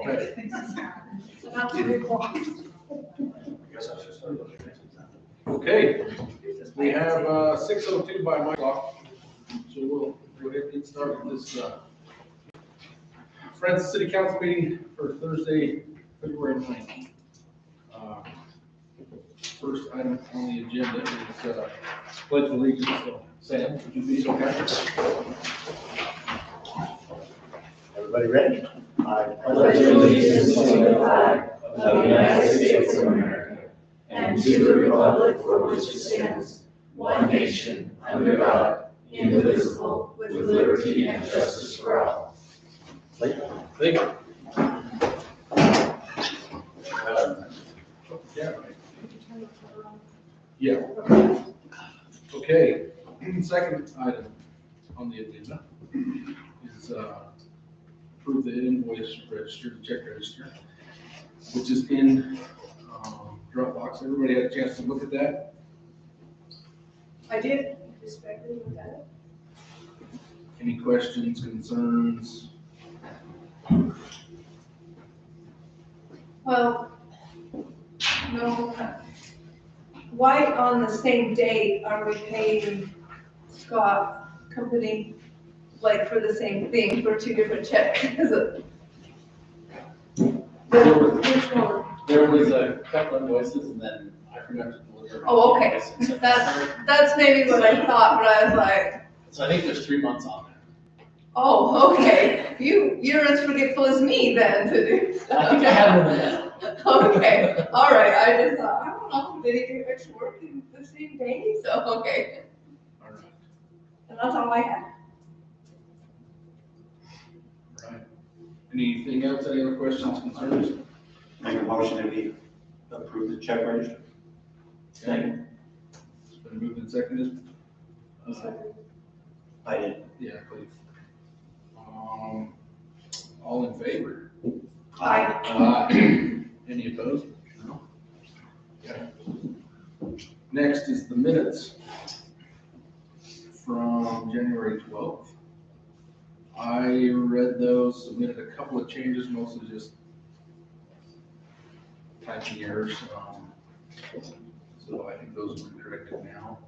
Okay. Not 3 o'clock. I guess I should start looking at it now. Okay, we have 6:02 by my clock, so we'll go ahead and get started with this Friends City Council meeting for Thursday, February 9th. First item on the agenda is pledge of allegiance. So, Sam, would you be so kind? Everybody ready? I pledge allegiance to the flag of the United States of America and to the republic for which it stands, one nation, under God, indivisible, with liberty and justice for all. Thank you. Yeah. Okay, second item on the agenda is approve the invoice register, the check register, which is in Dropbox. Everybody had a chance to look at that? I did. Respectfully look at it. Any questions, concerns? Well, no. Why on the same day are we paying Scott Company, like for the same thing, for 2 different checks? Which one? There was a couple invoices and then I forgot to deliver. Oh, okay. That's maybe what I thought, but I was like, So I think there's 3 months on there. oh, okay. You're as forgetful as me then to do stuff. I think I have them in there. Okay, all right. I just thought, I don't know, did he do extra work in the same day? So, okay. All right. And that's all I had. All right. Anything else? Any other questions, concerns? make a motion that we approve the check register. Okay. It's been moved and seconded. I did. Yeah, please. All in favor? Aye. Any opposed? No. Okay. Next is the minutes from January 12th. I read those, submitted a couple of changes, mostly just typing errors. So I think those will be corrected now.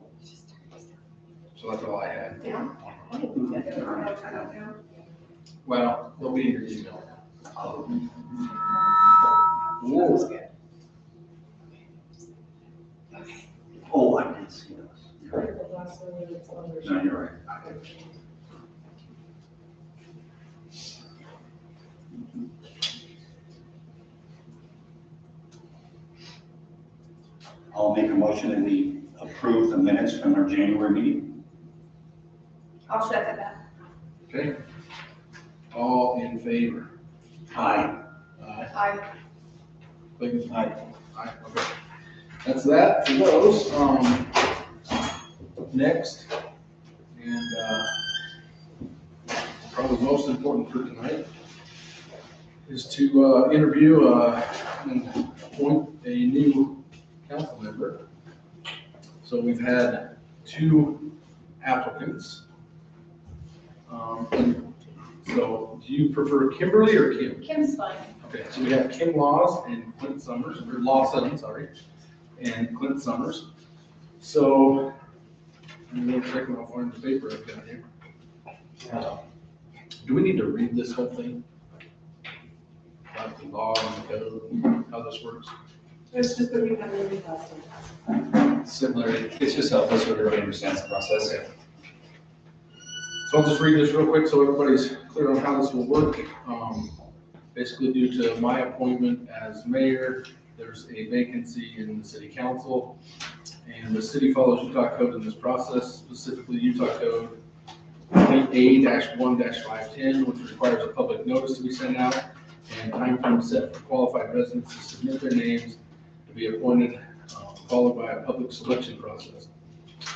So that's all I had. Yeah. I don't know. Well, they'll be in your email. Whoa. Good. Oh, I did see those. No, you're right. I'll make a motion that we approve the minutes from our January meeting. I'll second that. Okay. All in favor? Aye. Aye. Aye. Clayton? Aye. Aye, okay. That's that for those. Next, and probably most important for tonight, is to interview and appoint a new council member. So we've had 2 applicants. And so do you prefer Kimberly or Kim? Kim's fine. Okay, so we have Kim Laws and Clint Summers, or Lawson, sorry, and Clint Summers. So, I'm going to check and I'll find the paper I've got here. Do we need to read this whole thing? About the law and the code, how this works? It's just that we have a really last one. Similar, it's just helpful so everybody understands the process. Okay. So I'll just read this real quick so everybody's clear on how this will work. Basically, due to my appointment as mayor, there's a vacancy in the city council, and the city follows Utah code in this process, specifically Utah code 20A-1-510, which requires a public notice to be sent out and time frame set for qualified residents to submit their names to be appointed, followed by a public selection process.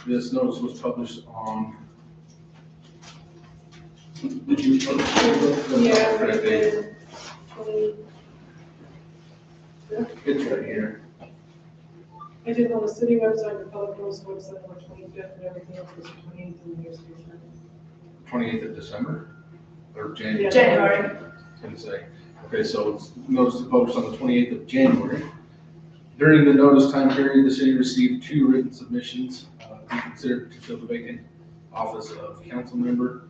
This notice was published on. Did you publish it? Yeah, Correct we date. did. It's right here. I did on the city website, the public notice website on the 25th, and everything else was 28th and the year's future. 28th of December or January? Yeah. January. I was gonna say, Okay, so it's notice to publish on the 28th of January. During the notice time period, the city received 2 written submissions to be considered to fill the vacant office of council member.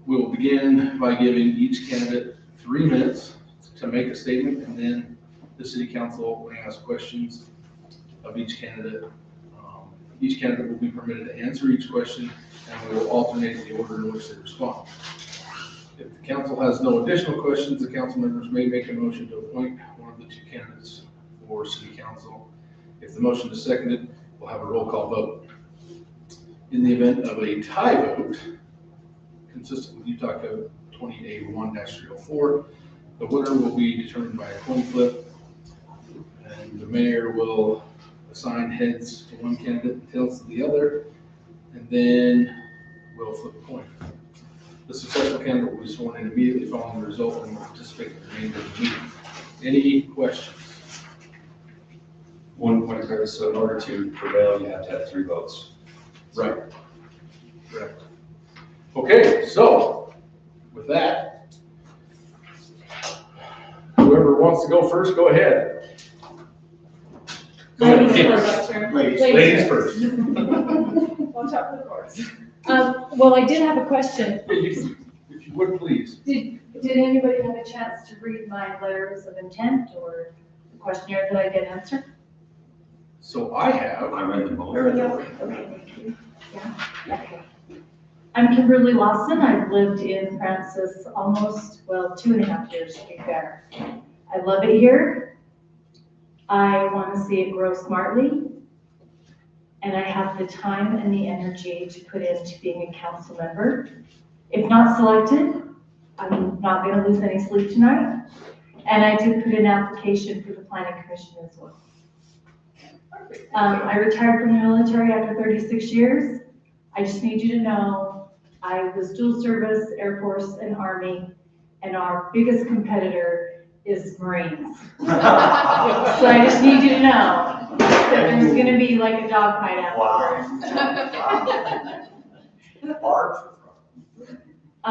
We will begin by giving each candidate 3 minutes to make a statement, and then the city council will ask questions of each candidate. Each candidate will be permitted to answer each question, and we will alternate the order in which they respond. If the council has no additional questions, the council members may make a motion to appoint one of the 2 candidates for city council. If the motion is seconded, we'll have a roll call vote. In the event of a tie vote, consistent with Utah Code 20A1-304, the winner will be determined by a coin flip, and the mayor will assign heads to one candidate and tails to the other, and then we'll flip a coin. The successful candidate will be sworn in immediately following the result and will participate in the remainder of the meeting. Any questions? One point of clarity, so in order to prevail, you have to have 3 votes. Right. Correct. Okay, so with that, whoever wants to go first, go ahead. Go ahead, Kim. Ladies first. Watch out for the doors. Well, I did have a question. If you would, please. Did anybody have a chance to read my letters of intent or the questionnaire that I did answer? So I have. I read them both. Okay, thank you. Yeah, okay. I'm Kimberly Lawson. I've lived in Francis almost, 2.5 years to be fair. I love it here. I want to see it grow smartly. And I have the time and the energy to put into being a council member. If not selected, I'm not going to lose any sleep tonight. And I did put an application for the planning commission as well. I retired from the military after 36 years. I just need you to know I was dual service, Air Force and Army, and our biggest competitor is Marines. So I just need you to know that there's gonna be like a dogfight afterwards.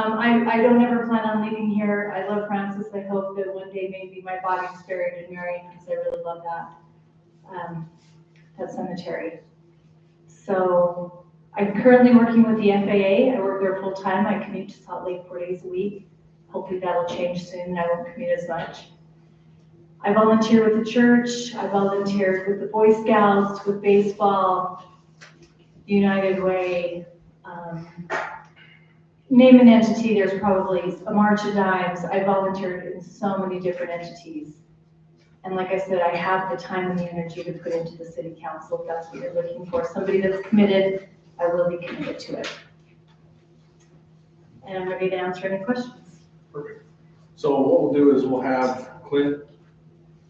I don't ever plan on leaving here. I love Francis. I hope that one day maybe my body's buried in Marion because I really love that cemetery. So I'm currently working with the FAA. I work there full time. I commute to Salt Lake 4 days a week. Hopefully that'll change soon. I won't commute as much. I volunteer with the church. I volunteered with the Boy Scouts, with baseball, United Way. Name an entity, there's probably a March of Dimes. I volunteered in so many different entities. And like I said, I have the time and the energy to put into the city council if that's what you're looking for. Somebody that's committed, I will be committed to it. And I'm ready to answer any questions. Perfect. So what we'll do is we'll have Clint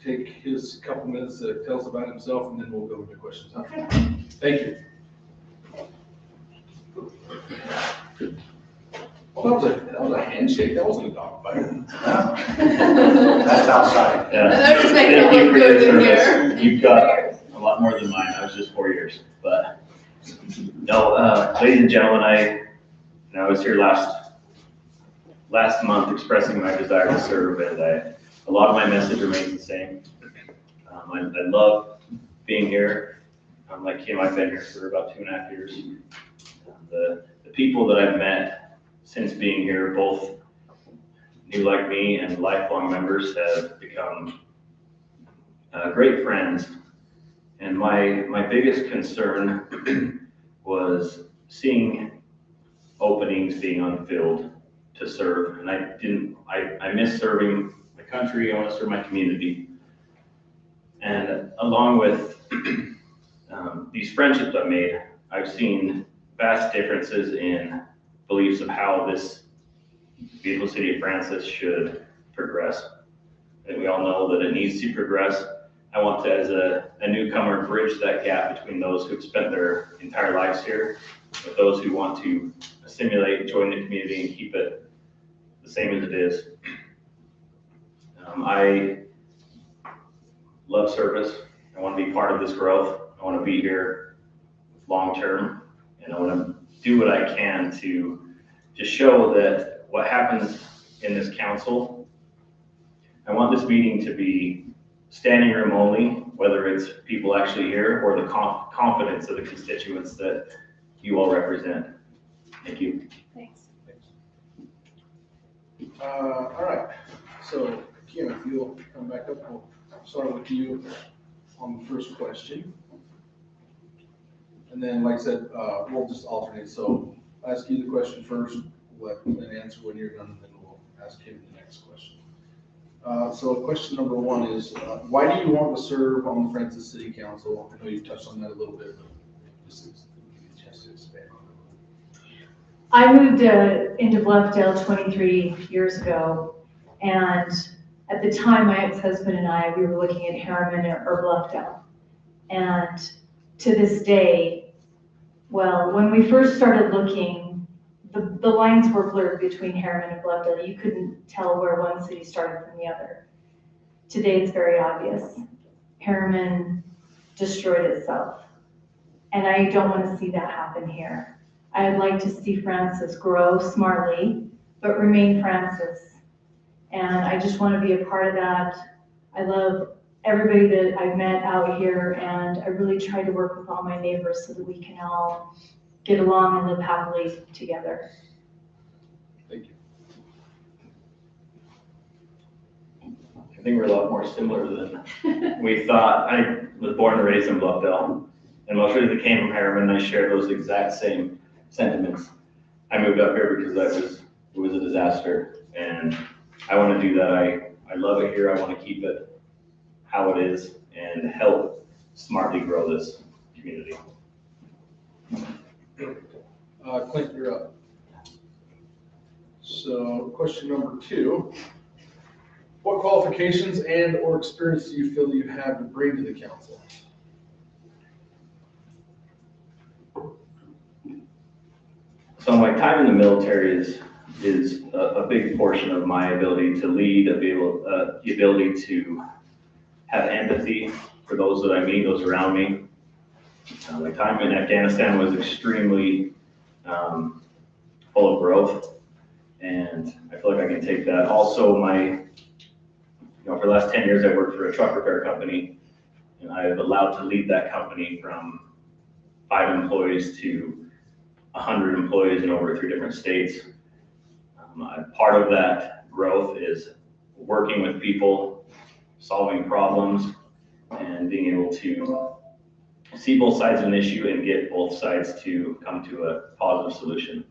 take his couple minutes to tell us about himself, and then we'll go into questions. Okay. Thank you. Well, that was a handshake. That wasn't a dog fight. That's outside. And they're just making it look good in here. You've got a lot more than mine. I was just 4 years, but no, ladies and gentlemen, I was here last month expressing my desire to serve, and a lot of my message remains the same. I love being here. Like Kim, I've been here for about 2.5 years. The people that I've met since being here, both new like me and lifelong members, have become great friends. And my biggest concern was seeing openings being unfilled to serve. And I miss serving my country. I want to serve my community. And along with these friendships I've made, I've seen vast differences in beliefs of how this beautiful city of Francis should progress. And we all know that it needs to progress. I want to, as a newcomer, bridge that gap between those who've spent their entire lives here with those who want to assimilate, join the community, and keep it the same as it is. I love service. I want to be part of this growth. I want to be here long term, and I want to do what I can to show that what happens in this council this meeting to be standing room only, whether it's people actually here or the confidence of the constituents that you all represent. Thank you. Thanks. All right, so Kim, if you'll come back up, we'll start with you on the first question. And then, like I said, we'll just alternate, so I'll ask you the question first, let them answer when you're done, and then we'll ask him the next question. So question number one is, why do you want to serve on the Francis City Council? I know you touched on that a little bit, but this is a chance to expand on it. I moved into Bluffdale 23 years ago, and at the time, my ex-husband and I, we were looking at Harriman or Bluffdale. And to this day, well, when we first started looking, the lines were blurred between Harriman and Bluffdale. You couldn't tell where one city started from the other. Today, it's very obvious. Harriman destroyed itself. And I don't want to see that happen here. I'd like to see Francis grow smartly, but remain Francis. And I just want to be a part of that. I love everybody that I've met out here, and I really try to work with all my neighbors so that we can all get along and live happily together. Thank you. I think we're a lot more similar than we thought. I was born and raised in Bluffdale, and most recently came from Harriman, and I share those exact same sentiments. I moved up here because it was a disaster, and I want to do that. I love it here. I want to keep it how it is and help smartly grow this community. Clint, you're up. So question number two, what qualifications and or experience do you feel that you have to bring to the council? So my time in the military is a big portion of my ability to lead, the ability to have empathy for those that I meet, those around me. My time in Afghanistan was extremely full of growth, and I feel like I can take that. Also, for the last 10 years, I worked for a truck repair company, and I have allowed to lead that company from 5 employees to 100 employees in over 3 different states. Part of that growth is working with people, solving problems, and being able to see both sides of an issue and get both sides to come to a positive solution.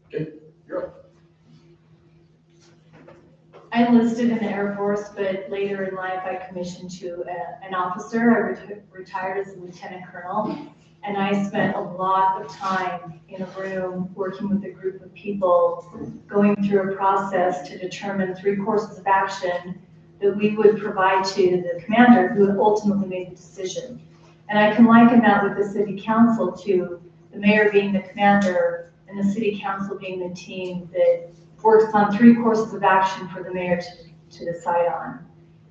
Okay, you're up. I enlisted in the Air Force, but later in life I commissioned to an officer. I retired as a lieutenant colonel, and I spent a lot of time in a room working with a group of people, going through a process to determine 3 courses of action that we would provide to the commander who ultimately made the decision. And I can liken that with the city council to the mayor being the commander and the city council being the team that works on 3 courses of action for the mayor to decide on.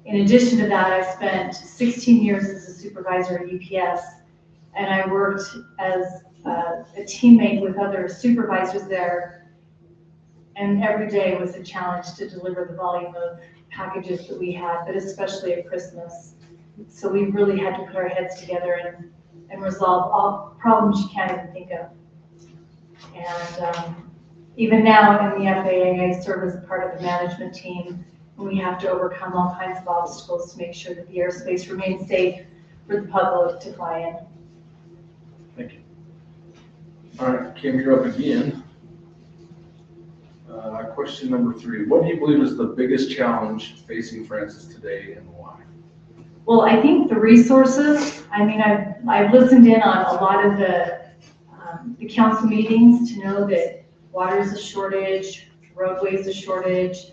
In addition to that, I spent 16 years as a supervisor at UPS, and I worked as a teammate with other supervisors there, and every day was a challenge to deliver the volume of packages that we had, but especially at Christmas. So we really had to put our heads together and resolve all problems you can't even think of. And even now in the FAA, I serve as a part of the management team, and we have to overcome all kinds of obstacles to make sure that the airspace remains safe for the public to fly in. Thank you. All right, Kim, you're up again. Question number 3, what do you believe is the biggest challenge facing Francis today and why? Well, I think the resources, I mean, I've listened in on a lot of the council meetings to know that water is a shortage, roadway is a shortage,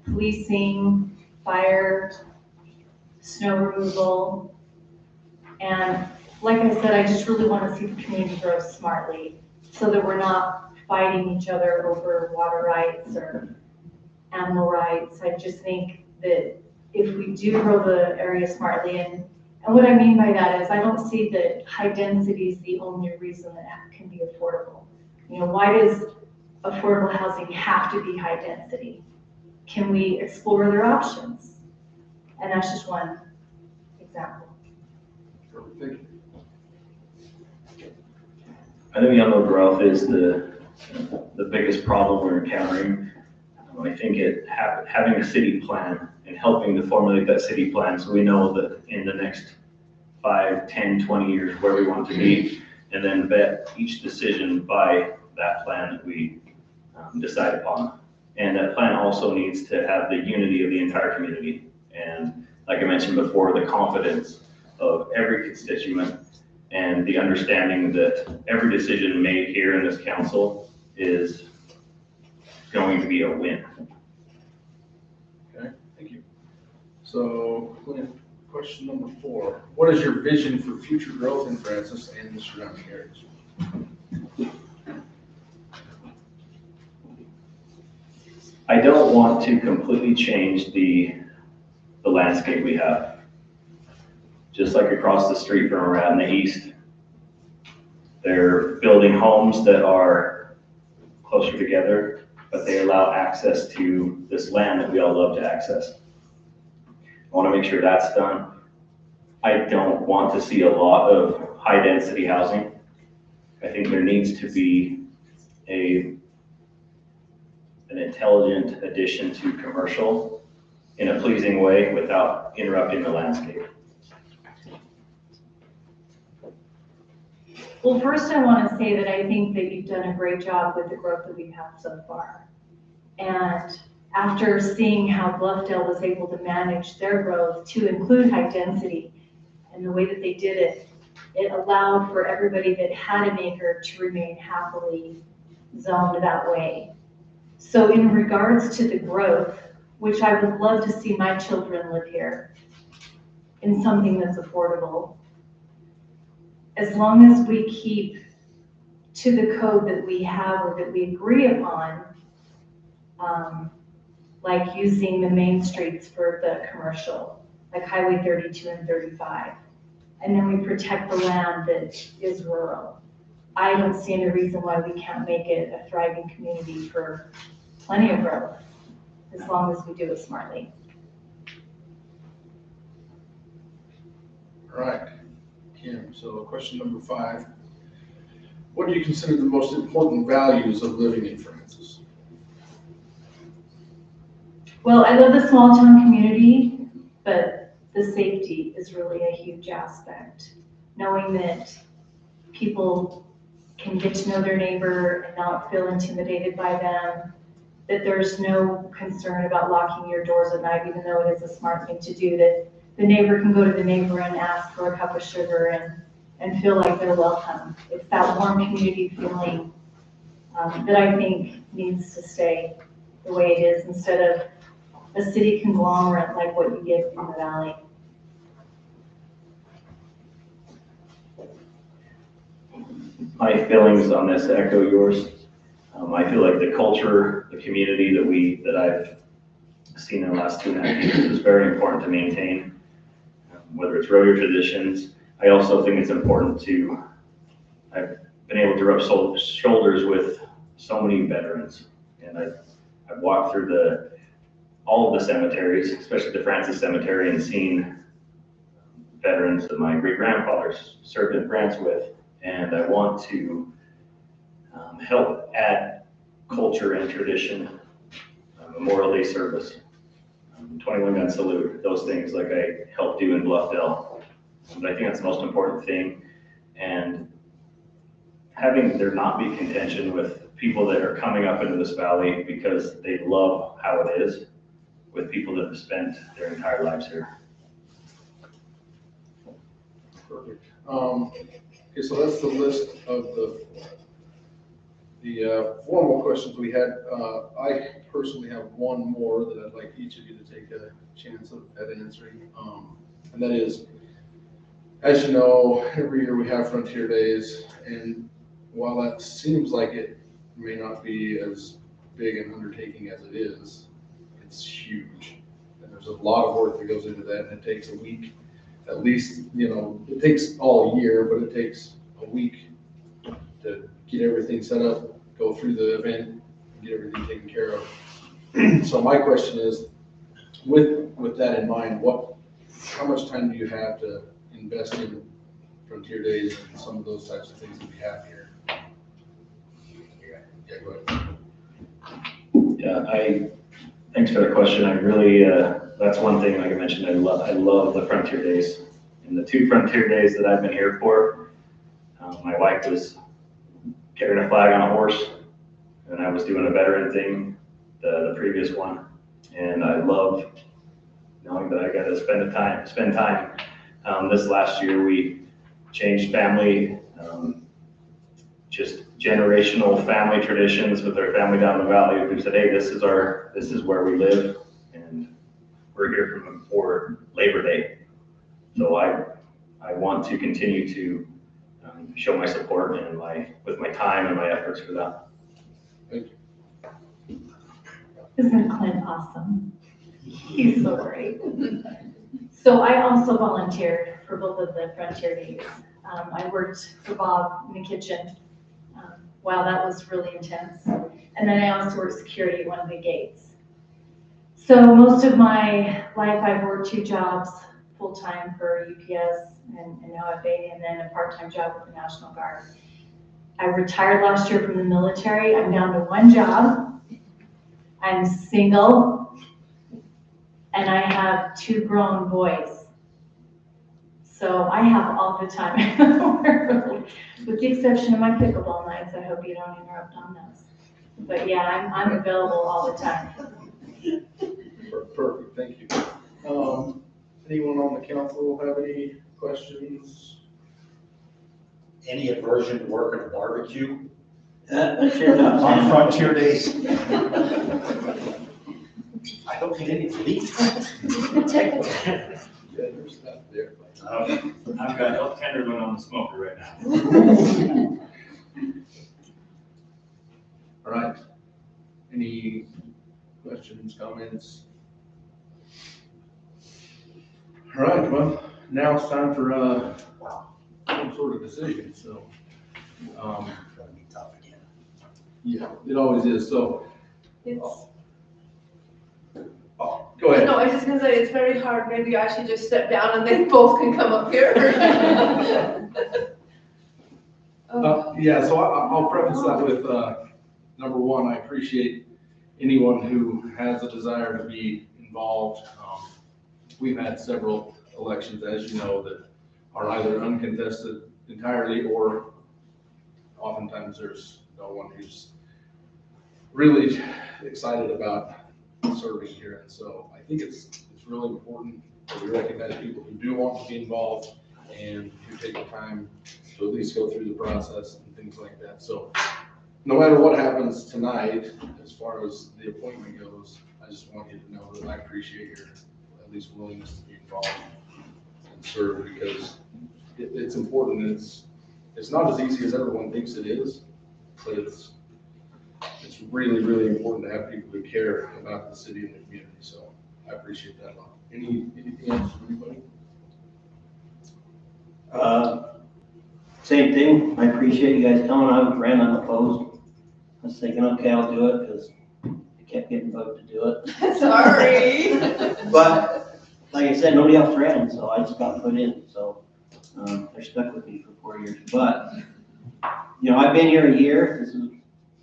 policing, fire, snow removal. And like I said, I just really want to see the community grow smartly so that we're not fighting each other over water rights or animal rights. I just think that if we do grow the area smartly, and what I mean by that is I don't see that high density is the only reason that it can be affordable. Why does affordable housing have to be high density? can we explore their options? And that's just one example. Perfect, thank you. I think younger growth is the biggest problem we're encountering. I think having a city plan and helping to formulate that city plan so we know that in the next 5, 10, 20 years where we want to be, and then vet each decision by that plan that we decide upon. And that plan also needs to have the unity of the entire community. And like I mentioned before, the confidence of every constituent and the understanding that every decision made here in this council is going to be a win. Okay, thank you. So, question number 4. What is your vision for future growth in Francis and the surrounding areas? I don't want to completely change the landscape we have. Just like across the street from where we're at in the east, they're building homes that are closer together, but they allow access to this land that we all love to access. I want to make sure that's done. I don't want to see a lot of high density housing. I think there needs to be an intelligent addition to commercial in a pleasing way without interrupting the landscape. Well, first I want to say that I think that you've done a great job with the growth that we've had so far. And after seeing how Bluffdale was able to manage their growth to include high density and the way that they did it, it allowed for everybody that had an acre to remain happily zoned that way. So in regards to the growth, which I would love to see my children live here in something that's affordable, as long as we keep to the code that we have or that we agree upon, like using the main streets for the commercial, like Highway 32 and 35, and then we protect the land that is rural. I don't see any reason why we can't make it a thriving community for plenty of growth, as long as we do it smartly. All right, Kim, so question number 5. What do you consider the most important values of living in Francis? Well, I love the small town community, but the safety is really a huge aspect. Knowing that people can get to know their neighbor and not feel intimidated by them, that there's no concern about locking your doors at night, even though it is a smart thing to do, that the neighbor can go to the neighbor and ask for a cup of sugar and feel like they're welcome. It's that warm community feeling that I think needs to stay the way it is, instead of a city conglomerate like what you get in the valley. My feelings on this echo yours. I feel like the culture, the community that I've seen in the last 2.5 years is very important to maintain, whether it's rodeo traditions. I also think it's important I've been able to rub shoulders with so many veterans, and I've walked through all of the cemeteries, especially the Francis Cemetery, and seen veterans that my great-grandfathers served in France with, and I want to help add culture and tradition, Memorial Day service, 21 gun salute, those things like I helped do in Bluffdale. But I think that's the most important thing, and having there not be contention with people that are coming up into this valley because they love how it is, with people that have spent their entire lives here. Perfect. Okay, so that's the list of the formal questions we had. I personally have one more that I'd like each of you to take a chance at answering. And that is, as you know, every year we have Frontier Days, and while that seems like it may not be as big an undertaking as it is, it's huge. And there's a lot of work that goes into that, and it takes a week, at least, it takes all year, but it takes a week to get everything set up, go through the event, and get everything taken care of. So my question is, with that in mind, how much time do you have to invest in Frontier Days and some of those types of things that we have here? Yeah, go ahead. Yeah, thanks for the question. I really, that's one thing, like I mentioned, I love the Frontier Days. And the 2 Frontier Days that I've been here for, my wife was carrying a flag on a horse, and I was doing a veteran thing, the previous one. And I love knowing that I got to spend time. This last year, we changed family, just generational family traditions with our family down the valley. We said, hey, this is where we live, and we're here for Labor Day. So I want to continue to show my support and with my time and my efforts for that. Isn't Clint awesome? He's so great. So I also volunteered for both of the Frontier Days. I worked for Bob in the kitchen. Wow, that was really intense. And then I also worked security at one of the gates. So most of my life I've worked 2 jobs, full-time for UPS and now FAA, and then a part-time job with the National Guard. I retired last year from the military. I'm down to 1 job. I'm single, and I have 2 grown boys. So I have all the time in the world, with the exception of my pickleball nights. I hope you don't interrupt on those. But yeah, I'm available all the time. Perfect, thank you. Anyone on the council have any questions? Any aversion to working a barbecue? On Frontier Days. I don't get any relief. Yeah, there's stuff there. I've got elk tenderloin on the smoker right now. All right. Any questions, comments? All right, well, now it's time for some sort of decision, so. Gonna be tough again. Yeah, it always is, so, It's, go ahead. no, I was just gonna say, it's very hard, maybe I should just step down and they both can come up here. Yeah, so I'll preface that with, number one, I appreciate anyone who has a desire to be involved. We've had several elections, as you know, that are either uncontested entirely, or oftentimes there's no one who's really excited about serving here. And so I think it's really important that we recognize people who do want to be involved and who take the time to at least go through the process and things like that. So no matter what happens tonight, as far as the appointment goes, I just want you to know that I appreciate your at least willingness to be involved and serve, because it's important. It's not as easy as everyone thinks it is, but it's really, really important to have people who care about the city and the community. So I appreciate that a lot. Anything else from anybody? Same thing. I appreciate you guys coming. I ran unopposed. I was thinking, okay, I'll do it, because I kept getting voted to do it. Sorry. But like I said, nobody else ran, so I just got put in. So they're stuck with me for 4 years. But you know, I've been here a year. This is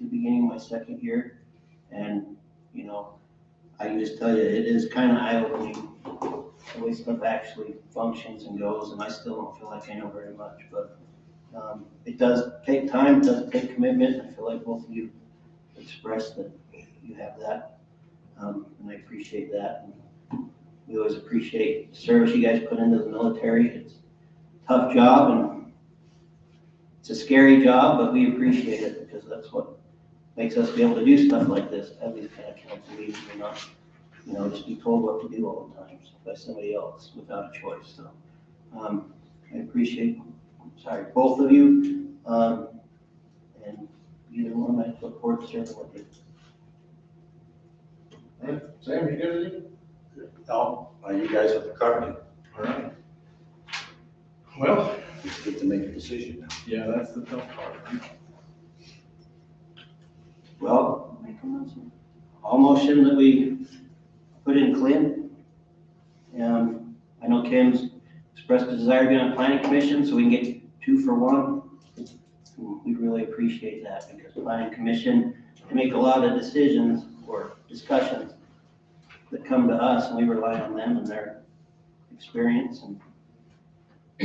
the beginning of my 2nd year, and you know, I can just tell you, it is kind of eye-opening the way stuff actually functions and goes, and I still don't feel like I know very much. But it does take time, it does take commitment. I feel like both of you expressed that you have that, and I appreciate that. And we always appreciate the service you guys put into the military. It's a tough job, and it's a scary job, but we appreciate it, because that's what makes us be able to do stuff like this, have these kind of council meetings, and not, you know, just be told what to do all the time by somebody else without a choice. So I appreciate, both of you, and either one, I look forward to serving with you. All right, Sam, you good with it? No, you guys have the card. All right. Well, Just get to make a decision now. yeah, that's the tough part. Well, Make a motion. I'll motion that we put in Clint. I know Kim's expressed a desire to be on the planning commission, so we can get 2 for 1. We really appreciate that because planning commission can make a lot of decisions or discussions that come to us, and we rely on them and their experience and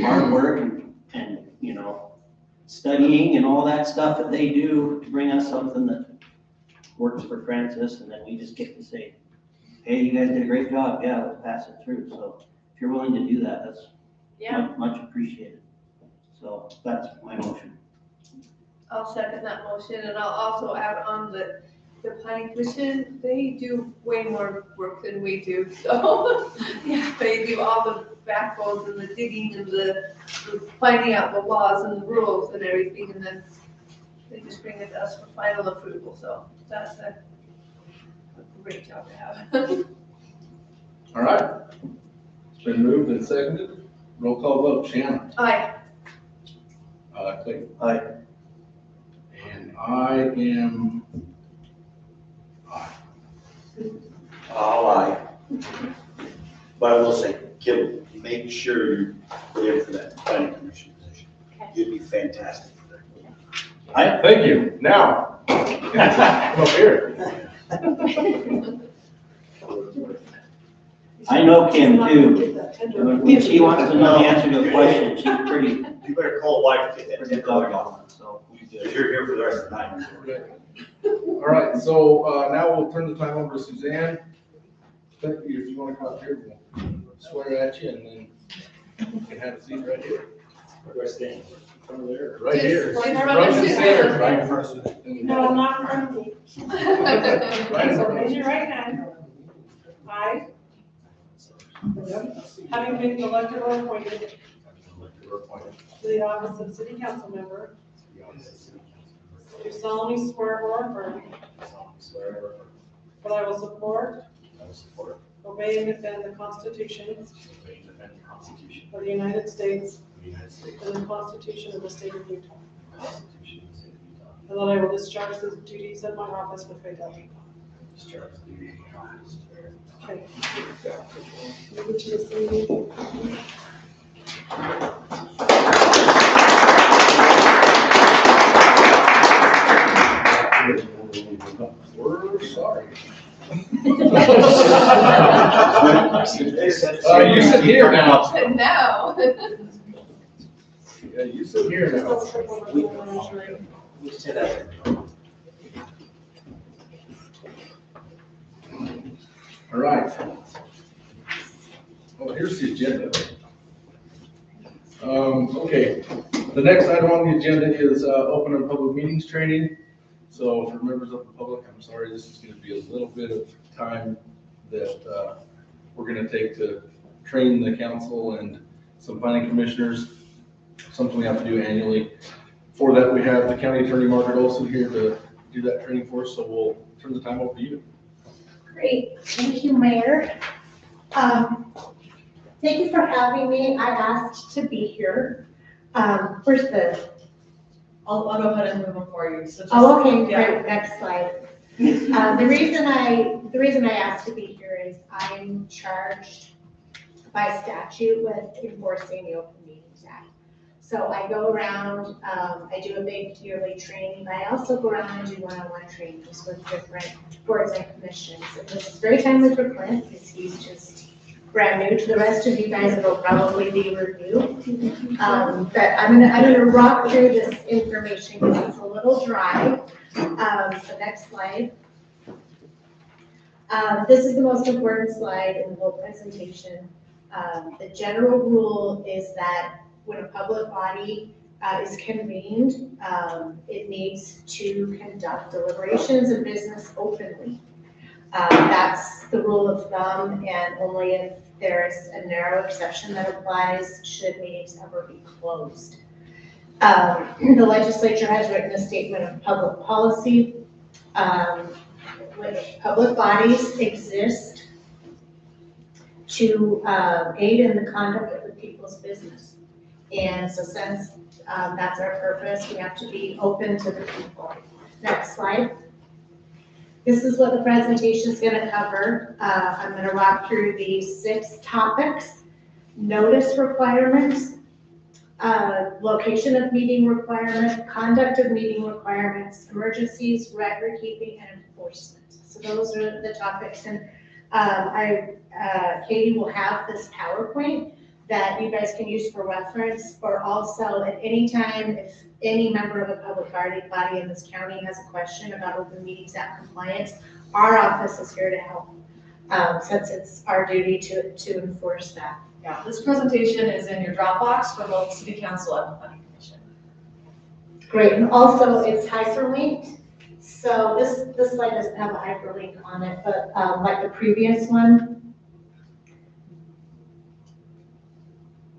hard work and you know, studying and all that stuff that they do to bring us something that works for Francis, and then we just get to say, hey, you guys did a great job, yeah, let's pass it through. So if you're willing to do that, that's much appreciated. So that's my motion. I'll second that motion, and I'll also add on the planning commission, they do way more work than we do, so, yeah, they do all the backbones and the digging and the finding out the laws and the rules and everything, and then they just bring it to us for final approval, so that's a great job to have. All right. It's been moved and seconded. Roll call vote. Shannon. Aye. Clayton. Aye. And I am aye. All right. But I will say, Kim, make sure you're there for that planning commission position. You'd be fantastic for that. Thank you. Now, come up here. I know Kim too. When she wants to know the answer to a question, she's pretty You better call a wife to get that. doggone, so. Because you're here for the rest of the night. All right, so now we'll turn the time over to Suzanne. Thank you. If you want to come up here, we'll swear at you, and then you can have a seat right here. Where do I stand? Over there? Right here. Just right in Right front in of the you. center, right in front of you. No, not in front of me. Right in So front of raise you. your right hand. I, having been elected or appointed to the office of city council member, do solemnly swear or affirm that I will support, obey, and defend the Constitution of the United States and the Constitution of the state of Utah, and that I will discharge the duties of my office with fidelity. Okay. Maybe to the same. We're sorry. You You sit here now. Now. Yeah, you sit here now. We said that. All right. Oh, here's the agenda. Okay, the next item on the agenda is open and public meetings training. So for members of the public, I'm sorry, this is going to be a little bit of time that we're going to take to train the council and some planning commissioners, something we have to do annually. For that, we have the county attorney, Margaret Olson, here to do that training for us, so we'll turn the time over to you. Great, thank you, Mayor. Thank you for having me. I asked to be here. Where's the, I'll go ahead and move them for you, so just. oh, okay, Yeah. great, next slide. The reason I asked to be here is I'm charged by statute with enforcing the Open Meetings Act. So I go around, I do a big yearly training, but I also go around and do one-on-one trainings with different boards and commissions. And this is very timely for Clint, because he's just brand new to the rest of you guys, it'll probably be review. But I'm gonna rock through this information because it's a little dry. So next slide. This is the most important slide in the whole presentation. The general rule is that when a public body is convened, it needs to conduct deliberations and business openly. That's the rule of thumb, and only if there's a narrow exception that applies should meetings ever be closed. The legislature has written a statement of public policy, which public bodies exist to aid in the conduct of the people's business. And so since that's our purpose, we have to be open to the people. Next slide. This is what the presentation is going to cover. I'm going to walk through these 6 topics: notice requirements, location of meeting requirement, conduct of meeting requirements, emergencies, record keeping, and enforcement. So those are the topics. And Katie will have this PowerPoint that you guys can use for reference, or also at any time, if any member of a public body in this county has a question about Open Meetings Act compliance, our office is here to help, since it's our duty to enforce that. Yeah, this presentation is in your Dropbox for both City Council and the Planning Commission. Great, and also it's hyperlinked. So this slide doesn't have a hyperlink on it, but like the previous one.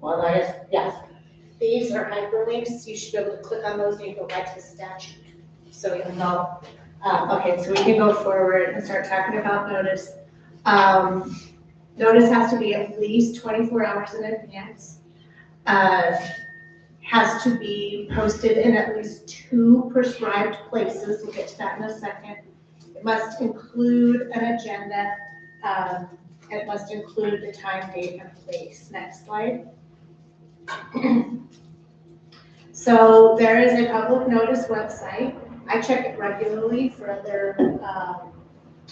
Well, I guess, yes. These are hyperlinks. You should be able to click on those and you go right to the statute. So you'll know. Okay, so we can go forward and start talking about notice. Notice has to be at least 24 hours in advance. Has to be posted in at least 2 prescribed places. We'll get to that in a second. It must include an agenda. It must include the time, date, and place. Next slide. So there is a public notice website. I check it regularly for other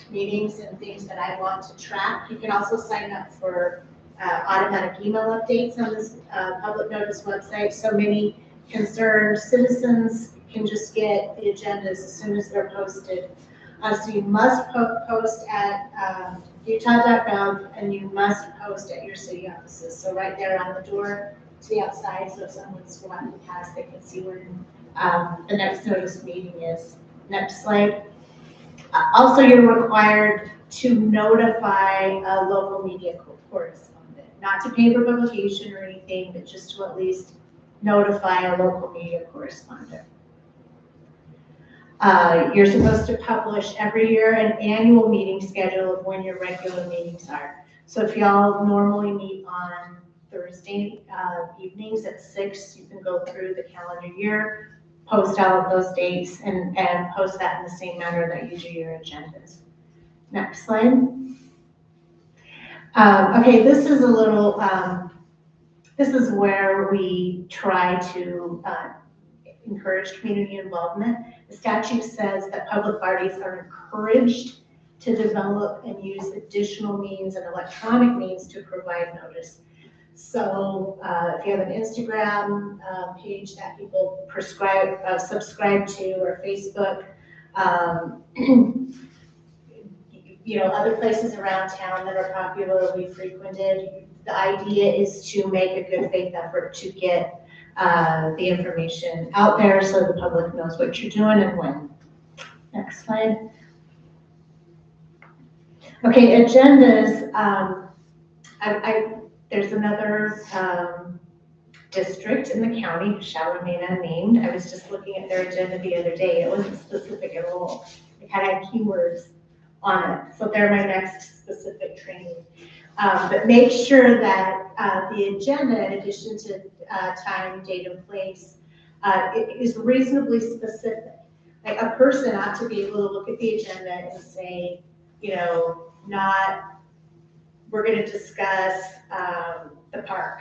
meetings and things that I want to track. You can also sign up for automatic email updates on this public notice website. So many concerned citizens can just get the agendas as soon as they're posted. So you must post at utah.gov, and you must post at your city offices. So right there on the door to the outside, so if someone's walking past, they can see where the next notice meeting is. Next slide. Also, you're required to notify a local media correspondent, not to pay for publication or anything, but just to at least notify a local media correspondent. You're supposed to publish every year an annual meeting schedule of when your regular meetings are. So if y'all normally meet on Thursday evenings at 6, you can go through the calendar year, post all of those dates, and post that in the same manner that you do your agendas. Next slide. Okay, this is a little, this is where we try to encourage community involvement. The statute says that public bodies are encouraged to develop and use additional means and electronic means to provide notice. So if you have an Instagram page that people subscribe to, or Facebook, you know, other places around town that are popularly frequented, the idea is to make a good faith effort to get the information out there so the public knows what you're doing and when. Next slide. Okay, agendas. There's another district in the county, shall remain unnamed. I was just looking at their agenda the other day. It wasn't specific at all. It had keywords on it. So they're my next specific training. But make sure that the agenda, in addition to time, date, and place, it is reasonably specific. Like a person ought to be able to look at the agenda and say, you know, not, we're going to discuss the park.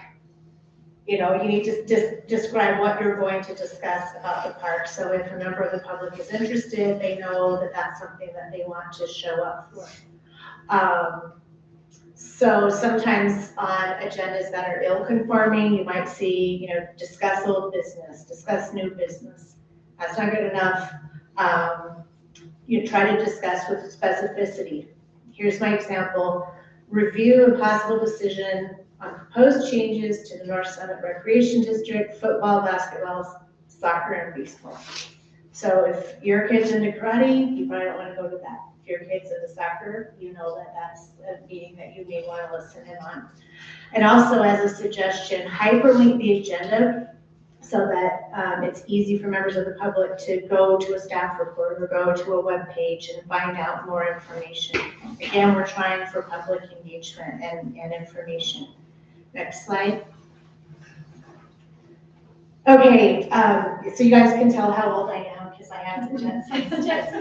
You know, you need to describe what you're going to discuss about the park. So if a member of the public is interested, they know that that's something that they want to show up for. So sometimes on agendas that are ill-conforming, you might see, you know, discuss old business, discuss new business. That's not good enough. You try to discuss with specificity. Here's my example. Review and possible decision on proposed changes to the North Summit Recreation District, football, basketball, soccer, and baseball. So if your kid's into karate, you probably don't want to go to that. If your kid's into soccer, you know that that's a meeting that you may want to listen in on. And also, as a suggestion, hyperlink the agenda so that it's easy for members of the public to go to a staff report or go to a web page and find out more information. Again, we're trying for public engagement and information. Next slide. Okay, so you guys can tell how old I am because I have to check.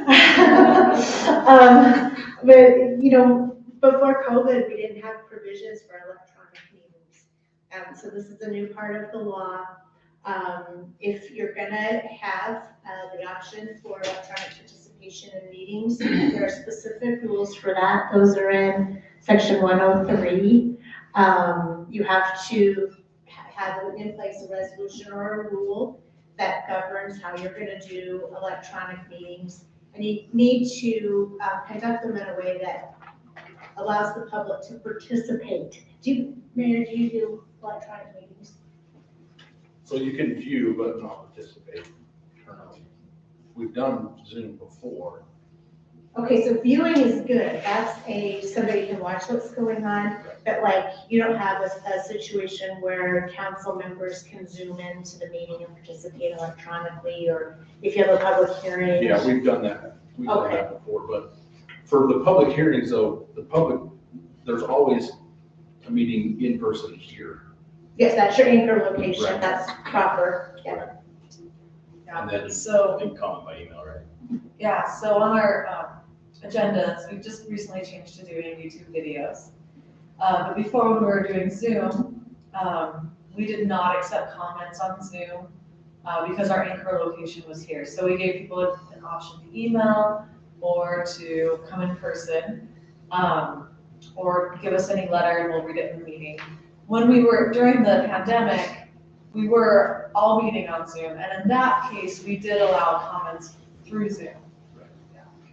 But, you know, before COVID, we didn't have provisions for electronic meetings. So this is a new part of the law. If you're gonna have the option for electronic participation in meetings, there are specific rules for that. Those are in section 103. You have to have in place a resolution or a rule that governs how you're gonna do electronic meetings. And you need to conduct them in a way that allows the public to participate. Mayor, do you do electronic meetings? So you can view but not participate. We've done Zoom before. Okay, so viewing is good. That's somebody can watch what's going on, but like, you don't have a situation where council members can zoom into the meeting and participate electronically, or if you have a public hearing. Yeah, we've done that. We've done that before, but for the public hearings though, there's always a meeting in person here. Yes, that's your anchor location. Right. That's proper. Yeah. And then So, You can comment by email, right? Yeah, so on our agendas, we've just recently changed to doing YouTube videos. But before, when we were doing Zoom, we did not accept comments on Zoom because our anchor location was here. So we gave people an option to email or to come in person, or give us any letter and we'll read it in the meeting. When we were, during the pandemic, we were all meeting on Zoom, and in that case, we did allow comments through Zoom.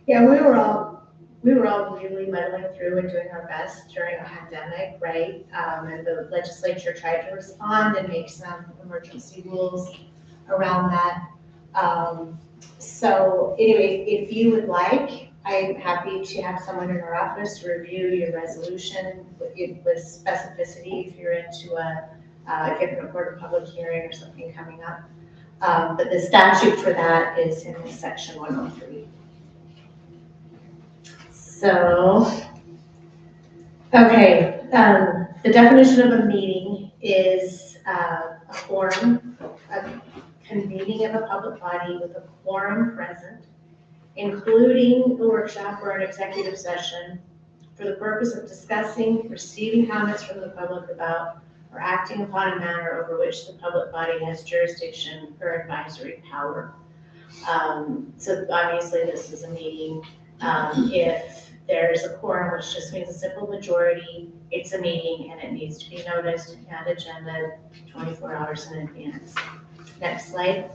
Yeah, we were all really muddling through and doing our best during the pandemic, right? And the legislature tried to respond and make some emergency rules around that. So anyway, if you would like, I'm happy to have someone in our office review your resolution with specificity if you're into if you have an important public hearing or something coming up. But the statute for that is in section 103. So, okay, the definition of a meeting is a quorum, a convening of a public body with a quorum present, including a workshop or an executive session for the purpose of discussing, receiving comments from the public about, or acting upon a matter over which the public body has jurisdiction or advisory power. So obviously this is a meeting. If there's a quorum, which just means a simple majority, it's a meeting and it needs to be noticed and agenda 24 hours in advance. Next slide.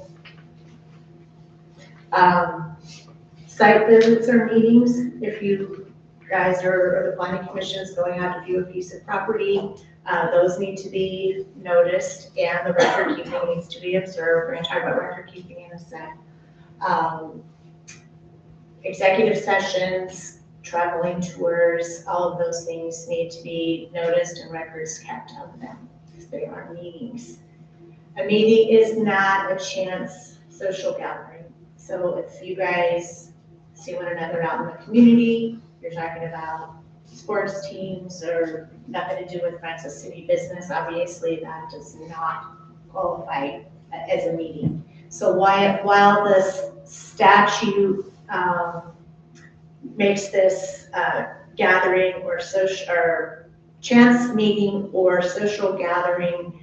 Site visits or meetings, if you guys or the planning commission is going out to view a piece of property, those need to be noticed and the record keeping needs to be observed. We're going to talk about record keeping in a sec. Executive sessions, traveling tours, all of those things need to be noticed and records kept of them because they are meetings. A meeting is not a chance social gathering. So if you guys see one another out in the community, you're talking about sports teams or nothing to do with Francis City business, obviously that does not qualify as a meeting. So while this statute makes this gathering or social or chance meeting or social gathering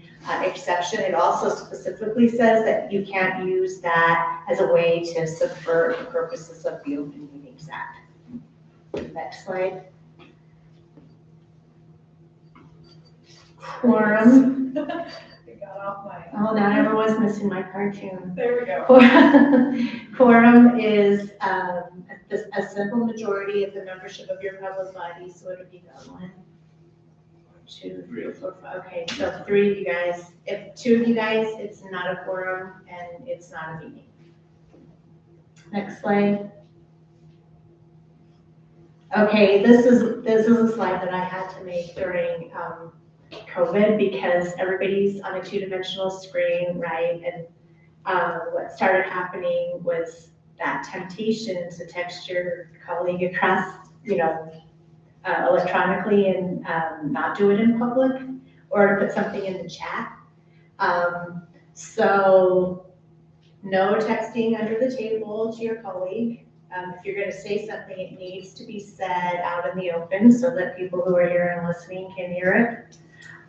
exception, it also specifically says that you can't use that as a way to subvert the purposes of the Open Meetings Act. Next slide. Quorum. It got off my. Oh, now everyone's missing my cartoon. There we go. Quorum is a simple majority of the membership of your public body, so it would be the 1, 2, 3, 4, 5. Okay, so 3 of you guys. If 2 of you guys, it's not a quorum and it's not a meeting. Next slide. Okay, this is a slide that I had to make during COVID because everybody's on a 2-dimensional screen, right? And what started happening was that temptation to text your colleague across, electronically and not do it in public, or to put something in the chat. So No texting under the table to your colleague. If you're gonna say something, it needs to be said out in the open so that people who are here and listening can hear it.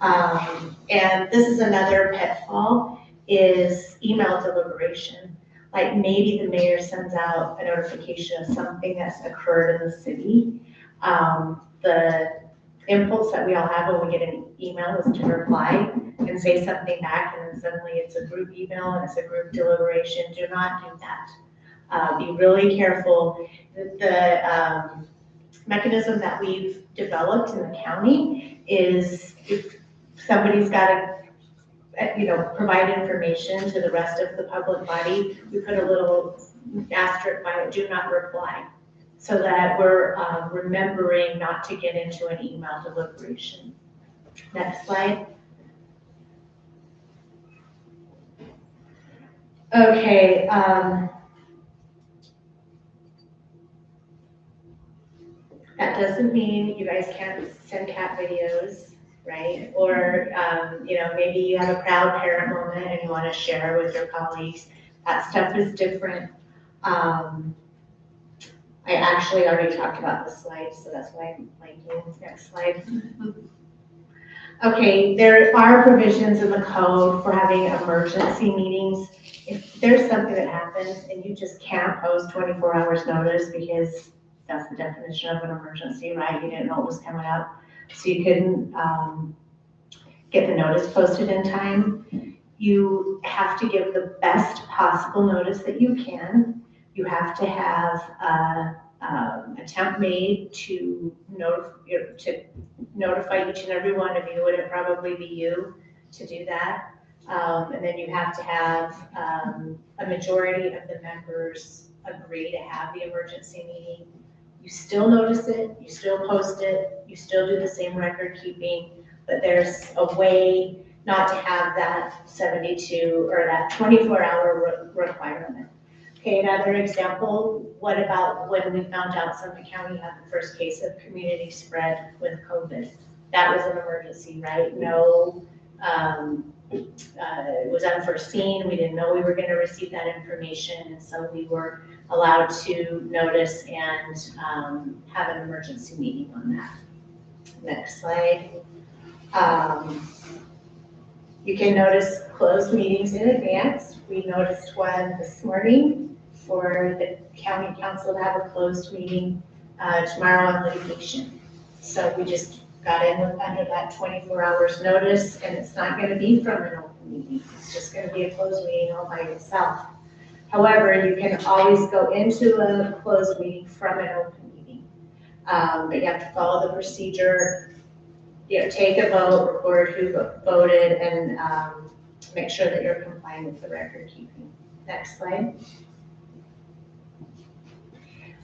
And this is another pitfall, is email deliberation. Like maybe the mayor sends out a notification of something that's occurred in the city. The impulse that we all have when we get an email is to reply and say something back, and then suddenly it's a group email and it's a group deliberation. Do not do that. Be really careful. The mechanism that we've developed in the county is if somebody's got to, provide information to the rest of the public body, we put a little asterisk by it, do not reply, so that we're remembering not to get into an email deliberation. Next slide. Okay. That doesn't mean you guys can't send cat videos, right? Or, maybe you have a proud parent moment and you want to share with your colleagues. That stuff is different. I actually already talked about this slide, so that's why I'm blanking. Next slide. Okay, there are provisions in the code for having emergency meetings. If there's something that happens and you just can't post 24 hours notice because that's the definition of an emergency, right? You didn't know it was coming up, so you couldn't get the notice posted in time. You have to give the best possible notice that you can. You have to have an attempt made to notify each and every one of you, and it'd probably be you to do that. And then you have to have a majority of the members agree to have the emergency meeting. You still notice it, you still post it, you still do the same record keeping, but there's a way not to have that 72 or that 24-hour requirement. Okay, another example, what about when we found out Summit County had the first case of community spread with COVID? That was an emergency, right? No, it was unforeseen. We didn't know we were going to receive that information, and so we were allowed to notice and have an emergency meeting on that. Next slide. You can notice closed meetings in advance. We noticed one this morning for the county council to have a closed meeting tomorrow on litigation. So we just got in with under that 24 hours notice, and it's not going to be from an open meeting. It's just going to be a closed meeting all by itself. However, you can always go into a closed meeting from an open meeting, but you have to follow the procedure. Take a vote, record who voted, and make sure that you're complying with the record keeping. Next slide.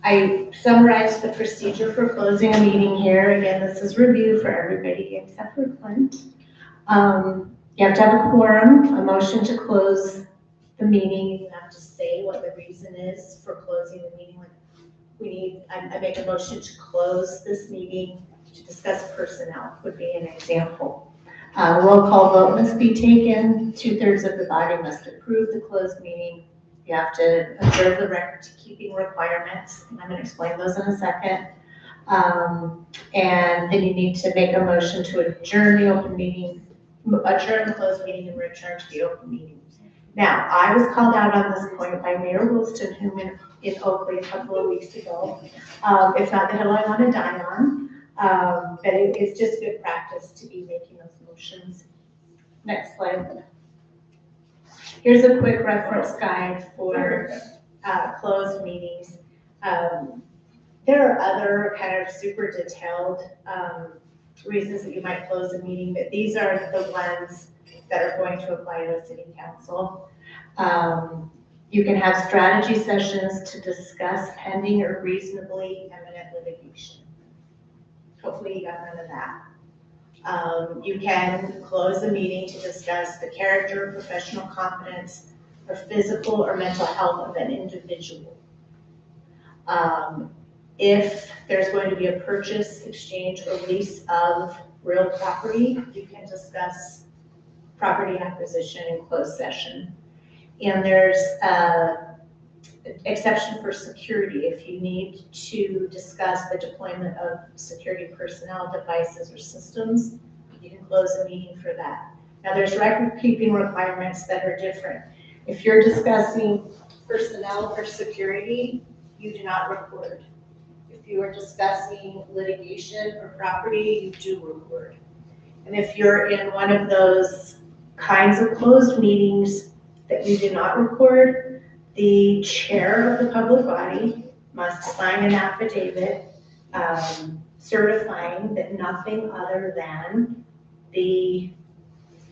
I summarized the procedure for closing a meeting here. Again, this is review for everybody except for Clint. You have to have a quorum, a motion to close the meeting. You have to say what the reason is for closing the meeting. I make a motion to close this meeting to discuss personnel would be an example. Roll call vote must be taken. 2/3 of the body must approve the closed meeting. You have to observe the record keeping requirements, and I'm going to explain those in a second. And then you need to make a motion to adjourn the open meeting, adjourn the closed meeting, and return to the open meeting. Now, I was called out on this point by Mayor Wilson, who in Oakley a couple of weeks ago. It's not the hill I want to die on, but it's just good practice to be making those motions. Next slide. Here's a quick reference guide for closed meetings. There are other kind of super detailed reasons that you might close a meeting, but these are the ones that are going to apply to a city council. You can have strategy sessions to discuss pending or reasonably imminent litigation. Hopefully you got none of that. You can close a meeting to discuss the character, professional competence, or physical or mental health of an individual. If there's going to be a purchase, exchange, or lease of real property, you can discuss property acquisition in closed session. And there's exception for security if you need to discuss the deployment of security personnel, devices, or systems. You can close a meeting for that. Now, there's record-keeping requirements that are different. If you're discussing personnel or security, you do not record. If you are discussing litigation or property, you do record. And if you're in one of those kinds of closed meetings that you do not record, the chair of the public body must sign an affidavit certifying that nothing other than the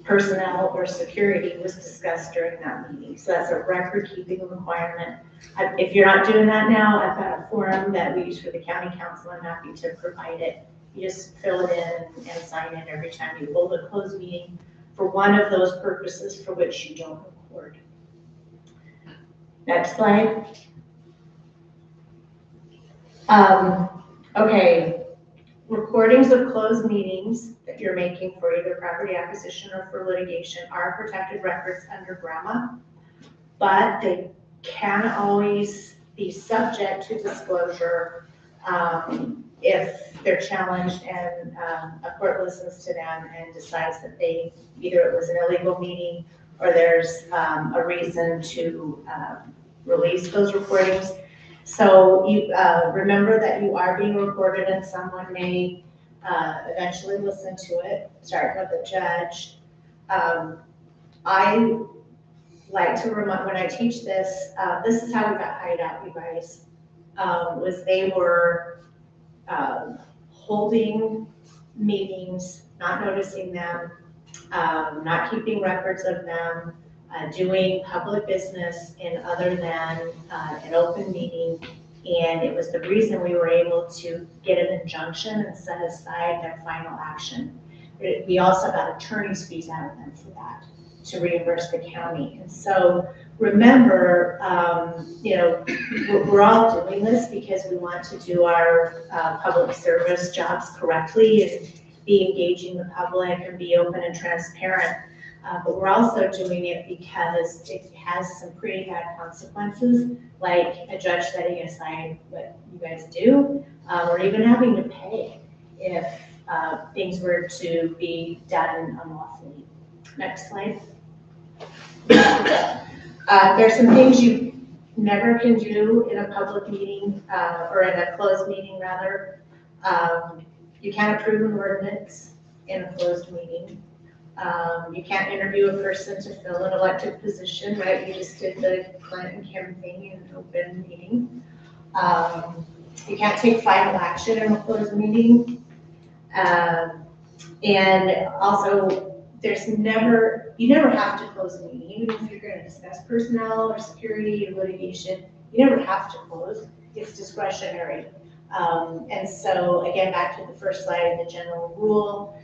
personnel or security was discussed during that meeting. So that's a record-keeping requirement. If you're not doing that now, I've got a form that we use for the county council. I'm happy to provide it. You just fill it in and sign it every time you hold a closed meeting for one of those purposes for which you don't record. Next slide. Okay. Recordings of closed meetings that you're making for either property acquisition or for litigation are protected records under GRAMA, but they can always be subject to disclosure if they're challenged and a court listens to them and decides that either it was an illegal meeting or there's a reason to release those recordings. So you remember that you are being recorded and someone may eventually listen to it, starting with the judge. I like to remind, when I teach this, this is how we got hired out, you guys, was they were holding meetings, not noticing them, not keeping records of them, doing public business in other than an open meeting. And it was the reason we were able to get an injunction and set aside their final action. We also got attorney's fees out of them for that to reimburse the county. And so remember, we're all doing this because we want to do our public service jobs correctly and be engaging the public and be open and transparent. But we're also doing it because it has some pretty bad consequences, like a judge setting aside what you guys do, or even having to pay if things were to be done unlawfully. Next slide. There's some things you never can do in a public meeting, or in a closed meeting rather. You can't approve an ordinance in a closed meeting. You can't interview a person to fill an elected position, right? You just did the Clinton Kim thing in an open meeting. You can't take final action in a closed meeting. And also, you never have to close a meeting, even if you're going to discuss personnel or security or litigation, you never have to close. It's discretionary. And so again, back to the first slide, the general rule,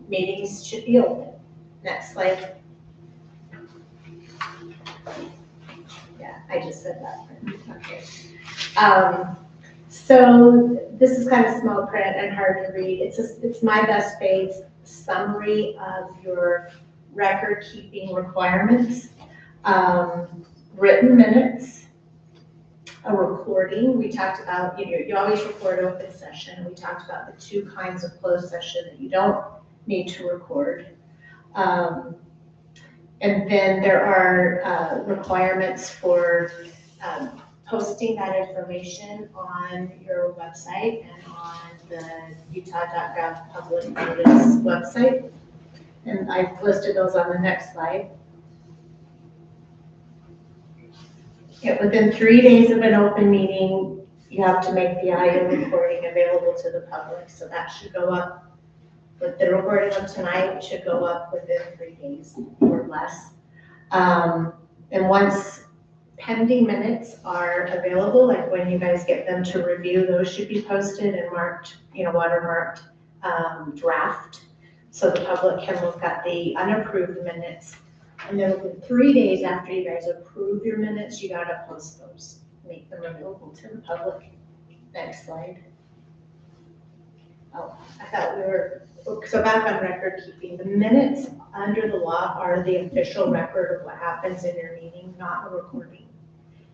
meetings should be open. Next slide. Yeah, I just said that. Okay. So this is kind of small print and hard to read. It's my best faith summary of your record keeping requirements. Written minutes, a recording. We talked about, you always record open session. We talked about the two kinds of closed session that you don't need to record. And then there are requirements for posting that information on your website and on the utah.gov public notice website. And I've listed those on the next slide. Within 3 days of an open meeting, you have to make the audio recording available to the public. So that should go up. With the recording of tonight, it should go up within 3 days or less. And once pending minutes are available, like when you guys get them to review, those should be posted and marked, watermarked draft. So the public can look at the unapproved minutes. And then within 3 days after you guys approve your minutes, you gotta post those, make them available to the public. Next slide. I thought we were, so back on record keeping, the minutes under the law are the official record of what happens in your meeting, not a recording.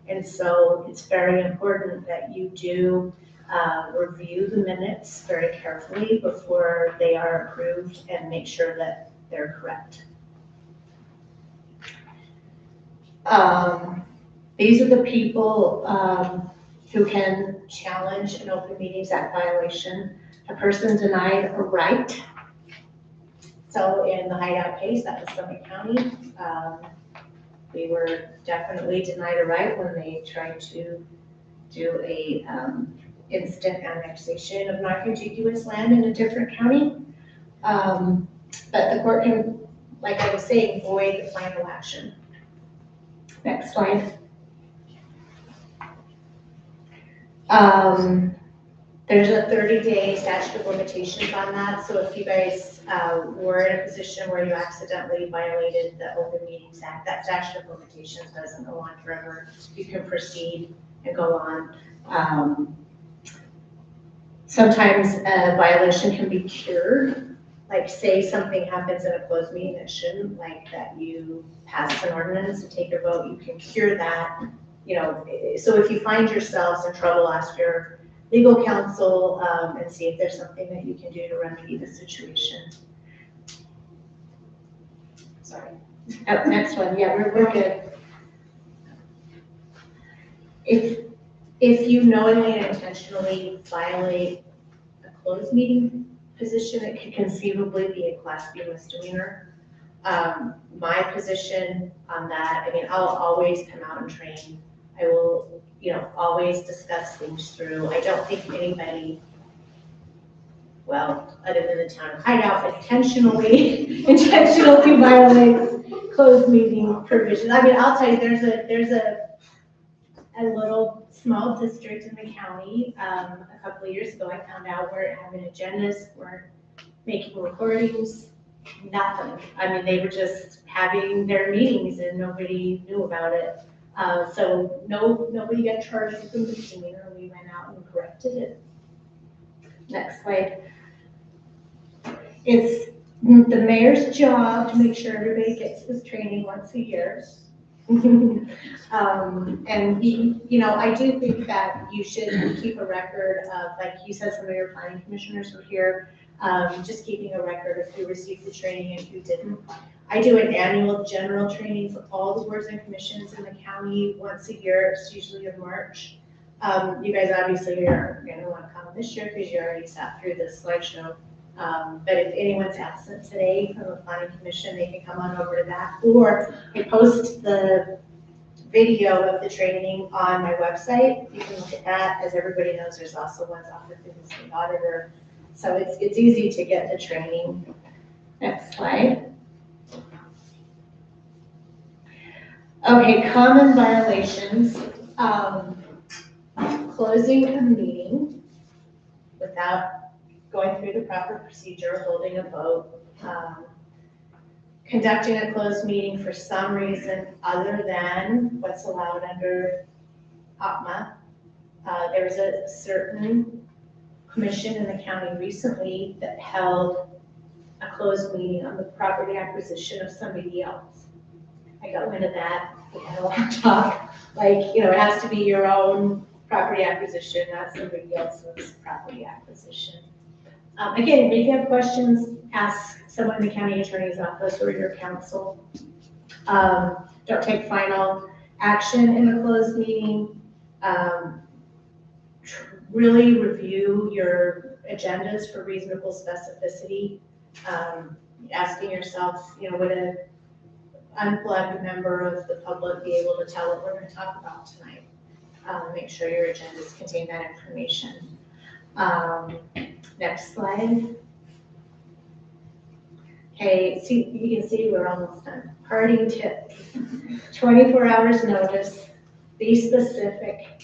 And so it's very important that you do review the minutes very carefully before they are approved and make sure that they're correct. These are the people who can challenge an Open Meetings Act violation. A person denied a right. So in the Hideout case, that was Summit County. We were definitely denied a right when they tried to do a instant annexation of non-contiguous land in a different county. But the court can, like I was saying, void the final action. Next slide. There's a 30-day statute of limitations on that, so if you guys were in a position where you accidentally violated the Open Meetings Act, that statute of limitations doesn't go on forever. You can proceed and go on. Sometimes a violation can be cured, like say something happens in a closed meeting that shouldn't, like that you pass an ordinance and take a vote, you can cure that. You know, so if you find yourselves in trouble, ask your legal counsel and see if there's something that you can do to remedy the situation. Sorry. Oh, next one. Yeah, we're good. If you knowingly and intentionally violate a closed meeting position, it could conceivably be a Class B misdemeanor. My position on that, I mean, I'll always come out and train. I will, you know, always discuss things through. I don't think anybody, well, other than the town of Hideout, intentionally violates closed meeting provisions. I mean, I'll tell you, there's a little small district in the county. A couple of years ago, I found out we're having agendas, weren't making recordings, nothing. I mean, they were just having their meetings and nobody knew about it. So nobody got charged with a misdemeanor. We went out and corrected it. Next slide. It's the mayor's job to make sure everybody gets this training once a year. And you know, I do think that you should keep a record of, like you said, some of your planning commissioners were here, just keeping a record of who received the training and who didn't. I do an annual general training for all the boards and commissions in the county once a year. It's usually in March. You guys obviously are going to want to come this year because you already sat through this slideshow. But if anyone's absent today from the planning commission, they can come on over to that. Or I post the video of the training on my website. You can look at that. As everybody knows, there's also ones offered through the state auditor. So it's easy to get the training. Next slide. Okay, common violations. Closing a meeting without going through the proper procedure, holding a vote, conducting a closed meeting for some reason other than what's allowed under OPMA. There was a certain commission in the county recently that held a closed meeting on the property acquisition of somebody else. I got wind of that. We had a long talk. Like, you know, it has to be your own property acquisition, not somebody else's property acquisition. Again, if you have questions, ask someone in the county attorney's office or your counsel. Don't take final action in a closed meeting. Really review your agendas for reasonable specificity. Asking yourself, you know, would an unplugged member of the public be able to tell what we're going to talk about tonight? Make sure your agendas contain that information. Next slide. Okay, see, you can see we're almost done. Parting tips. 24 hours notice. Be specific.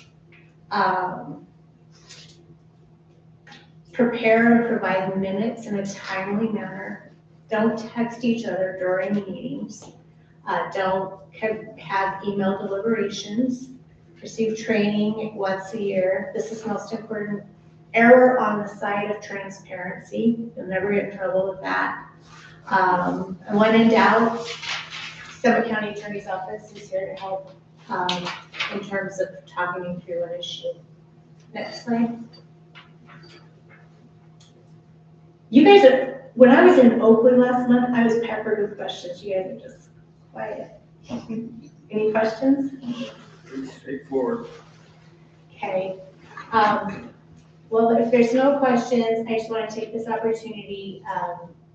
Prepare and provide minutes in a timely manner. Don't text each other during meetings. Don't have email deliberations. Receive training once a year. This is most important. error on the side of transparency. You'll never get in trouble with that. And when in doubt, Summit County Attorney's Office is here to help in terms of talking you through an issue. Next slide. You guys are, when I was in Oakland last month, I was peppered with questions. You guys are just quiet. Any questions? Pretty straightforward. Okay. Well, if there's no questions, I just want to take this opportunity,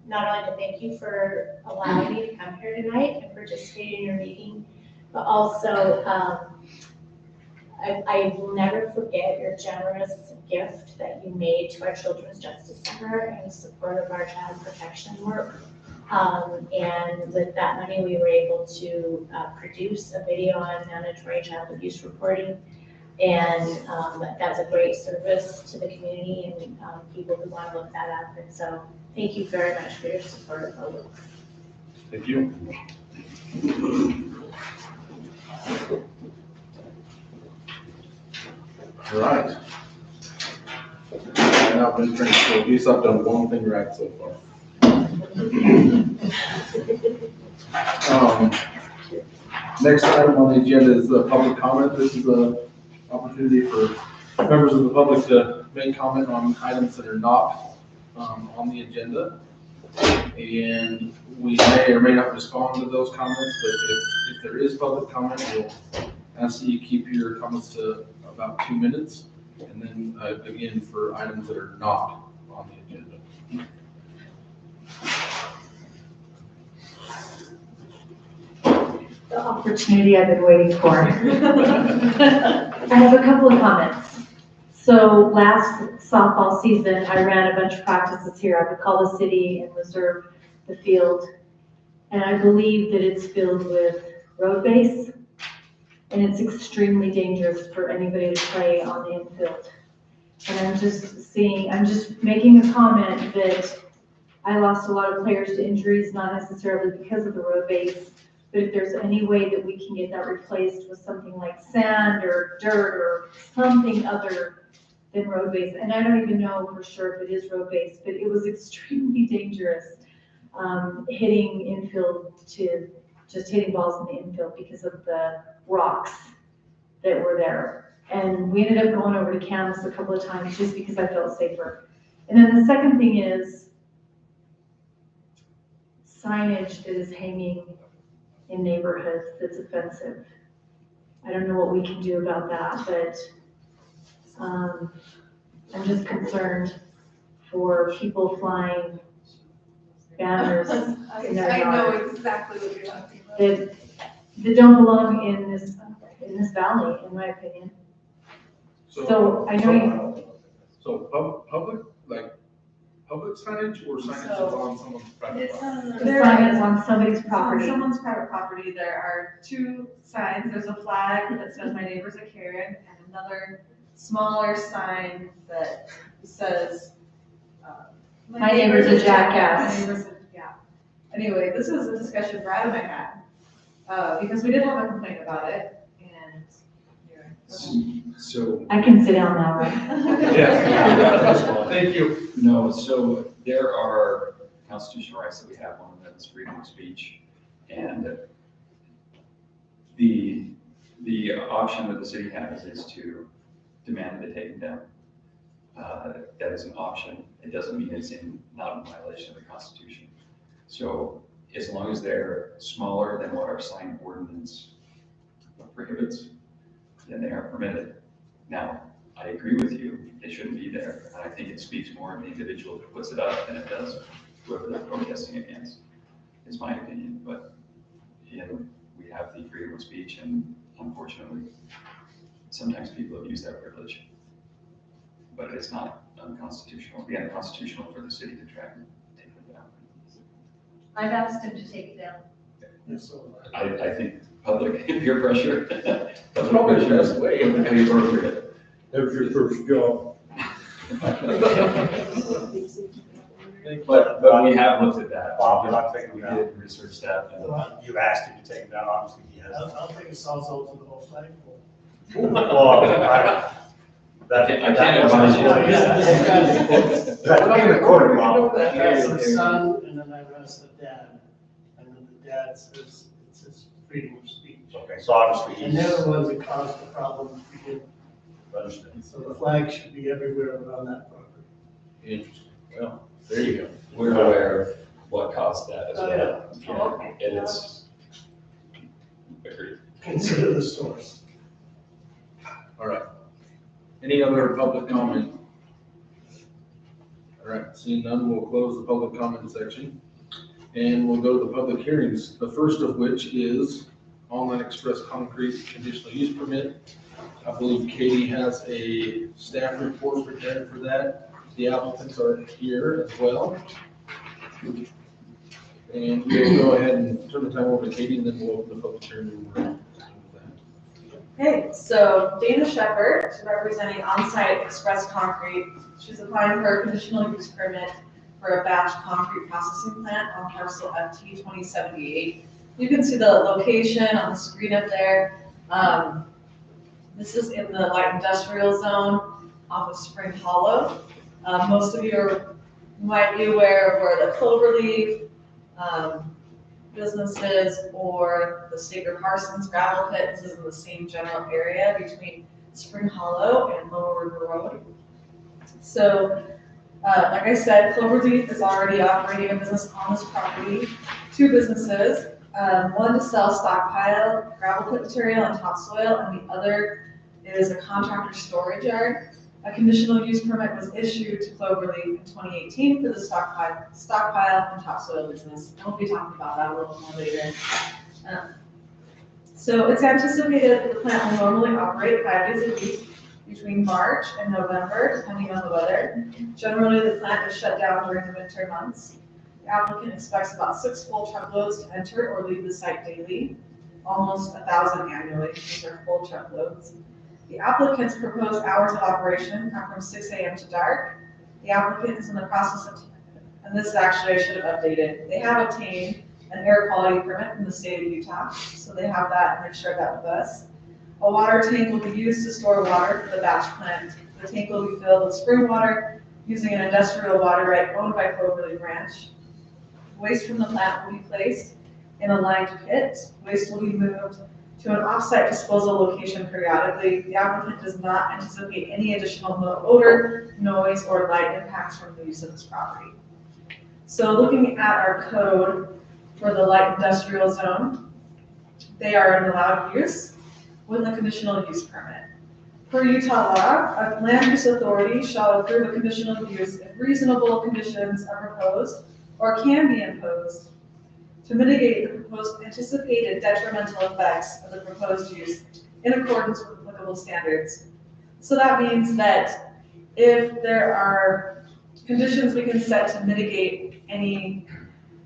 not only to thank you for allowing me to come here tonight and participate in your meeting, but also, I will never forget your generous gift that you made to our Children's Justice Center in support of our child protection work. And with that money, we were able to produce a video on mandatory child abuse reporting. And that's a great service to the community and people who want to look that up. And so thank you very much for your support of our work. Thank you. All right. I've now been trained, so at least I've done one thing right so far. Next item on the agenda is the public comment. This is an opportunity for members of the public to make comment on items that are not on the agenda. And we may or may not respond to those comments, but if there is public comment, we'll ask that you keep your comments to about 2 minutes. And then again, for items that are not on the agenda. The opportunity I've been waiting for. I have a couple of comments. So last softball season, I ran a bunch of practices here. I would call the city and reserve the field. And I believe that it's filled with road base. And it's extremely dangerous for anybody to play on the infield. And I'm just making a comment that I lost a lot of players to injuries, not necessarily because of the road base, but if there's any way that we can get that replaced with something like sand or dirt or something other than road base. And I don't even know for sure if it is road base, but it was extremely dangerous hitting infield to just hitting balls in the infield because of the rocks that were there. And we ended up going over to Camas a couple of times just because I felt safer. And then the second thing is signage that is hanging in neighborhoods that's offensive. I don't know what we can do about that, but I'm just concerned for people flying banners in their I yard know exactly what you're talking about. that don't belong in this valley, in my opinion. So I know Public signage or signage that's on someone's private It's property? the sign is on somebody's On property. someone's private property, there are two signs. There's a flag that says "My neighbor's a Karen" and another smaller sign that says, My neighbor's a jackass. My neighbor's yeah. Anyway, this was a discussion Brad and I had, because we did have a complaint about it, and So, I can sit down now, right? Yeah. Thank you. no, so there are constitutional rights that we have, one of them is freedom of speech. And the option that the city has is to demand it taken down. That is an option. It doesn't mean it's not in violation of the Constitution. So as long as they're smaller than what our sign ordinance prohibits, then they are permitted. Now, I agree with you, they shouldn't be there. And I think it speaks more of the individual that puts it up than it does whoever they're protesting against, is my opinion. But, we have the freedom of speech, and unfortunately, sometimes people abuse that privilege. But it's not unconstitutional. It'd be unconstitutional for the city to try and take it down. I've asked him to take it down. I think public peer pressure. That's probably the best way. Would be appropriate. There's your first job. But we have looked at that. Bob, I'm thinking We about- did research that. And You've asked him to take it down, obviously he has. I don't think it sounds old to the whole flagpole. Well, That- I that can't wasn't- advise you. That's being recorded, You know Mom. that. That's the son, and then I've asked the dad, and then the dad says it's his freedom of speech. Okay, so obviously And he's they're the ones that caused the problem to begin. understood. So the flag should be everywhere around that property. Interesting. Well, there you go. We're aware of what caused that as Oh, well. Oh, okay. And it's, agreed. Consider the source. All right. Any other public comment? All right, seeing none, we'll close the public comment section. And we'll go to the public hearings, the first of which is Online Express Concrete Conditional Use Permit. I believe Katie has a staff report prepared for that. The applicants are here as well. And we'll go ahead and turn the time over to Katie, and then we'll open the public hearing. Okay, so Dana Shepherd, representing Onsite Express Concrete. She's applying for a conditional use permit for a batch concrete processing plant on parcel FT 2078. You can see the location on the screen up there. This is in the light industrial zone off of Spring Hollow. Most of you might be aware of where the Cloverleaf businesses or the Staker Parsons gravel pit. This is in the same general area between Spring Hollow and Lower River Road. So, like I said, Cloverleaf is already operating a business on this property, 2 businesses, one to sell stockpile gravel pit material and topsoil, and the other is a contractor storage yard. A conditional use permit was issued to Cloverleaf in 2018 for the stockpile and topsoil business. And we'll be talking about that a little more later. So it's anticipated that the plant will normally operate 5 days a week between March and November, depending on the weather. Generally, the plant is shut down during the winter months. The applicant expects about 6 full truckloads to enter or leave the site daily, almost 1,000 annually. These are full truckloads. The applicant's proposed hours of operation are from 6 a.m. to dark. The applicant is in the process of, and this actually I should have updated, they have obtained an air quality permit from the state of Utah, so they have that and they've shared that with us. A water tank will be used to store water for the batch plant. The tank will be filled with spring water using an industrial water right owned by Cloverleaf Ranch. Waste from the plant will be placed in a lined pit. Waste will be moved to an off-site disposal location periodically. The applicant does not anticipate any additional odor, noise, or light impacts from the use of this property. So looking at our code for the light industrial zone, they are an allowed use with a conditional use permit. Per Utah law, a land use authority shall approve a conditional use if reasonable conditions are proposed or can be imposed to mitigate the proposed anticipated detrimental effects of the proposed use in accordance with applicable standards. So that means that if there are conditions we can set to mitigate any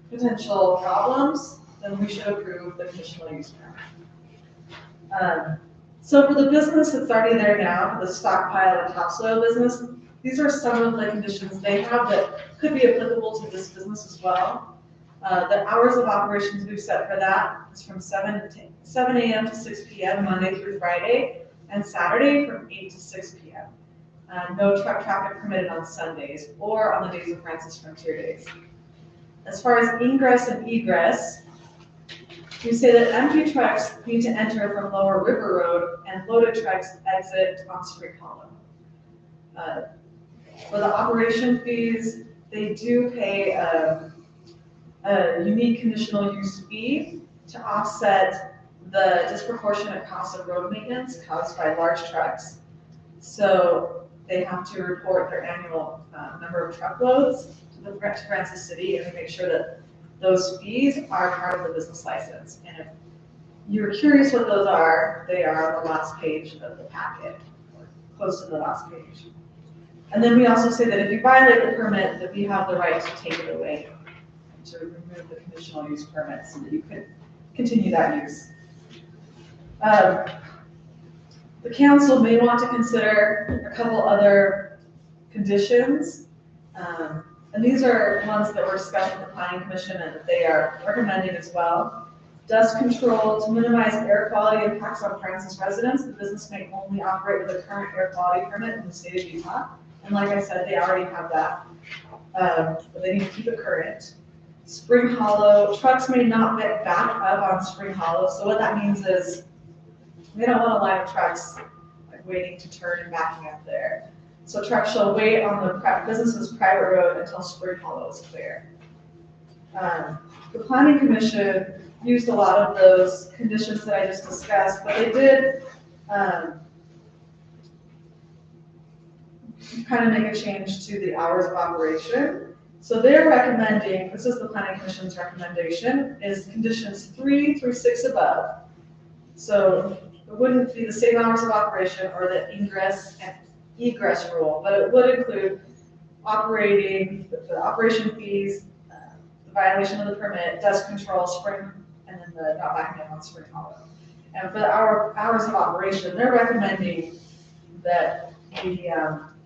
potential problems, then we should approve the conditional use permit. So for the business that's already there now, for the stockpile and topsoil business, these are some of the conditions they have that could be applicable to this business as well. The hours of operations we've set for that is from 7 a.m. to 6 p.m. Monday through Friday, and Saturday from 8 to 6 p.m. No truck traffic permitted on Sundays or on the days of Francis Frontier Days. As far as ingress and egress, we say that empty trucks need to enter from Lower River Road and loaded trucks exit on Spring Hollow. For the operation fees, they do pay a unique conditional use fee to offset the disproportionate cost of road maintenance caused by large trucks. So they have to report their annual number of truckloads to Francis City and make sure that those fees are part of the business license. And if you're curious what those are, they are on the last page of the packet, or close to the last page. And then we also say that if you violate the permit, that we have the right to take it away, to remove the conditional use permit so that you could continue that use. The council may want to consider a couple other conditions. And these are ones that were discussed with the planning commission and that they are recommending as well. Dust control to minimize air quality impacts on Francis residents. The business may only operate with a current air quality permit in the state of Utah. And like I said, they already have that, but they need to keep it current. Spring Hollow, trucks may not back up on Spring Hollow. So what that means is they don't want a line of trucks like waiting to turn and backing up there. So trucks shall wait on the business's private road until Spring Hollow is clear. The Planning Commission used a lot of those conditions that I just discussed, but they did kind of make a change to the hours of operation. So they're recommending, this is the Planning Commission's recommendation, is conditions 3 through 6 above. So it wouldn't be the same hours of operation or the ingress and egress rule, but it would include operating, the operation fees, the violation of the permit, dust control, spring, and then the not backing up on Spring Hollow. And for our hours of operation, they're recommending that we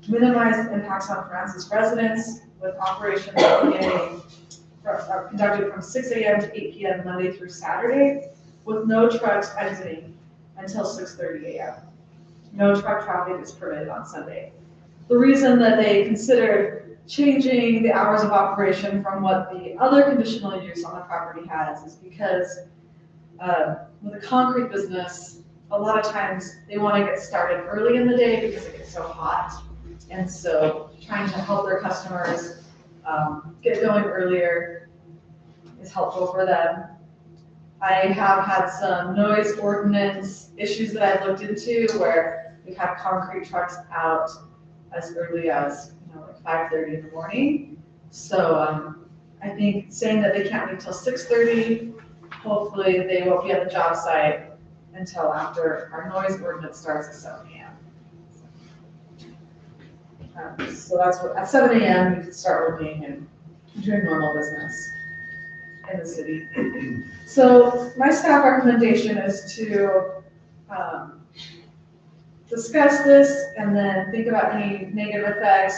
minimize the impacts on Francis residents with operations conducted from 6 a.m. to 8 p.m. Monday through Saturday, with no trucks exiting until 6:30 a.m. No truck traffic is permitted on Sunday. The reason that they considered changing the hours of operation from what the other conditional use on the property has is because with a concrete business, a lot of times they want to get started early in the day because it gets so hot. And so trying to help their customers get going earlier is helpful for them. I have had some noise ordinance issues that I've looked into where we've had concrete trucks out as early as, like 5:30 in the morning. So I think saying that they can't leave till 6:30, hopefully they won't be at the job site until after our noise ordinance starts at 7 a.m. So that's what, at 7 a.m. you can start working and doing normal business in the city. So my staff recommendation is to discuss this and then think about any negative effects,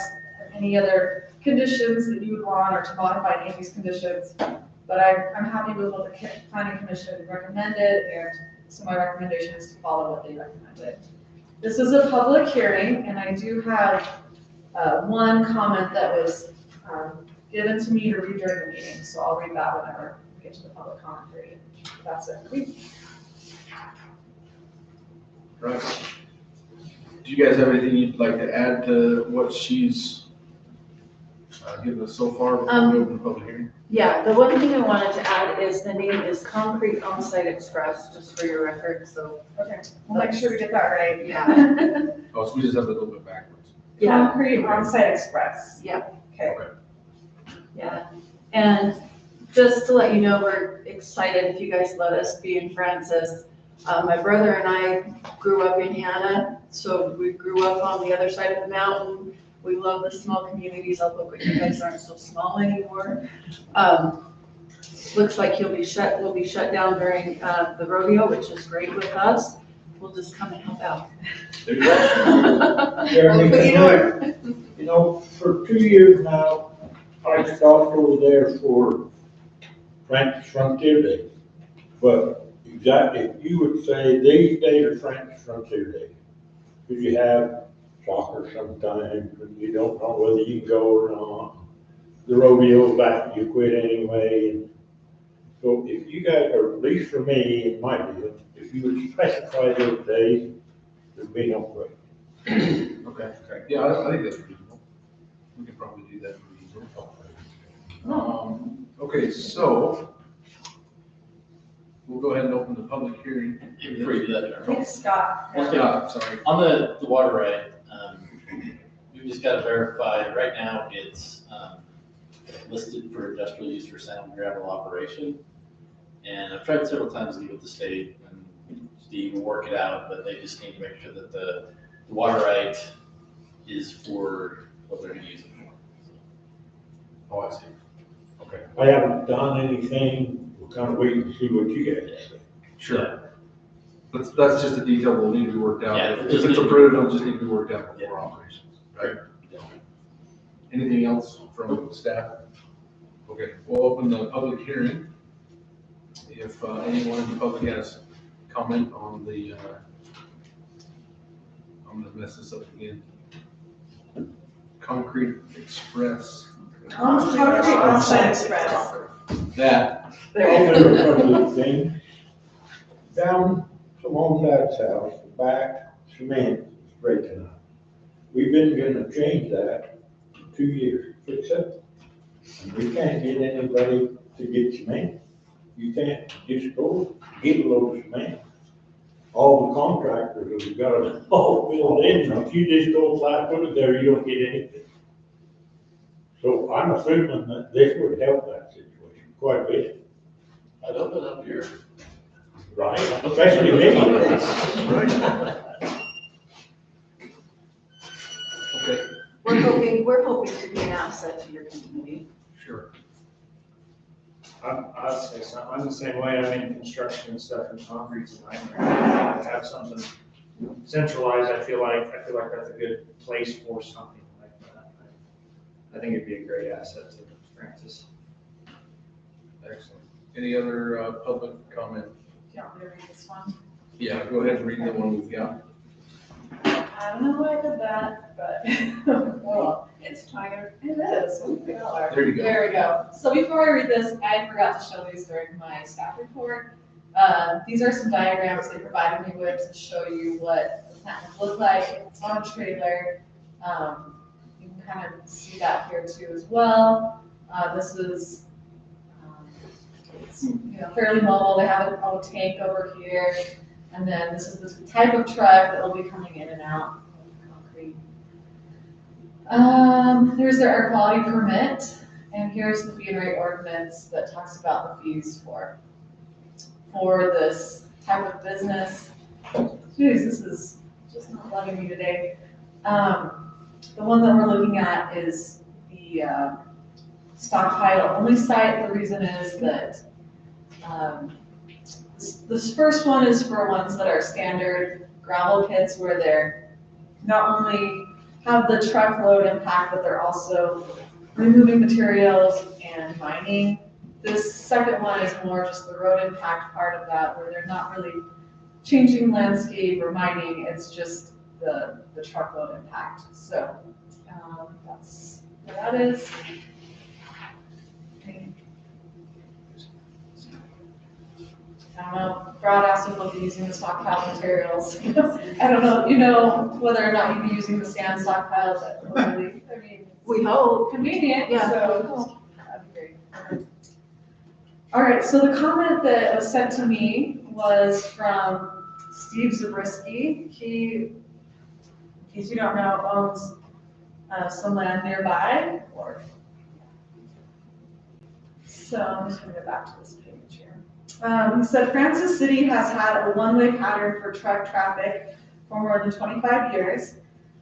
any other conditions that you would want, or to modify any of these conditions. But I'm happy with what the Planning Commission recommended, and so my recommendation is to follow what they recommended. This is a public hearing, and I do have one comment that was given to me to read during the meeting, so I'll read that whenever we get to the public comment period. That's it. Right. Do you guys have anything you'd like to add to what she's given us so far before we open the public hearing? Yeah, the one thing I wanted to add is the name is Concrete On-Site Express, just for your record, so. Okay, we'll make sure we get that right. Yeah. Oh, so we just have to go a little bit backwards. Yeah. Concrete On-Site Express. Yeah. Okay. Yeah, and just to let you know, we're excited if you guys let us be in Francis. My brother and I grew up in Hannah, so we grew up on the other side of the mountain. We love the small communities, although you guys aren't so small anymore. Looks like we'll be shut down during the rodeo, which is great with us. We'll just come and help out. There you go. Jeremy, you know, for 2 years now, I stopped over there for Francis Frontier Day. But exactly, you would say these days are Francis Frontier Day. Because you have soccer sometimes, and you don't know whether you can go or not. The rodeo back, you quit anyway. And so if you guys, or at least for me, in my view, if you would specify those days, there'd be no question. Okay. Yeah, I think that's reasonable. We could probably do that pretty easily. Okay, so we'll go ahead and open the public hearing. Before you do that, Jeremy. Thanks, Scott. One thing, Sorry. on the water right, we've just got to verify, right now it's listed for industrial use for sand and gravel operation. And I've tried several times to get with the state and Steve will work it out, but they just need to make sure that the water right is for what they're going to use it for. Oh, I see. Okay. I haven't done anything, we'll kind of wait and see what you guys say. Sure. That's just a detail will need to be worked out. Yeah, If it's approved, it'll just need to be worked out before operations, right? Yeah. Anything else from staff? Okay, we'll open the public hearing. if anyone in the public has comment on the, I'm gonna mess this up again. Concrete Express. Concrete On-Site Express. That, I'll do a couple of things. Down to Mom Dad's house, the back cement is breaking up. We've been gonna change that for 2 years, fix it. And we can't get anybody to get cement. You can't just go get a load of cement. All the contractors have got it all filled in, if you just go flat footed there, you don't get anything. So I'm assuming that this would help that situation quite a bit. I don't know up here. Right, especially me. okay, We're hoping to be an asset to your community. sure. I'd say so. I'm the same way. I mean, construction and stuff and concrete's a nightmare. To have something centralized, I feel like that's a good place for something like that. I think it'd be a great asset to Francis. Excellent. Any other public comment? Do you want me to read this one? Yeah, go ahead and read the one we've got. I don't know who I did that, but, well, it's tired. It is. There you go. There we go. So before I read this, I forgot to show these during my staff report. These are some diagrams they provided me with to show you what the plant would look like. It's on a trailer. You can kind of see that here too as well. This is, it's, fairly mobile. They have a little tank over here. And then this is the type of truck that will be coming in and out of concrete. There's their air quality permit, and here's the fee and rate ordinance that talks about the fees for this type of business. Jeez, this is just not loving me today. The one that we're looking at is the stockpile only site. The reason is that this first one is for ones that are standard gravel pits where they're not only have the truckload impact, but they're also removing materials and mining. This second one is more just the road impact part of that, where they're not really changing landscape or mining, it's just the truckload impact. So that's what that is. I don't know, Brad asked if we'll be using the stockpile materials. I don't know, whether or not you'd be using the sand stockpiles, but really, I mean. We hope. Convenient, Yeah. so that'd be great. All right, so the comment that was sent to me was from Steve Zabriskie. He, in case you don't know, owns some land nearby, so I'm just gonna go back to this page here. He said Francis City has had a one-way pattern for truck traffic for more than 25 years.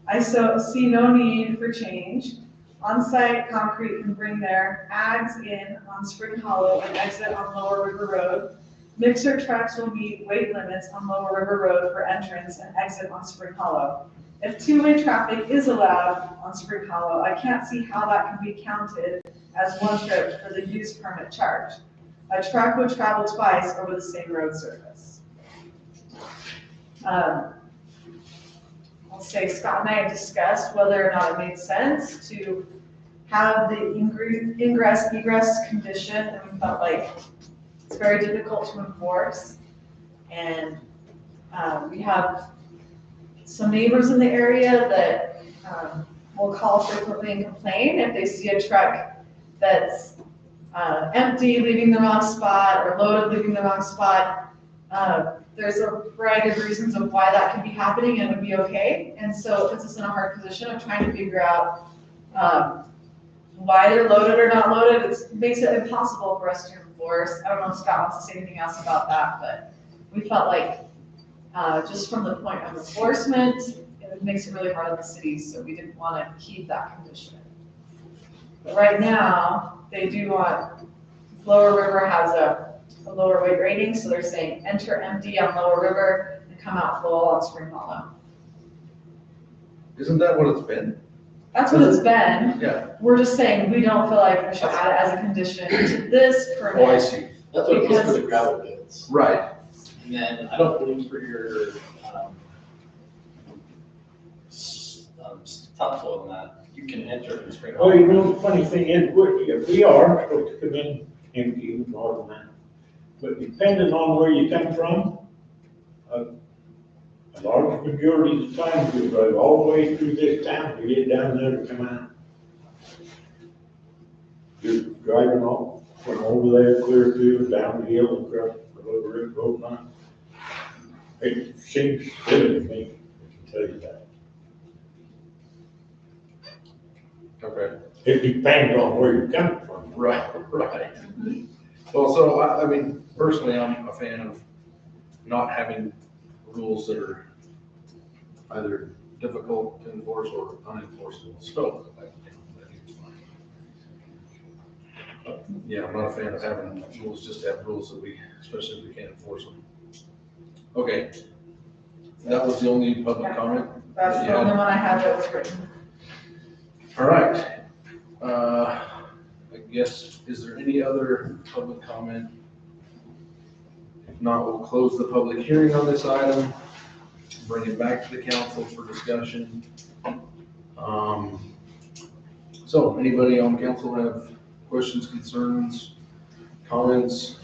I see no need for change. On-site concrete can bring their ags in on Spring Hollow and exit on Lower River Road. Mixer trucks will meet weight limits on Lower River Road for entrance and exit on Spring Hollow. If two-way traffic is allowed on Spring Hollow, I can't see how that can be counted as one trip for the use permit charge. A truck would travel twice over the same road surface. I'll say Scott and I have discussed whether or not it made sense to have the ingress egress condition, and we felt like it's very difficult to enforce. And we have some neighbors in the area that will call frequently and complain if they see a truck that's empty, leaving the wrong spot, or loaded, leaving the wrong spot. There's a variety of reasons of why that could be happening and would be okay. And so it puts us in a hard position of trying to figure out why they're loaded or not loaded. It makes it impossible for us to enforce. I don't know if Scott wants to say anything else about that, but we felt like just from the point of enforcement, it makes it really hard on the city, so we didn't want to keep that condition. But right now, they do want, Lower River has a lower weight rating, so they're saying enter empty on Lower River and come out full on Spring Hollow. Isn't that what it's been? That's what it's been. Yeah. We're just saying we don't feel like we should add it as a condition to this permit. Oh, I see. That's what it was for Because- the gravel pits. Right. And then I don't believe for your, topsoil and that, you can enter and spring. Well, you know, the funny thing is, we are supposed to come in empty and all that. But depending on where you come from, a large majority of the time, we drive all the way through this town to get down there to come out. Just driving off, from over there, clear through, down the hill and across the little river road line. It seems silly to me, I can tell you that. Okay. It depends on where you're coming from. Right. Well, so I mean, personally, I'm a fan of not having rules that are either difficult to enforce or unenforceable. So, I think it's fine. But, yeah, I'm not a fan of having rules, just to have rules that especially if we can't enforce them. Okay. That was the only public comment? That's that you the only had? one I had that was written. All right. I guess, is there any other public comment? If not, we'll close the public hearing on this item, bring it back to the council for discussion. So anybody on council have questions, concerns, comments?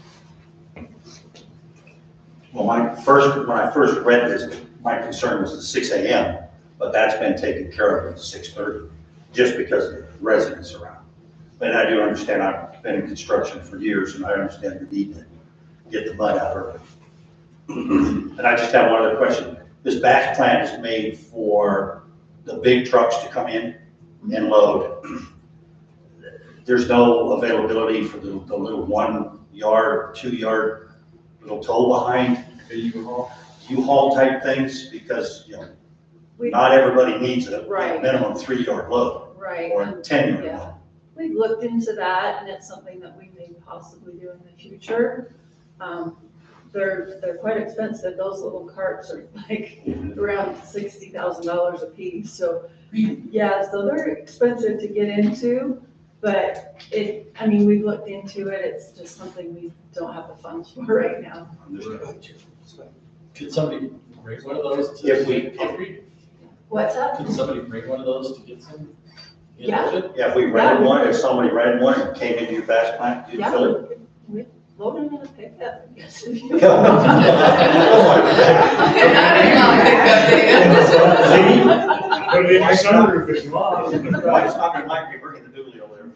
Well, when I first read this, my concern was the 6 AM, but that's been taken care of at 6:30, just because of residents around. But I do understand, I've been in construction for years, and I understand the need to get the mud out early. And I just have one other question. This batch plant is made for the big trucks to come in and load. There's no availability for the little 1 yard, 2 yard little tow behind U-Haul type things, because, you know, not everybody needs a Right. minimum 3 yard load Right. or a 10 yard Yeah. load. We've looked into that, and it's something that we may possibly do in the future. They're quite expensive, those little carts are like around $60,000 a piece, so, yeah, so they're expensive to get into, but we've looked into it, it's just something we don't have the funds for right now. Could somebody bring one of those to? If we- What's that? Could somebody bring one of those to get some? Yeah. Yeah, if we rented one, if somebody rented one and came into your batch plant, you'd Yeah, fill it. we load them in a pickup, I guess. if you Put it in the summer if it's long. Might be bringing the dually over there.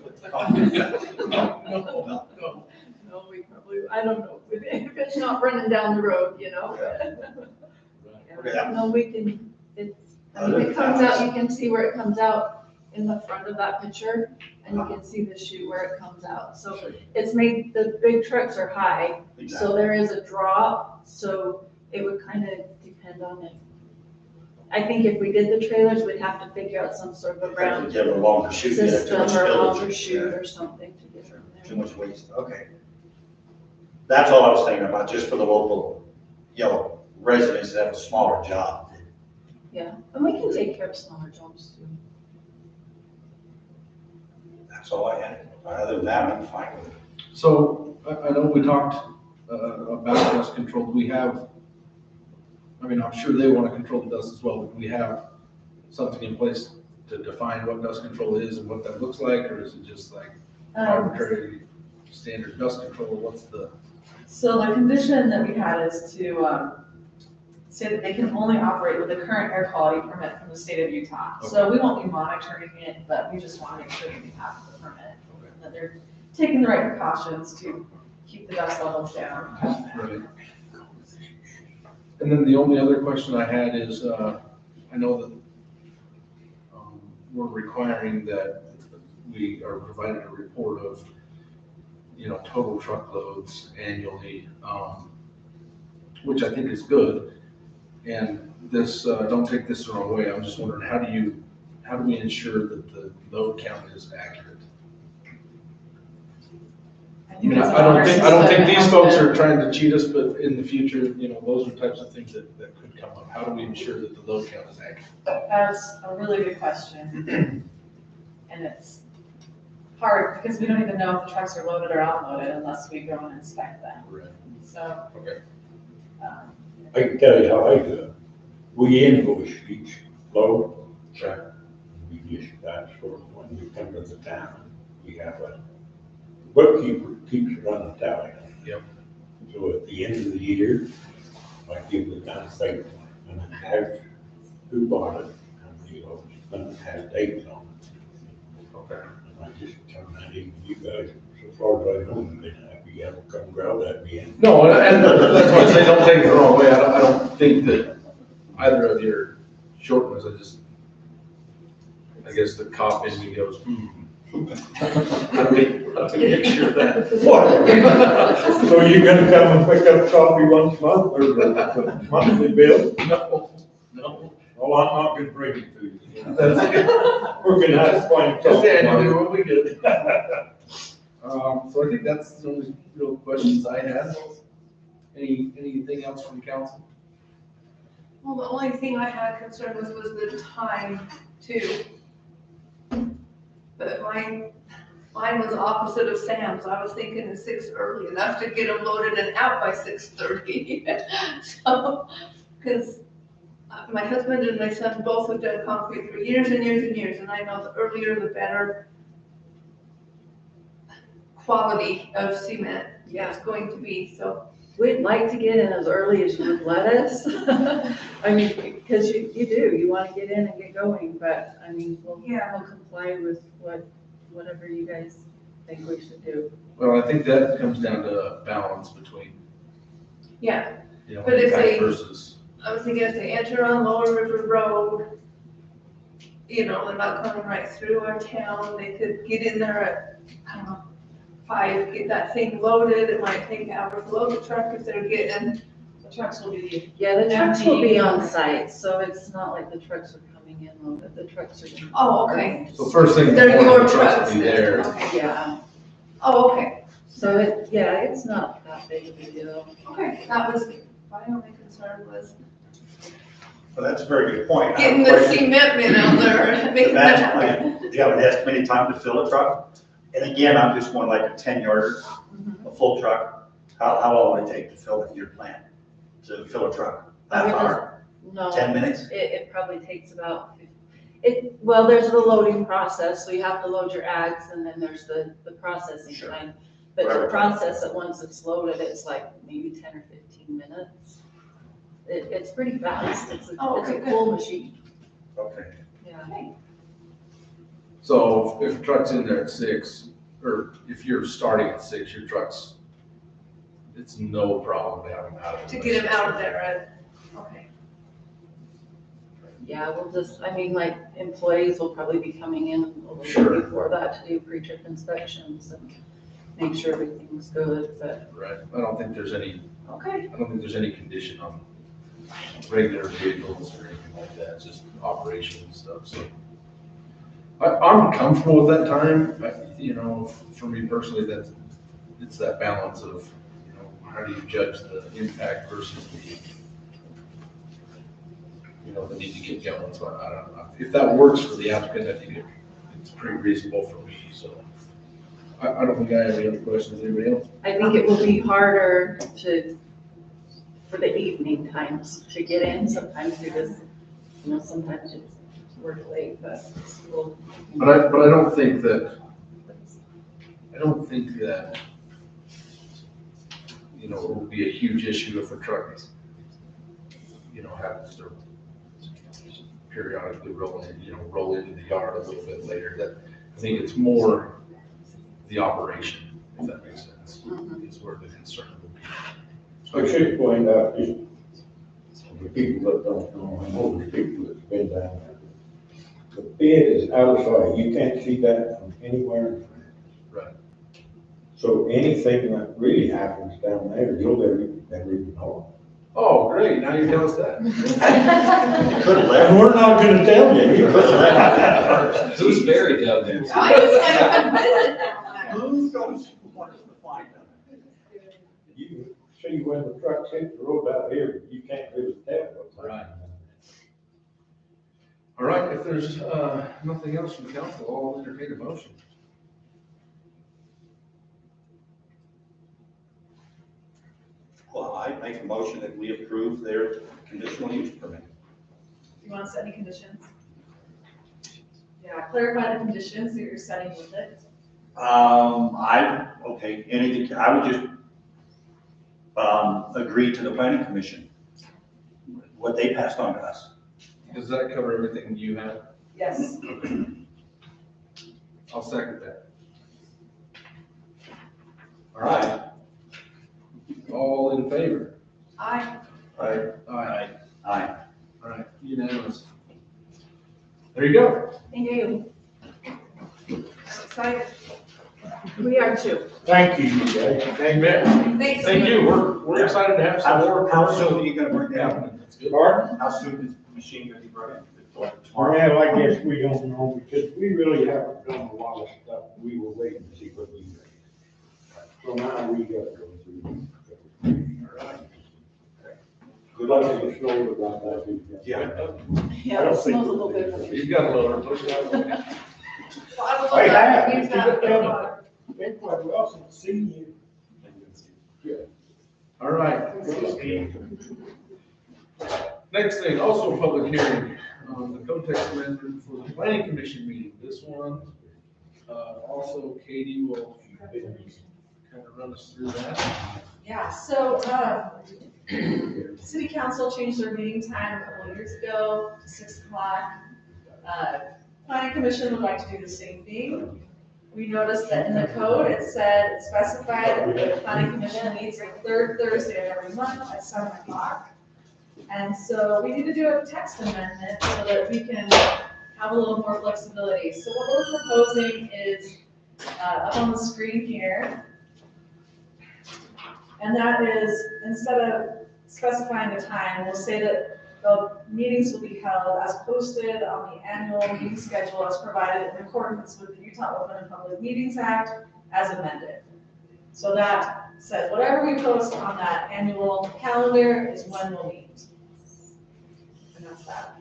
No, we probably, I don't know, if it's not running down the road, you know. Okay. No, we can, it comes out, you can see where it comes out in the front of that picture, and you can see the chute where it comes out. So it's made, the big trucks are high, so there is a drop, so it would kind of depend on it. I think if we did the trailers, we'd have to figure out some sort of a ground Give it a longer chute, get it too system much or a spillage. longer chute Yeah. or something to get from there. Too much waste, okay. That's all I was thinking about, just for the local, residents that have a smaller job. Yeah, and we can take care of smaller jobs too. That's all I had. Other than that, I'm fine with it. So I know we talked about dust control. Do we have, I'm sure they want to control the dust as well, but do we have something in place to define what dust control is and what that looks like, or is it just like arbitrary standard dust control? What's the? So the condition that we had is to say that they can only operate with the current air quality permit from the state of Utah. So we won't be monitoring it, but we just want to make sure that they have the permit, and that they're taking the right precautions to keep the dust levels down. Right. And then the only other question I had is, I know that we're requiring that we are providing a report of, total truckloads annually, which I think is good. And this, don't take this the wrong way, I'm just wondering, how do we ensure that the load count is accurate? I don't think these folks are trying to cheat us, but in the future, those are types of things that could come up. How do we ensure that the load count is accurate? That's a really good question. And it's hard because we don't even know if the trucks are loaded or unloaded unless we go and inspect them. Right. So. Okay. I can tell you how I do it. We invoice each load. Right. We just, that's sort of when we come to the town, we have a bookkeeper keeps it on the tally. Yep. So at the end of the year, I give the town statement, and it has who bought it, and you know, and it has dates on it. Okay. And I just turn that in to you guys, so far as I know, and then if you ever come grab that again. No, and that's why I say, don't take it the wrong way, I don't think that either of your short ones, I guess the cop in me goes, how do we make sure that? What? So you're gonna come and pick up coffee once a month, or the monthly bill? No. Oh, I'm not gonna bring it to you. That's it. We're gonna have to find Just something. annually, what we get. So I think that's the only real questions I had. Anything else from council? Well, the only thing I had concern with was the time too. But mine was opposite of Sam's. I was thinking the 6 early enough to get them loaded and out by 6:30. So, because my husband and my son both have done concrete for years and years and years, and I know the earlier the better quality of cement it's going to be, so. We'd like to get in as early as you would let us. I mean, because you do, you want to get in and get going, but I mean, we'll comply with whatever you guys think we should do. Well, I think that comes down to a balance between, Yeah, you know, but if impact they, versus. I was thinking if they enter on Lower River Road, you know, they're not coming right through our town, they could get in there at, I don't know, 5, get that thing loaded, it might take hours to load the truck if they're getting. The trucks will be. Yeah, the trucks will be on site, so it's not like the trucks are coming in loaded, the trucks are. Oh, okay. So first thing in the They're morning, your the trucks trucks will be then. there. Okay. Yeah, Oh, okay, so it's not that big of a deal. okay, that was, my only concern was Well, that's a very good point. I have getting a the question. cement bin out there and making that Imagine, happen. like, do you have an estimated time to fill a truck? And again, I'm just going like a 10-yarder, a full truck. How long would it take to fill your plant, to fill a truck? Half hour, No. 10 minutes? It probably takes about, well, there's the loading process, so you have to load your ags, and then there's the processing Sure. time. But to Whatever. process it, once it's loaded, it's like maybe 10 or 15 minutes. It's pretty fast, it's Okay, a good. cool machine, Okay. yeah. So if a truck's in there at 6, or if you're starting at 6, your truck's, it's no problem to have them out of it. To get them out of there, okay. Yeah, we'll just, I mean, like, employees will probably be coming in a little Sure. bit before that to do pre-trip inspections and make sure everything's good, but. Right, I don't think there's any Okay. I don't think there's any condition on regular vehicles or anything like that, it's just operation and stuff, so. I'm comfortable with that time, you know, for me personally, it's that balance of, you know, how do you judge the impact versus the, you know, the need to get going, so I don't know. If that works for the applicant, I think it's pretty reasonable for me, so. I don't think I have any other questions, anybody else? I think it will be harder for the evening times to get in sometimes because, you know, sometimes it's work late, but we'll. But I don't think that, you know, it will be a huge issue if a truck, you know, happens to periodically roll into the yard a little bit later. That, I think it's more the operation, if that makes sense, is where the concern will be. I should point out, just for people that don't know, and older people that's been down there. The bed is out of sight, you can't see that from anywhere in France. Right. So anything that really happens down there, you'll never even know. Oh, great, now you tell us that. Could have left. And we're not gonna tell you. You could have left. Who's buried down there? I just haven't been down there. Who's going to want us to find them? You can see when the trucks hit the road out here, you can't really tell what's Right. All right, if there's nothing else from council, I'll entertain a motion. Well, I make a motion that we approve their conditional use permit. You want to set any conditions? Yeah, clarify the conditions that you're setting with it. Anything, I would just, agree to the planning commission, what they passed on to us. Does that cover everything you have? Yes. I'll second that. All right. All in favor? Aye. Aye. Aye. Aye. All right, unanimous. There you go. Thank you. I'm excited. We are too. Thank you, you guys. Amen. Thanks. Thank you. We're excited to have some more. How soon are you gonna bring that? happening. That's good. Pardon? How soon is the machine gonna be brought in? Well, I guess we don't know, because we really haven't done a lot of stuff. We were waiting to see what we did. So now we gotta go through. Good Like luck. the snow about that. Yeah. Yeah, it smells a little bit. You've got a loader. Push it out. I have. Use that for water. Been quite well since seeing you. All right. Next thing, also a public hearing on the Codex amendment for the planning commission meeting. This one, also Katie will kind of run us through that. Yeah, so, city council changed their meeting time a couple of years ago to 6 o'clock. Planning commission would like to do the same thing. We noticed that in the code, it specified that the planning commission meets the third Thursday of every month at 7 o'clock. And so we need to do a text amendment so that we can have a little more flexibility. So what we're proposing is, up on the screen here. And that is, instead of specifying the time, we'll say that the meetings will be held as posted on the annual meeting schedule as provided in accordance with the Utah Open and Public Meetings Act as amended. So that says whatever we post on that annual calendar is when we'll meet. And that's that.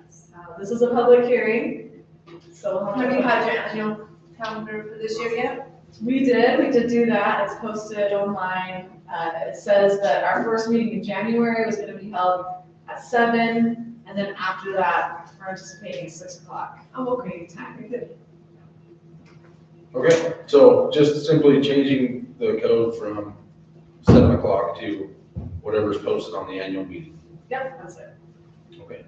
This is a public hearing, so. Have you had your annual calendar for this year yet? We did do that, it's posted online. It says that our first meeting in January was gonna be held at 7, and then after that, we're anticipating 6 o'clock. Meeting time. Okay, so just simply changing the code from 7 o'clock to whatever's posted on the annual meeting. Yep, that's it. Okay.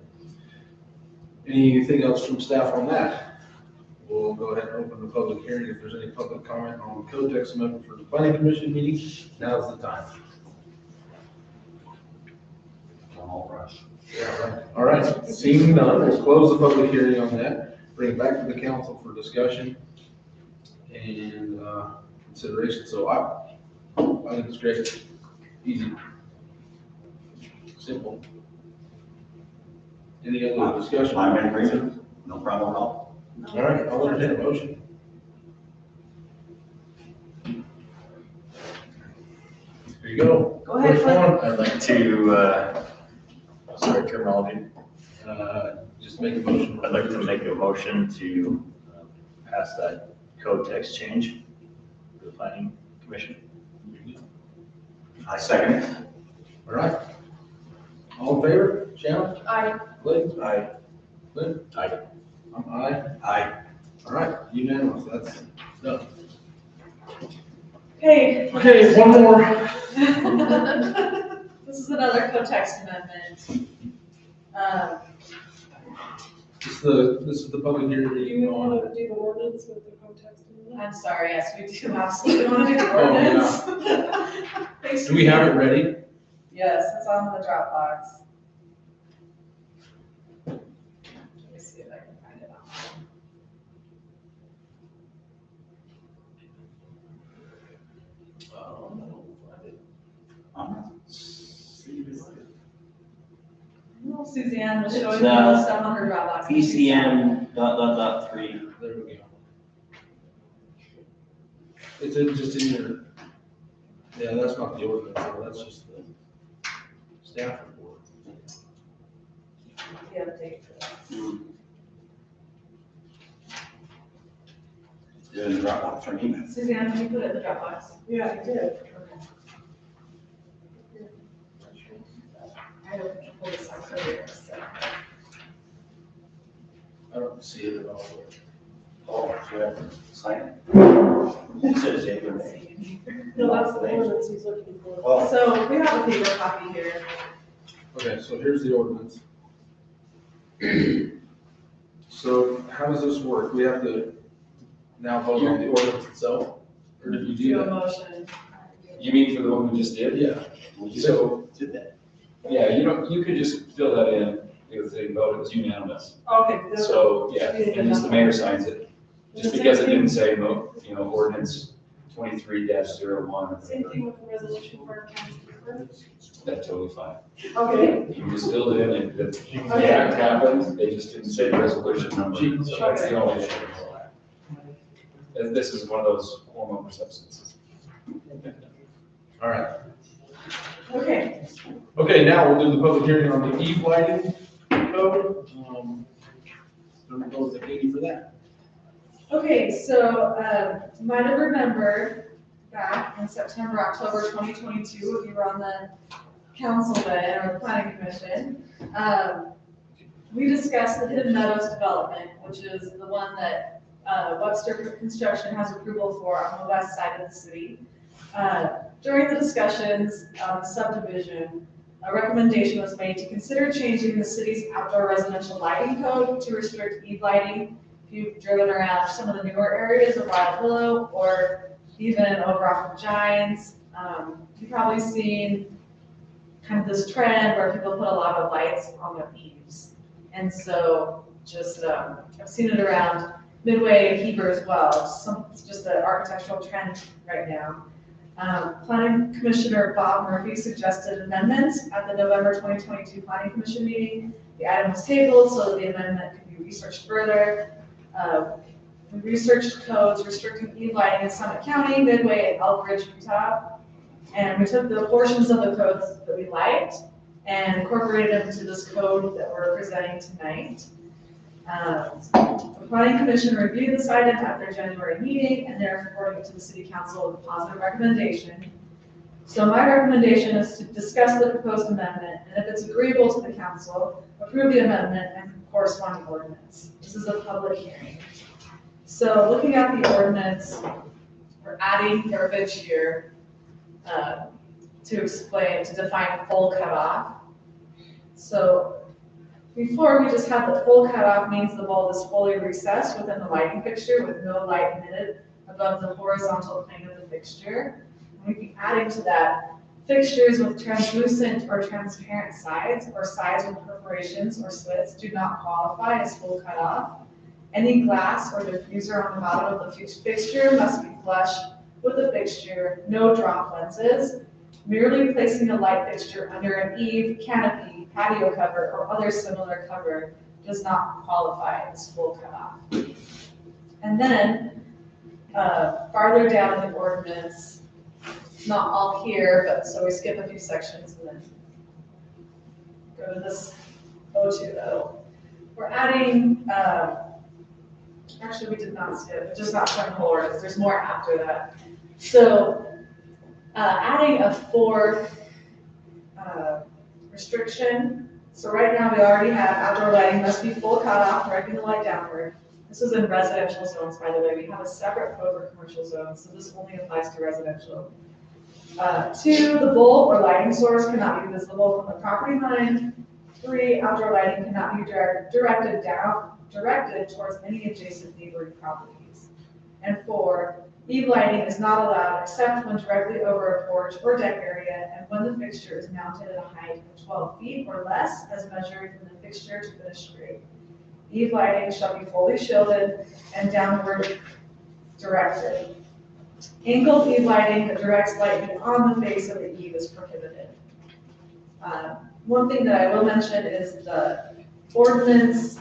Anything else from staff on that? We'll go ahead and open the public hearing. If there's any public comment on the code text amendment for the planning commission meeting, now's the time. All right, seeing none, we'll close the public hearing on that, bring it back to the council for discussion and consideration. So I think it's great, easy, simple. Any other discussion? I'm in agreement, no problem at all. All right, I'll entertain a motion. Here you go. Go ahead, First Clint. one, I'd like to, sorry, terminology. just make a motion. I'd like to make a motion to pass that code text change for the planning commission. I second it. All right. All in favor? Shannon? Aye. Blake? Aye. Lynn? Aye. I'm aye. Aye. All right, unanimous, that's done. Okay. Okay, one more. This is another co-text amendment. This is the public hearing meeting on. do the ordinance with the context? I'm sorry, yes, we do absolutely want to do the Oh, ordinance. Thanks, Do we have it ready? Yes, it's on the Dropbox. Let me see if I can find it out. Well, Suzanne was It's, showing me all the stuff on her Dropbox. PCM ... There we go. It's in, just in your, yeah, that's not the ordinance, so that's just the staff report. Yeah, the date for that. Yeah, in the Dropbox or email. Suzanne, did you put it in the Dropbox? Yeah, I did. see it at all. Oh, yeah, sign it. It says yea or nay. No, that's the ordinance he's looking for. Oh, So we have a paper copy here. Okay, so here's the ordinance. So how does this work? We have to now vote on the ordinance itself? Or did you do Do a that? motion. You mean for the one we just did? Yeah. So, did that. yeah, you could just fill that in, if they vote, it's unanimous. Okay. So, yeah, and just the mayor signs it, just because it didn't say, ordinance 23-01. Same thing with the resolution for county clerk. That's totally fine. Okay. You just filled it in, and the act happened, they just didn't say resolution number, so that's the only issue. And this is one of those hormone substances. All right. Okay. Okay, now we'll do the public hearing on the eve lighting code. Don't go with the Katie for that. Okay, so, you might have remembered back in September, October 2022, if you were on the council then, or the planning commission, we discussed the Hidden Meadows development, which is the one that Webster Construction has approval for on the west side of the city. During the discussions on the subdivision, a recommendation was made to consider changing the city's outdoor residential lighting code to restrict eve lighting. If you've driven around some of the newer areas of Wild Willow or even over off of Giants, you've probably seen kind of this trend where people put a lot of lights on their eaves. And so just, I've seen it around Midway and Heber as well. It's just an architectural trend right now. Planning Commissioner Bob Murphy suggested amendments at the November 2022 Planning Commission meeting. The item was tabled so that the amendment could be researched further. We researched codes restricting eve lighting in Summit County, Midway, and Elbridge, Utah. And we took the portions of the codes that we liked and incorporated them into this code that we're presenting tonight. The Planning Commission reviewed this item at their January meeting, and they're reporting it to the City Council with a positive recommendation. So my recommendation is to discuss the proposed amendment, and if it's agreeable to the council, approve the amendment and corresponding ordinance. This is a public hearing. So looking at the ordinance, we're adding verbiage here to explain, to define full cutoff. So before, we just had the full cutoff means the bulb is fully recessed within the lighting fixture with no light emitted above the horizontal plane of the fixture. And we'd be adding to that fixtures with translucent or transparent sides or sides with perforations or slits do not qualify as full cutoff. Any glass or diffuser on the bottom of the fixture must be flush with the fixture, no drop lenses. Merely placing a light fixture under an eave, canopy, patio cover, or other similar cover does not qualify as full cutoff. And then, farther down in the ordinance, not all here, but so we skip a few sections and then go to this O2O. We're adding, actually we did not skip, it's just not showing whole ordinance, there's more after that. So, adding a fourth restriction. So right now we already have outdoor lighting must be full cutoff, directing the light downward. This is in residential zones, by the way. We have a separate code for commercial zones, so this only applies to residential. 2, the bulb or lighting source cannot be visible from the property line. 3, outdoor lighting cannot be directed towards any adjacent neighboring properties. And 4, eve lighting is not allowed except when directly over a porch or deck area and when the fixture is mounted at a height of 12 feet or less as measured from the fixture to finished grade. Eve lighting shall be fully shielded and downward directed. Angled eve lighting that directs light beyond the face of the eve is prohibited. One thing that I will mention is the ordinance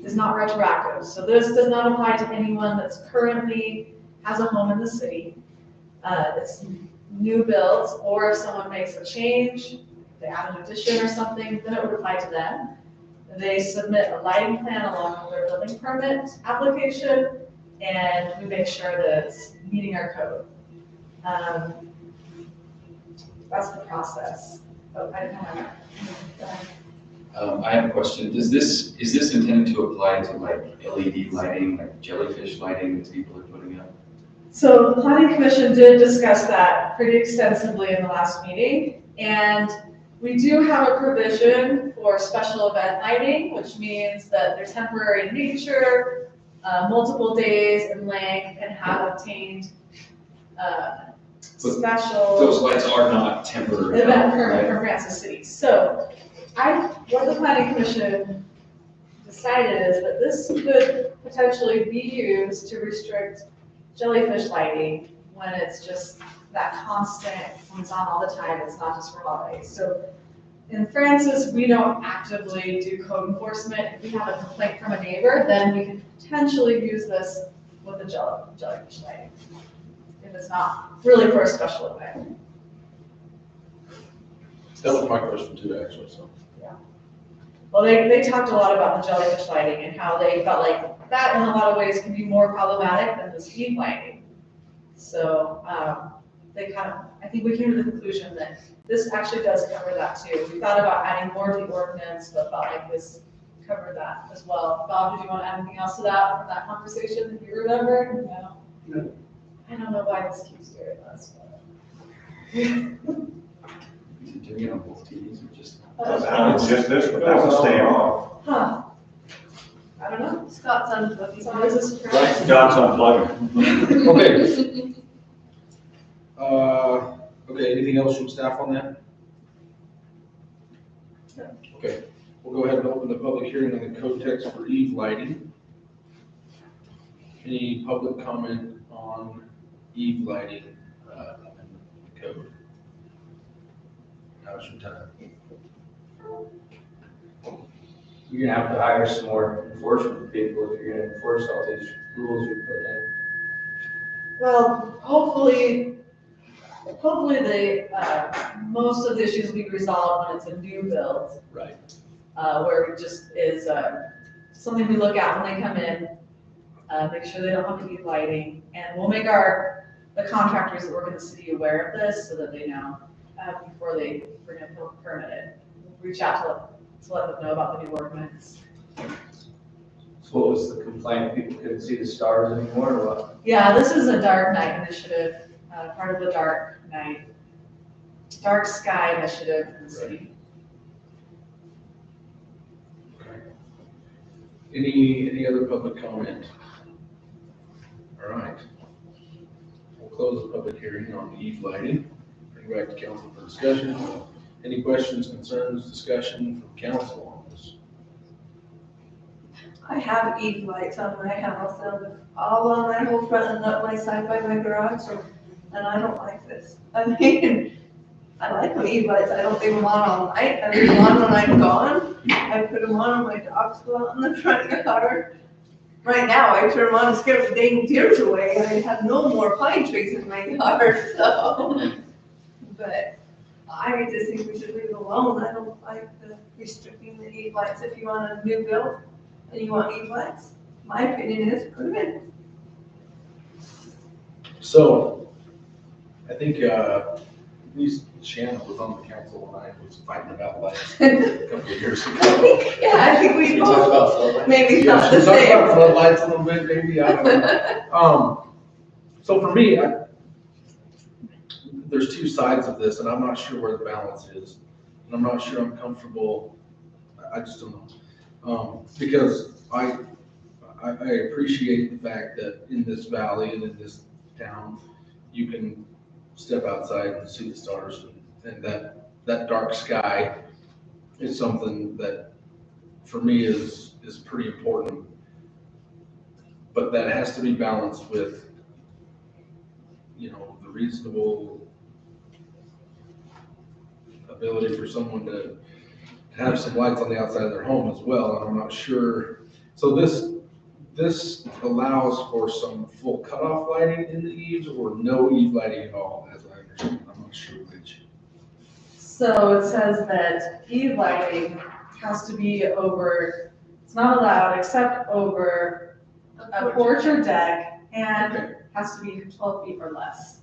is not retroactive. So this does not apply to anyone that's currently has a home in the city. It's new builds, or if someone makes a change, they add an addition or something, then it would apply to them. They submit a lighting plan along with their building permit application, and we make sure that it's meeting our code. That's the process. Oh, I didn't have that. I have a question. Is this intended to apply to like LED lighting, like jellyfish lighting that people are putting up? So the planning commission did discuss that pretty extensively in the last meeting, and we do have a provision for special event lighting, which means that they're temporary in nature, multiple days in length, and have obtained special Those lights are not temporary. event permit from Francis City. So what the planning commission decided is that this could potentially be used to restrict jellyfish lighting when it's just that constant, when it's on all the time, it's not just for holidays. So in Francis, we don't actively do code enforcement. If we have a complaint from a neighbor, then we can potentially use this with the jellyfish lighting. If it's not really for a special event. That was my question too, actually, so. Well, they talked a lot about the jellyfish lighting and how they felt like that in a lot of ways can be more problematic than the speed lighting. So, I think we came to the conclusion that this actually does cover that too. We thought about adding more to the ordinance, but felt like this covered that as well. Bob, did you want to add anything else to that from that conversation that you remember? No? No. I don't know why this keeps doing this, but. Is it doing it on both TVs or just? It's just this, but that will stay on. Huh. I don't know. Scott's unplugging. So is this correct? Scott's unplugging. Okay. Okay, anything else from staff on that? No. Okay, we'll go ahead and open the public hearing on the code text for Eve lighting. Any public comment on Eve lighting, code? Now's your time. You're gonna have to hire some more enforcement people if you're gonna enforce all these rules you put in. Well, hopefully most of the issues will be resolved when it's a new build. Right. Where it just is, something we look at when they come in, make sure they don't have to be lighting, and we'll make the contractors that work in the city aware of this so that they know, before they bring it permitted. Reach out to let them know about the new ordinance. So what was the complaint? People couldn't see the stars anymore or what? Yeah, this is a dark night initiative, part of the dark sky initiative in the city. Okay. Any other public comment? All right. We'll close the public hearing on Eve lighting. Bring it back to council for discussion. Any questions, concerns, discussion from council on this? I have Eve lights on my house, and all on my whole front and up my side by my garage, and I don't like this. I mean, I like my Eve lights, I don't leave them on all night, I leave them on when I'm gone. I put them on when my dogs go out in the front yard. Right now, I turn them on to scare the dang deers away, I have no more pine trees in my yard, so. But I just think we should leave it alone, I don't like the restricting the Eve lights. If you want a new build and you want Eve lights, my opinion is put them in. So, I think, at least Shannon was on the council when I was fighting about lights a couple of years ago. I think we Talk about both floodlights. maybe Yeah, thought the should we talk same. about floodlights a little bit, maybe, I don't know. So for me, there's two sides of this, and I'm not sure where the balance is. And I'm not sure I'm comfortable, I just don't know. Because I appreciate the fact that in this valley and in this town, you can step outside and see the stars, and that dark sky is something that for me is pretty important. But that has to be balanced with, the reasonable ability for someone to have some lights on the outside of their home as well, and I'm not sure. So this allows for some full cutoff lighting in the eaves or no eve lighting at all, as I understand. I'm not sure which. So it says that Eve lighting has to be over, it's not allowed except over a porch or deck, and has to be 12 feet or less,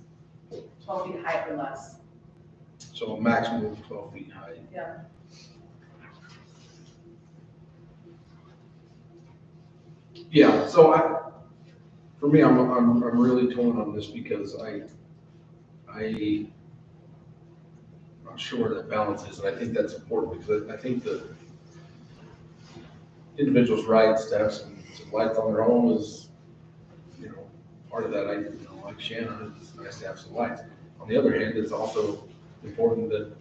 12 feet height or less. So a maximum of 12 feet high. Yeah. Yeah, so for me, I'm really torn on this because I'm not sure where that balance is, and I think that's important because I think the individual's rights to have some lights on their home is, part of that. Like Shannon, it's nice to have some lights. On the other hand, it's also important that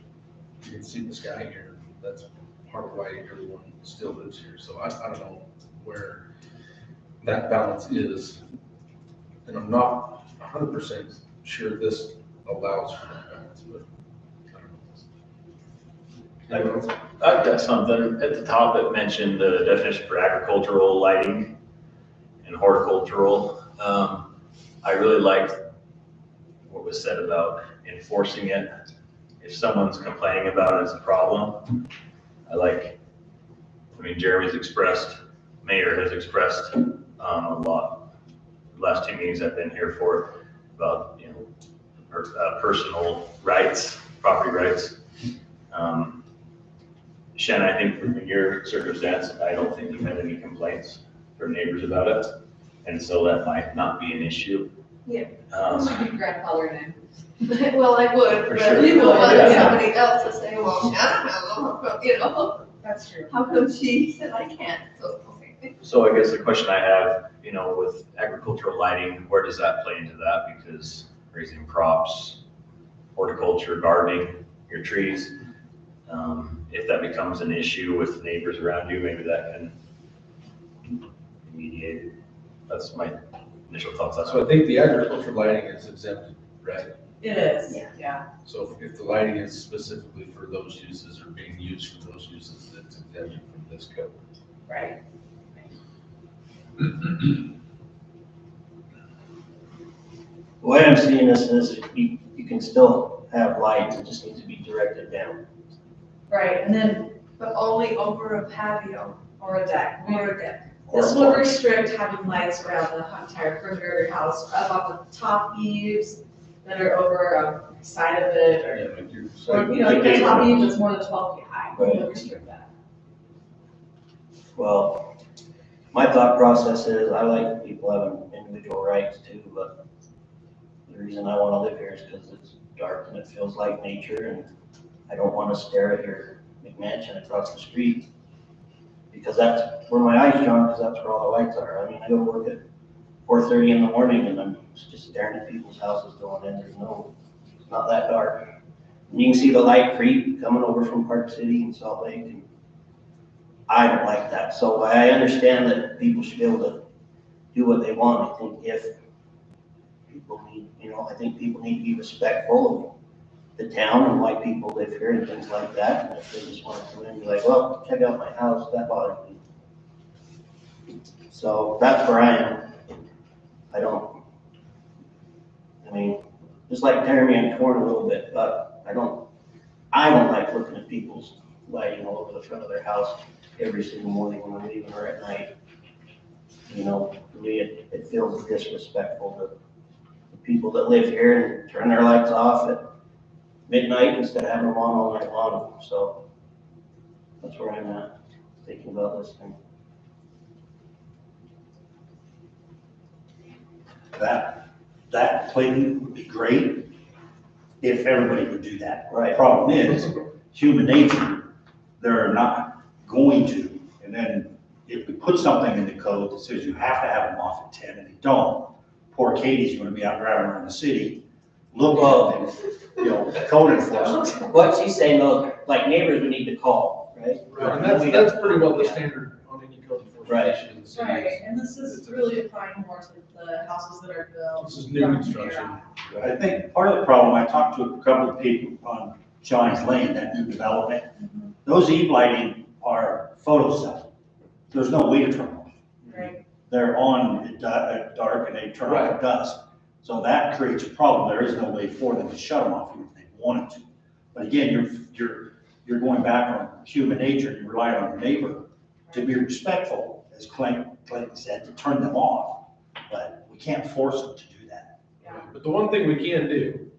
you can see the sky here. That's part of why everyone still lives here. So I don't know where that balance is. And I'm not 100% sure this allows for that balance, but I don't know. I've got something at the top that mentioned the definition for agricultural lighting and horticultural. I really liked what was said about enforcing it. If someone's complaining about it as a problem, Jeremy's expressed, Mayor has expressed a lot. The last 2 meetings I've been here for about, personal rights, property rights. Shannon, I think in your circumstance, I don't think you've had any complaints from neighbors about it. And so that might not be an issue. Yeah. Grandfather name. Well, I would, For but sure. you don't want Yeah. somebody else to say, well, Shannon has them, That's true. how come she said I can't? So, okay. So I guess the question I have, with agricultural lighting, where does that play into that? Because raising crops, horticulture, gardening, your trees, if that becomes an issue with neighbors around you, maybe that can be mediated. That's my initial thoughts. So I think the agricultural lighting is exempted, right? It is, Yeah. yeah. So if the lighting is specifically for those uses or being used for those uses, it's exempted from this code. Right. The way I'm seeing this is you can still have lights, it just needs to be directed down. Right, and then, But only over a patio or a deck. or a deck. This would restrict having lights around the entire perimeter of your house, up on the top eaves that are over a side of it, or, the top eaves that's more than 12 feet high. It would restrict that. Well, my thought process is I like people having individual rights too, but the reason I want to live here is because it's dark and it feels like nature, and I don't want to stare at your McMansion across the street because that's where my eyes jump, because that's where all the lights are. I mean, I go to work at 4:30 in the morning and I'm just staring at people's houses going in. It's not that dark. And you can see the light creep coming over from Park City and Salt Lake, and I don't like that. So I understand that people should be able to do what they want. I think people need to be respectful of the town and why people live here and things like that. And if they just want to come in and be like, well, check out my house, that bothers me. So that's where I am. Just like Jeremy, I'm torn a little bit, but I don't like looking at people's lighting all over the front of their house every single morning when I'm leaving or at night. For me, it feels disrespectful to the people that live here and turn their lights off at midnight instead of having them on all night long. So that's where I'm at, thinking about this thing. That completely would be great if everybody would do that. Right. Problem is, human nature, they're not going to. And then if we put something in the code that says you have to have them off at 10 and they don't, poor Katie's gonna be out driving around the city looking at them, code enforcement. What she's saying though, like neighbors would need to call, right? Right, and that's pretty well the standard on any code enforcement issue in the city. Right, and this is really applying more to the houses that are built. This is new construction. I think part of the problem, I talked to a couple of people on Johnny's Lane, that new development. Those eve lighting are photo cell. There's no way to turn them off. Right. They're on at dark and they turn off at dusk. So that creates a problem. There is no way for them to shut them off even if they wanted to. But again, you're going back on human nature. You rely on your neighbor to be respectful, as Clayton said, to turn them off. But we can't force them to do that. But the one thing we can do,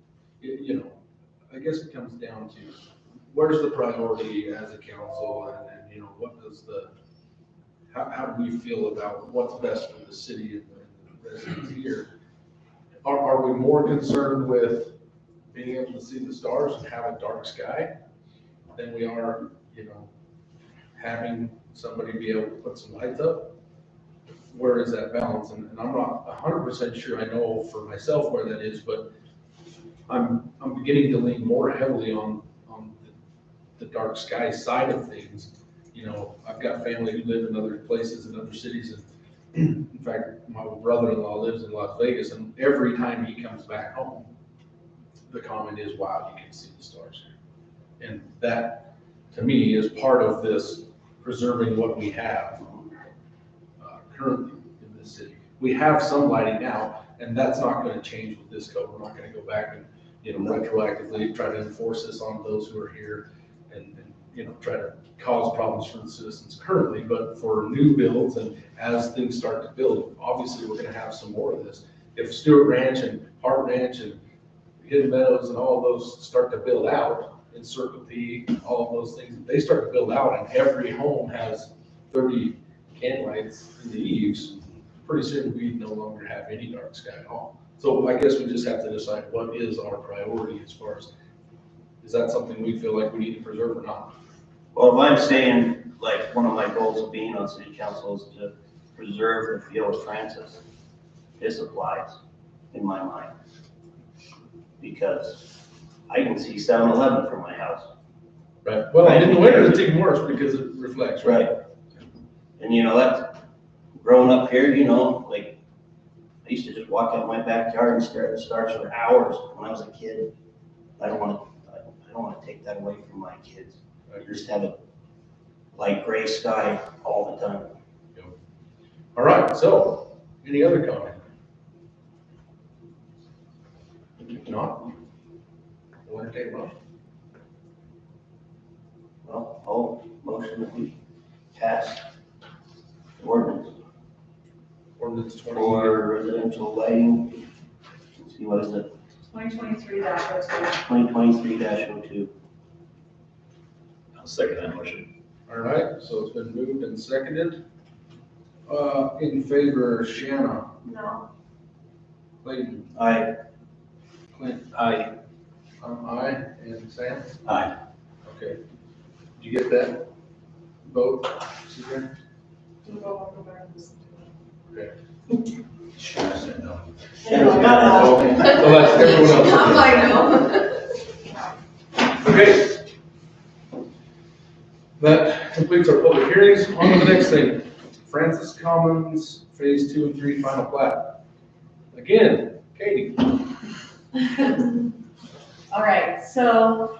I guess it comes down to where's the priority as a council, and what does how do we feel about what's best for the city and the residents here? Are we more concerned with being able to see the stars and have a dark sky than we are, having somebody be able to put some lights up? Where is that balance? And I'm not 100% sure I know for myself where that is, but I'm beginning to lean more heavily on the dark sky side of things. I've got family who live in other places in other cities, and in fact, my brother-in-law lives in Las Vegas, and every time he comes back home, the comment is, wow, you can see the stars here. And that, to me, is part of this preserving what we have currently in this city. We have some lighting now, and that's not going to change with this code. We're not going to go back and, retroactively try to enforce this on those who are here and try to cause problems for the citizens currently. But for new builds and as things start to build, obviously we're going to have some more of this. If Stewart Ranch and Hart Ranch and Hidden Meadows and all of those start to build out, and Circle P, all of those things, they start to build out and every home has 30 can lights in the eaves, pretty soon we no longer have any dark sky at all. So I guess we just have to decide what is our priority as far as, is that something we feel like we need to preserve or not? Well, if I'm saying, like, one of my goals of being on city council is to preserve the feel of Francis, this applies in my mind. Because I can see 7-Eleven from my house. Right. Well, in the winter, it's even worse because it reflects, right? And that's, growing up here, like, I used to just walk out my backyard and stare at the stars for hours when I was a kid. I don't want to take that away from my kids. I just have a light gray sky all the time. All right, so any other comment? If not, we'll entertain a motion. Well, I'll motion that we pass the ordinance Ordinance 20. for residential lighting. Let's see, what is it? 2023-02. 2023-02. I'll second that motion. All right, so it's been moved and seconded. In favor, Shanna, No. Clayton, Aye. Clint, Aye. aye, and Sam? Aye. Okay. Did you get that vote, Suzanne? Okay. Sure, I said no. Shannon's got it. Okay, so that's everyone else. Not my no. Okay. That completes our public hearings. On to the next thing. Francis Commons, Phase 2 and 3 final plat. Again, Katie. All right, so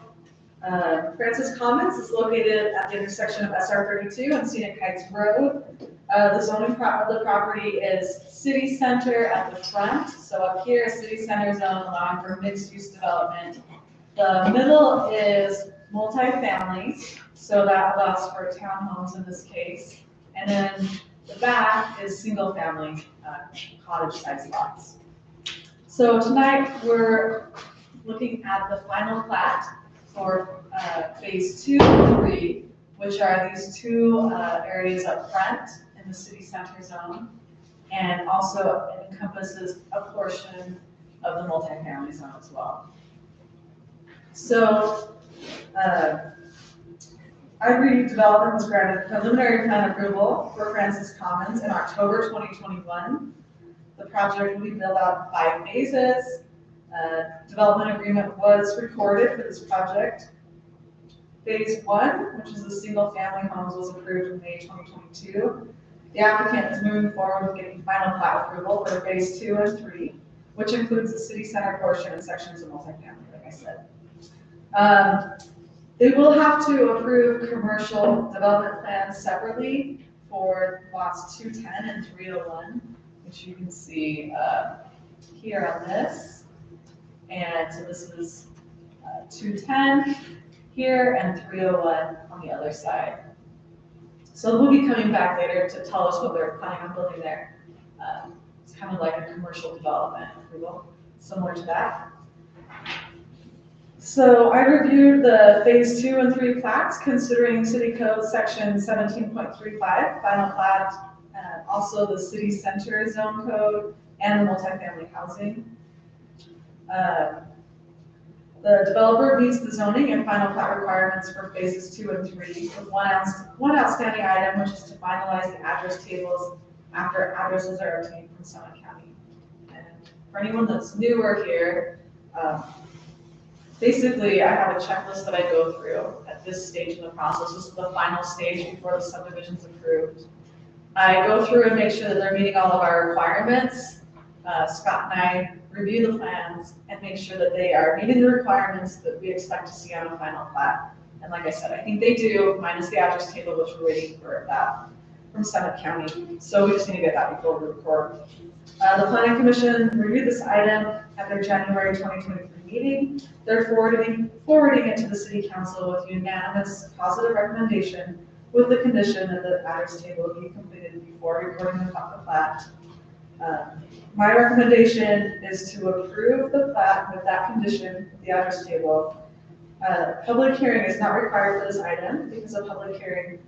Francis Commons is located at the intersection of SR 32 and Scenic Heights Road. The zoning of the property is city center at the front. So up here is city center zone allowing for mixed use development. The middle is multifamily, so that allows for townhomes in this case. And then the back is single family cottage size lots. So tonight we're looking at the final plat for phase 2 and 3, which are these two areas up front in the city center zone. And also it encompasses a portion of the multifamily zone as well. So Ivory Development was granted preliminary plan approval for Francis Commons in October 2021. The project will be built out in 5 phases. Development agreement was recorded for this project. Phase 1, which is the single family homes, was approved in May 2022. The applicant is moving forward with getting final plat approval for phase 2 and 3, which includes the city center portion and sections of multifamily, like I said. They will have to approve commercial development plans separately for lots 210 and 301, which you can see here on this. And so this is 210 here and 301 on the other side. So we'll be coming back later to tell us what they're planning on building there. It's kind of like a commercial development approval, similar to that. So I reviewed the phase 2 and 3 plats, considering city code section 17.35, final plat, also the city center zone code, and the multifamily housing. The developer meets the zoning and final plat requirements for phases 2 and 3, with one outstanding item, which is to finalize the address tables after addresses are obtained from Summit County. And for anyone that's newer here, basically, I have a checklist that I go through at this stage in the process. This is the final stage before the subdivision's approved. I go through and make sure that they're meeting all of our requirements. Scott and I review the plans and make sure that they are meeting the requirements that we expect to see on a final plat. And like I said, I think they do, minus the address table, which we're waiting for that from Summit County. So we just need to get that before we record. The Planning Commission reviewed this item at their January 2023 meeting. They're forwarding it to the City Council with unanimous positive recommendation, with the condition that the address table be completed before recording the plat. My recommendation is to approve the plat with that condition, the address table. Public hearing is not required for this item because a public hearing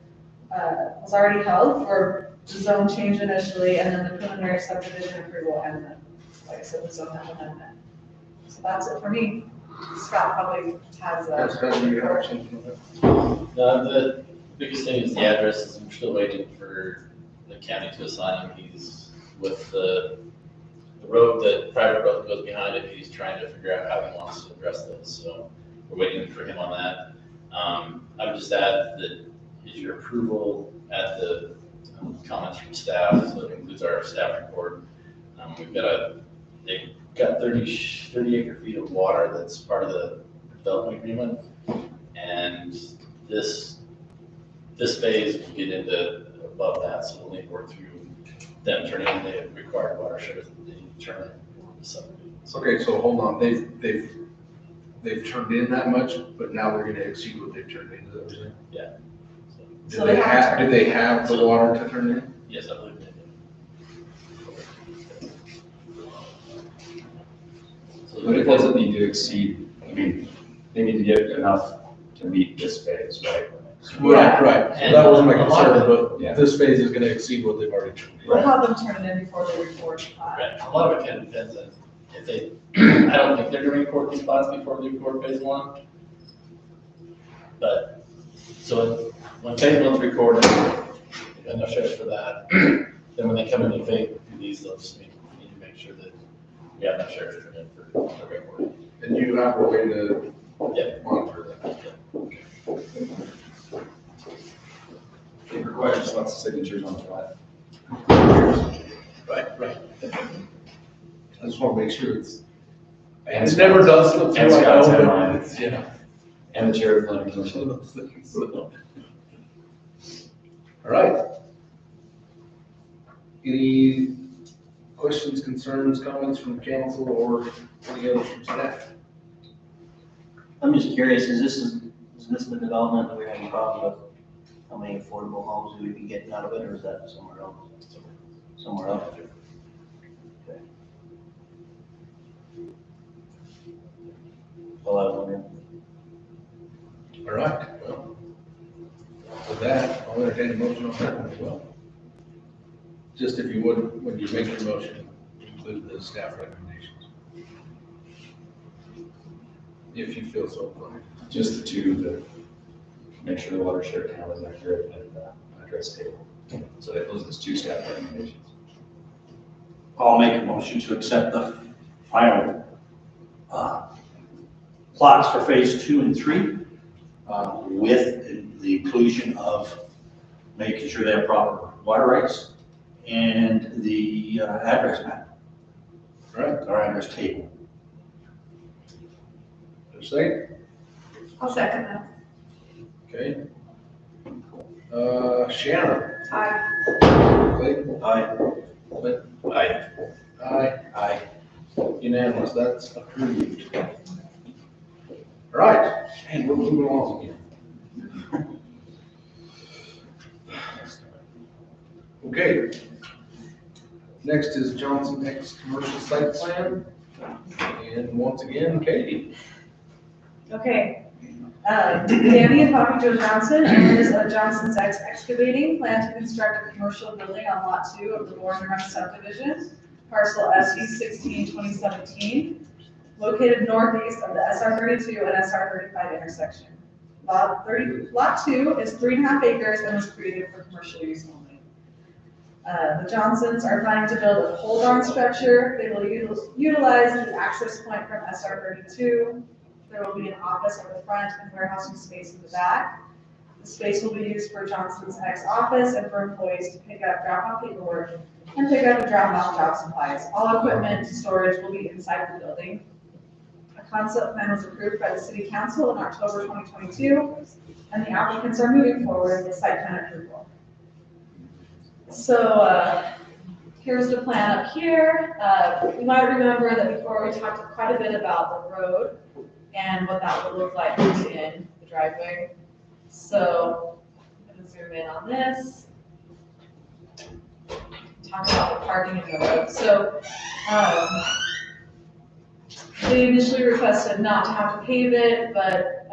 was already held for the zone change initially, and then the preliminary subdivision approval, and then, like I said, the zone amendment. So that's it for me. Scott probably has The biggest thing is the addresses. I'm still waiting for the county to assign him. He's with the road, the private road goes behind it. He's trying to figure out how he wants to address those. So we're waiting for him on that. I would just add that is your approval at the comments from staff, so it includes our staff report. They've got 30 acre feet of water that's part of the development agreement. And this phase will get into above that, so we'll need to work through them turning in the required watershed that they need to turn in the subdivision. Okay, so hold on, they've turned in that much, but now they're gonna exceed what they've turned in, is that what you're saying? Yeah. Do they have the water to turn in? Yes, I believe they do. But it doesn't need to exceed, I mean, they need to get enough to meet this phase, right? Right. So that was my concern, but Yeah. this phase is gonna exceed what they've already turned in. We'll have them turn it in before they record the plat. Right, a lot of it kind of depends on if they, I don't think they're gonna record these plots before they record phase 1. But, so when phase 1's recorded, enough shares for that, then when they come in and phase these, they'll just need to make sure that we have enough shares for them for the recording. And you have a way to monitor that. It requires lots of signatures on the plat. Right. I just wanna make sure it's, And it never does slip through, And I Scott's know, headline. but it's, yeah. And the chair of the planning commission. All right. Any questions, concerns, comments from council or any others from staff? I'm just curious, is this the development that we're having problems with? How many affordable homes we would be getting out of it, or is that somewhere else? Somewhere else? Okay. Well, I was wondering. All right, well, with that, I'll entertain a motion on that one as well. Just if you would, when you make your motion, include the staff recommendations. If you feel so inclined. Just the two, to make sure the watershed count is accurate and address table. So that those are the two staff recommendations. I'll make a motion to accept the final plots for phase 2 and 3 with the inclusion of making sure they have proper water rights and the address map. All right. Our address table. Second? I'll second that. Okay. Shannon? Aye. Clayton? Aye. Clint? Aye. Aye. Aye. Unanimous, that's approved. All right, and we're moving along again. Okay. Next is Johnson X Commercial Site Plan. And once again, Katie. Okay. Danny and Bobby Joe Johnson, owners of Johnson's Excavating, plan to construct a commercial building on Lot 2 of the Warren Run subdivision, parcel SU 16-2017, located northeast of the SR 32 and SR 35 intersection. Lot 2 is 3.5 acres and was created for commercial use only. The Johnsons are planning to build a pole-barn structure. They will utilize the access point from SR 32. There will be an office at the front and warehousing space in the back. The space will be used for Johnson's X office and for employees to pick up, drop off paperwork, and pick up and drop off job supplies. All equipment storage will be inside the building. A concept plan was approved by the City Council in October 2022, and the applicants are moving forward with site plan approval. So here's the plan up here. You might remember that before we talked quite a bit about the road and what that would look like in the driveway. So I'm going to zoom in on this. Talk about the parking in the road. So they initially requested not to have to pave it, but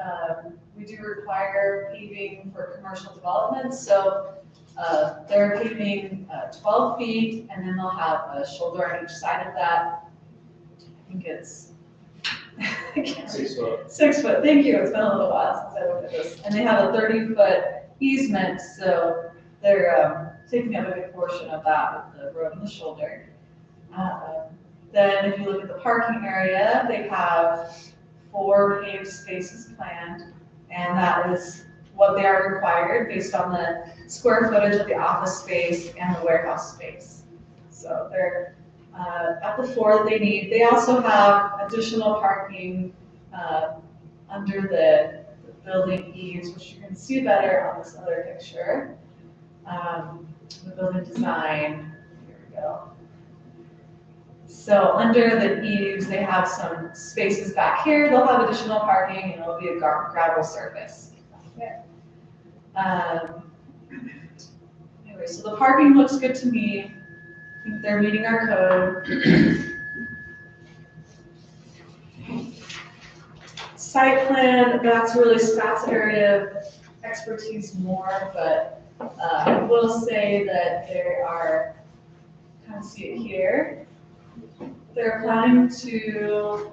we do require paving for commercial development. So they're paving 12 feet, and then they'll have a shoulder on each side of that. I think it's 6 foot. 6 foot, thank you, it's been a little while since I looked at this. And they have a 30-foot easement, so they're taking up a good portion of that with the road and the shoulder. Then if you look at the parking area, they have 4 paved spaces planned, and that is what they are required based on the square footage of the office space and the warehouse space. So they're at the 4 that they need. They also have additional parking under the building eaves, which you can see better on this other picture. The building design, here we go. So under the eaves, they have some spaces back here. They'll have additional parking, and it'll be a gravel surface. Okay. Anyway, so the parking looks good to me. I think they're meeting our code. Site plan, that's really Scott's area of expertise more, but I will say that they are, kind of see it here, they're planning to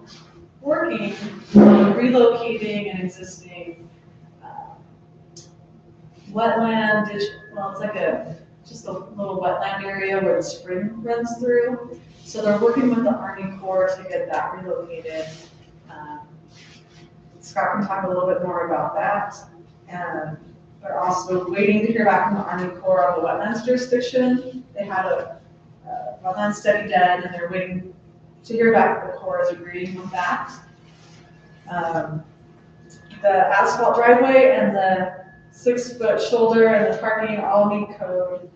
working on relocating an existing wetland, well, it's like just a little wetland area where the spring runs through. So they're working with the Army Corps to get that relocated. Scott can talk a little bit more about that. And they're also waiting to hear back from the Army Corps on the wetlands jurisdiction. They had a wetland study done, and they're waiting to hear back if the Corps is agreeing with that. The asphalt driveway and the 6-foot shoulder and the parking all meet code,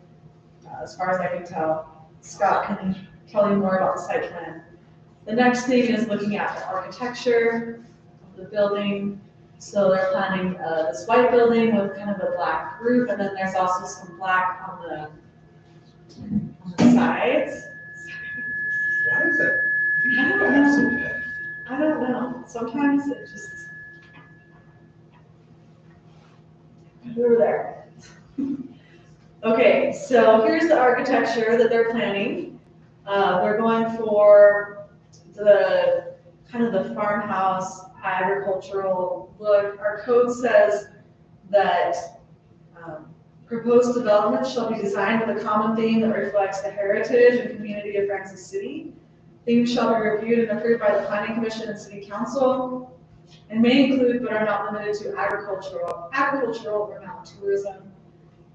as far as I can tell. Scott can tell you more about the site plan. The next thing is looking at the architecture of the building. So they're planning this white building with kind of a black roof, and then there's also some black on the sides. Why is that? I don't know. Sometimes it just. Over there. Okay, so here's the architecture that they're planning. They're going for the kind of the farmhouse agricultural look. Our code says that proposed development shall be designed with a common theme that reflects the heritage and community of Francis City. Themes shall be reviewed and approved by the Planning Commission and City Council, and may include but are not limited to agricultural or mountain tourism.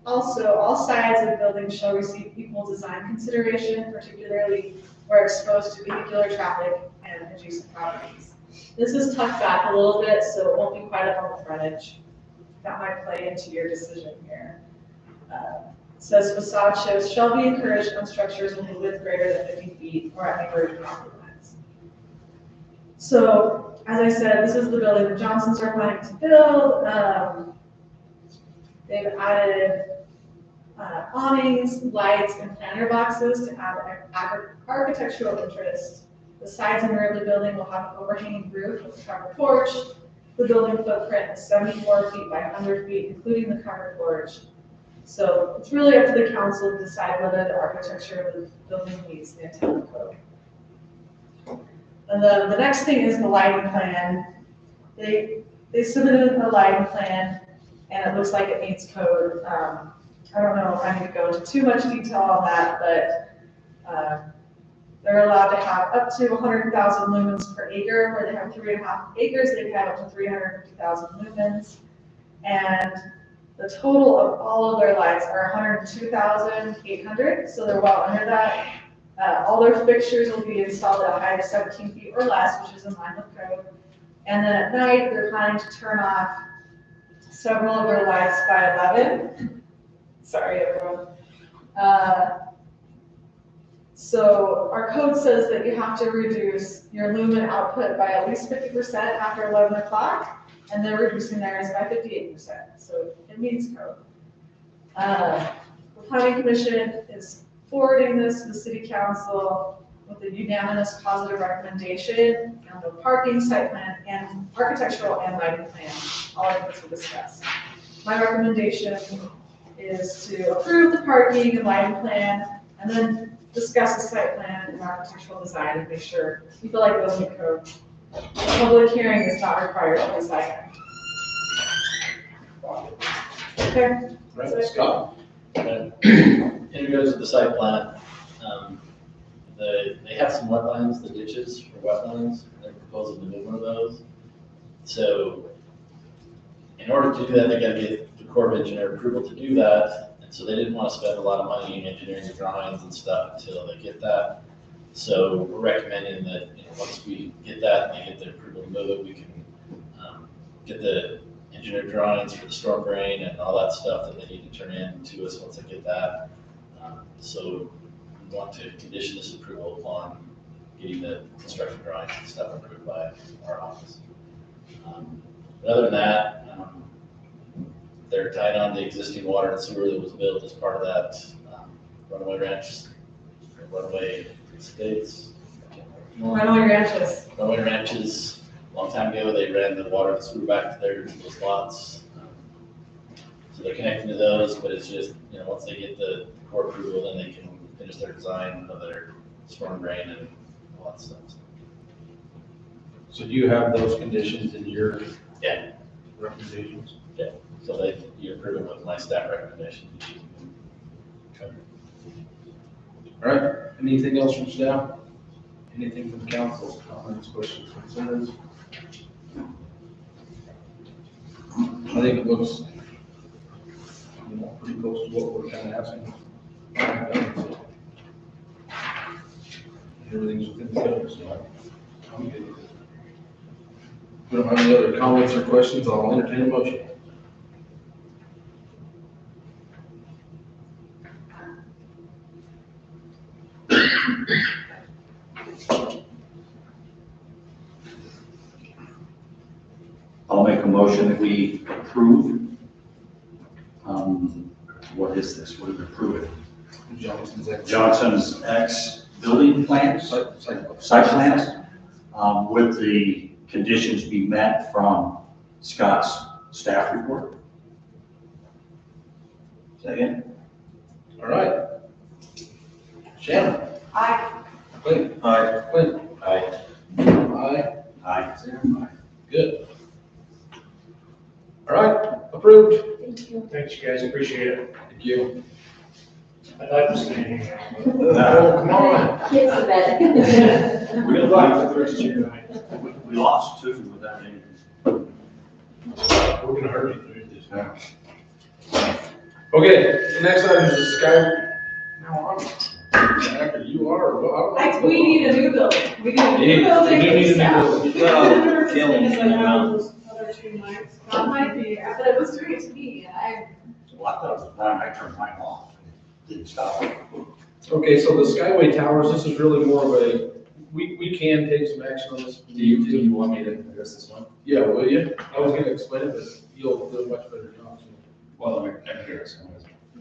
Also, all sides of the building shall receive equal design consideration, particularly where exposed to vehicular traffic and adjacent properties. This is tucked back a little bit, so it won't be quite up on the frontage. That might play into your decision here. It says facade shifts shall be encouraged on structures with a width greater than 50 feet or at neighboring property lines. So, as I said, this is the building the Johnsons are planning to build. They've added awnings, lights, and planter boxes to add architectural interest. The sides and rear of the building will have an overhanging roof with a covered porch. The building footprint is 74 feet by 100 feet, including the covered porch. So it's really up to the council to decide whether the architecture of the building meets the intent of the code. And then the next thing is the lighting plan. They submitted a lighting plan, and it looks like it meets code. I don't know if I'm gonna go into too much detail on that, but they're allowed to have up to 100,000 lumens per acre. Where they have 3.5 acres, they can have up to 350,000 lumens. And the total of all of their lights are 102,800, so they're well under that. All their fixtures will be installed at a height of 17 feet or less, which is in line with code. And then at night, they're planning to turn off several of their lights by 11. Sorry, everyone. So our code says that you have to reduce your lumen output by at least 50% after 11 o'clock, and they're reducing theirs by 58%. So it meets code. The Planning Commission is forwarding this to the City Council with a unanimous positive recommendation on the parking site plan and architectural and lighting plan, all inputs were discussed. My recommendation is to approve the parking and lighting plan, and then discuss the site plan and architectural design and make sure we feel like those meet code. A public hearing is not required for this item. Okay. Right, Scott? In regards to the site plan, they have some wetlands, the ditches for wetlands, and they're proposing to move one of those. So in order to do that, they gotta get the Corps of Engineer approval to do that. And so they didn't want to spend a lot of money in engineering the drawings and stuff until they get that. So we're recommending that, once we get that and they get the approval to move it, we can get the engineered drawings for the storm drain and all that stuff that they need to turn in to us once they get that. So we want to condition this approval upon getting the construction drawings and stuff approved by our office. But other than that, they're tied on the existing water and sewer that was built as part of that Runaway Ranch, or Runaway Estates. Runaway Ranches. Runaway Ranches, a long time ago, they ran the water and sewer back to those lots. So they're connecting to those, but it's just, once they get the Corps approval, then they can finish their design of their storm drain and all that stuff. So do you have those conditions in your Yeah. recommendations? Yeah, so you approve it with my staff recommendation. Okay. All right, anything else from staff? Anything from council, comments, questions, concerns? I think it looks, pretty close to what we're kind of asking. Everything's within the code, so I'm good. If we don't have any other comments or questions, I'll entertain a motion. I'll make a motion that we approve. What is this? What did we approve it? Johnson's X building plans, site plans, with the conditions be met from Scott's staff report. Second. All right. Shannon? Aye. Clint? Aye. Clint? Aye. Aye. Aye. Sam? Aye. Good. All right, approved. Thank you. Thanks, you guys, appreciate it. Thank you. I'd like to stay. Oh, come on. Kids to bed. Good luck the rest of your night. We lost two without any. We're gonna hurt you through this now. Okay, the next item is the sky. No, I'm, you are, well, I don't know. We need a new building. We need a Yeah, new building. we do need a new ASAP. building. Killing those other two nights. That might be, but it was doing it to me, and I, Well, I thought it was fine. I turned mine off. Didn't stop. Okay, so the Skyway Towers, this is really more of a, we can take some action on this. Do you want me to address this one? Yeah, will you? I was gonna explain it, but you'll do a much better job. Well, I'm here, so.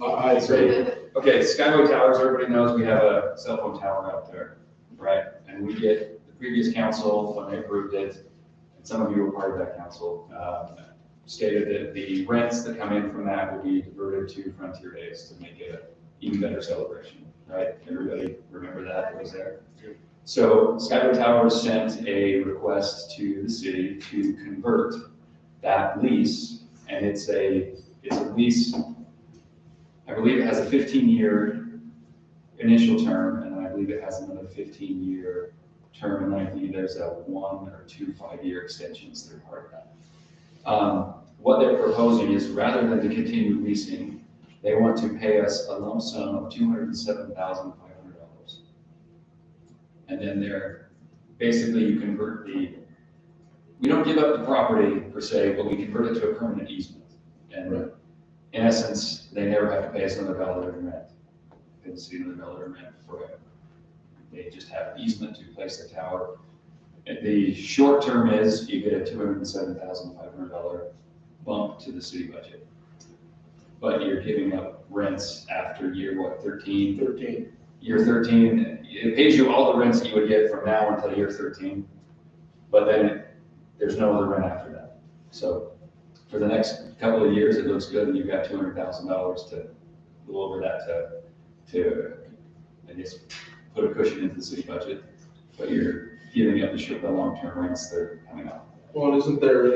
I agree. Okay, Skyway Towers, everybody knows we have a cell phone tower out there, right? And we get, the previous council, when they approved it, some of you were part of that council, stated that the rents that come in from that will be diverted to Frontier Days to make it an even better celebration, right? Everybody remember that was there? So Skyler Towers sent a request to the city to convert that lease, and it's a lease, I believe it has a 15-year initial term, and I believe it has another 15-year term, and I think there's a 1 or 2 5-year extensions that are part of that. What they're proposing is rather than to continue leasing, they want to pay us a lump sum of $207,500. And then basically you convert we don't give up the property per se, but we convert it to a permanent easement. And in essence, they never have to pay us another dollar in rent. They can see another dollar in rent forever. They just have an easement to place the tower. And the short term is you get a $207,500 bump to the city budget. But you're giving up rents after year, what, 13? 13. Year 13, it pays you all the rents that you would get from now until year 13. But then there's no other rent after that. So for the next couple of years, it looks good, and you've got $200,000 to go over that to, I guess, put a cushion into the city budget, but you're giving up the long-term rents that are coming up. Well, isn't there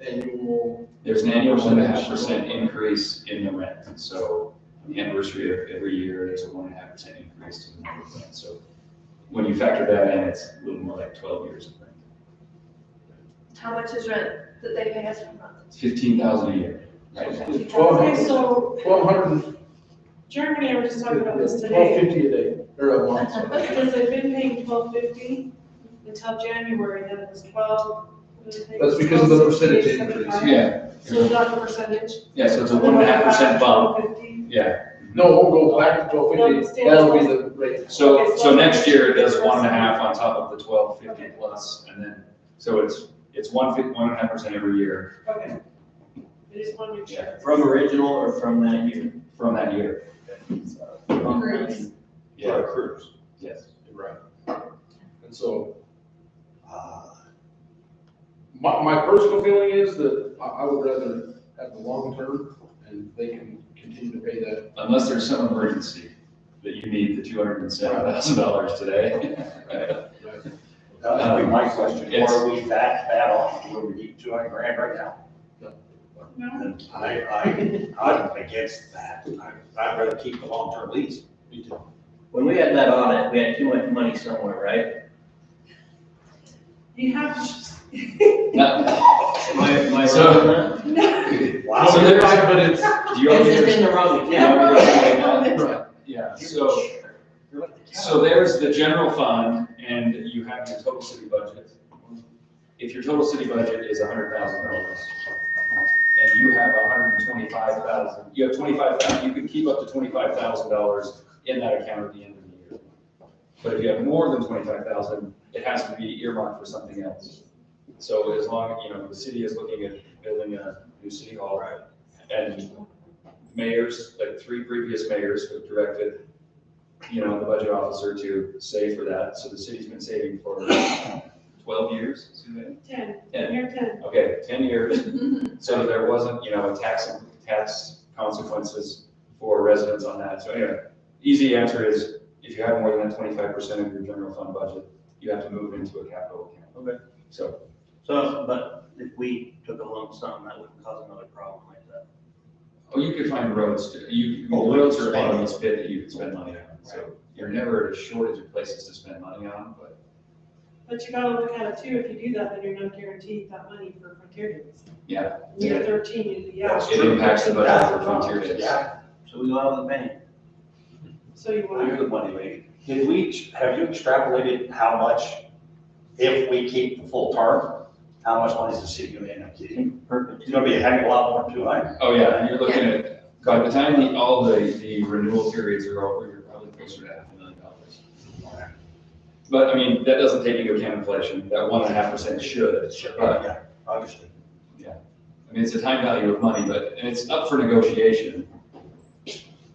annual? There's an annual 1.5% increase in the rent. So on the anniversary of every year, there's a 1.5% increase to the number of rent. So when you factor that in, it's a little more like 12 years of rent. How much is rent that they pay us per month? It's $15,000 a year. Right? Okay, 1,200. so 1,200. Jeremy and I were just talking about this today. 1,250 a day, or a month. sorry. Because they've been paying $1,250 until January, then it was 12. That's because of the percentage increase. Yeah. So is that the percentage? Yeah, so it's a 1.5% bump. Yeah. No, it won't go back to 1,250. That'll be the rate. So next year it does 1.5 on top of the 1,250 plus, and then, so it's 1.5% every year. Okay. I just want to make sure. From original or from that year? From that year. Cruise. Yeah. For a cruise. Yes. Right. And so, my personal feeling is that I would rather have the long term, and they can continue to pay that. Unless there's some emergency that you need the $207,000 today. Right. That would be my question, It's- are we that bad off to where we need $200,000 right now? No. I'm against that. I'd rather keep the long-term lease. Me too. When we had that audit, we had too much money somewhere, right? You have to. Am I So- wrong on that? Wow. So there's, Right, but it's, do you want me It's to? in the wrong Yeah, account. right. Yeah, so there's the general fund, and you have your total city budget. If your total city budget is $100,000, and you have 125,000, you have 25,000, you can keep up to $25,000 in that account at the end of the year. But if you have more than 25,000, it has to be earmarked for something else. So as long, the city is looking at building a new city hall, and mayors, like 3 previous mayors have directed, the budget officer to save for that. So the city's been saving for 12 years, Suzanne? 10. Yeah. You're 10. Okay, 10 years, so that there wasn't, tax consequences for residents on that. So anyway, easy answer is, if you have more than 25% of your general fund budget, you have to move into a capital account. Okay. So, But if we took a lump sum, that wouldn't cause another problem like that. you could find roads, roads are a bottomless pit that you could spend money on. So you're never at a shortage of places to spend money on, but. But you gotta look at it too, if you do that, then you're not guaranteed that money for Frontier Days. Yeah. Year 13, you'd be out. It impacts the budget for Frontier Days. Yeah. So we go out of the bank. So you Well, you're want, the money lady. Have you extrapolated how much, if we keep the full term, how much money is the city gonna end up getting? It's gonna be a heck of a lot more too, right? Oh, yeah, and you're looking at, by the time all the renewal periods are over, you're probably closer to $500,000. But I mean, that doesn't take into account inflation, that 1.5% should, but, Yeah, obviously. I mean, it's a time value of money, and it's up for negotiation,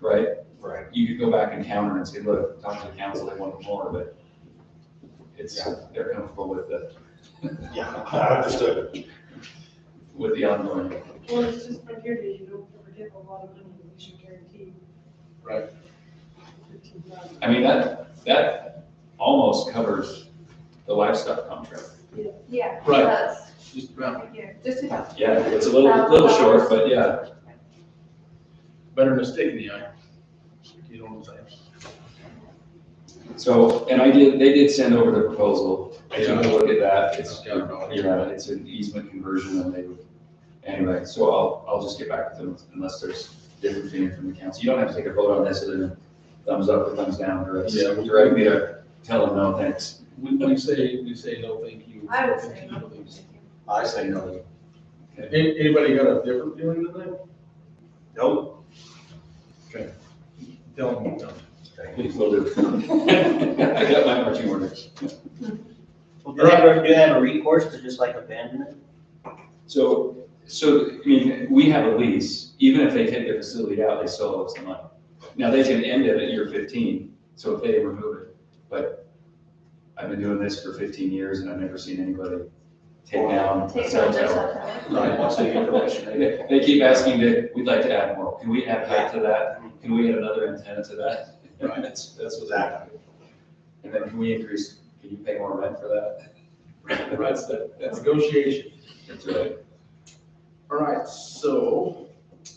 right? Right. You could go back and counter and say, look, talk to the council, they want more, but they're comfortable with Yeah, I understood. with the ongoing. Well, it's just Frontier Day, you don't ever get a lot of money, we should guarantee. Right. 15,000. I mean, that almost covers the livestock contract. Yeah, Right. it does. Just about Yeah, just about. Yeah, it's a little short, but yeah. better mistake in the eye. You know what I'm saying? So, and they did send over the proposal. I took a look at that. It's an easement conversion and anyway, so I'll just get back with them unless there's different feeling from the council. You don't have to take a vote on this other than thumbs up or thumbs down, or direct me to tell them no, thanks. We say no, thank you. I would say no. I say no. Anybody got a different feeling than that? Nope. Okay. Tell them, no. Please, will do. I got my marching orders. Well, do they have a recourse to just like abandon it? So, I mean, we have a lease, even if they take their facility out, they still owe us the money. Now, they can end it at year 15, so if they remove it, but I've been doing this for 15 years and I've never seen anybody take down a Take cell down their tower. cell tower. Right, once they get permission, they keep asking we'd like to add more, can we add height to that? Can we add another antenna to that? Right, that's what's happening. And then can you pay more rent for that? That's Negotiation. That's right. All right, so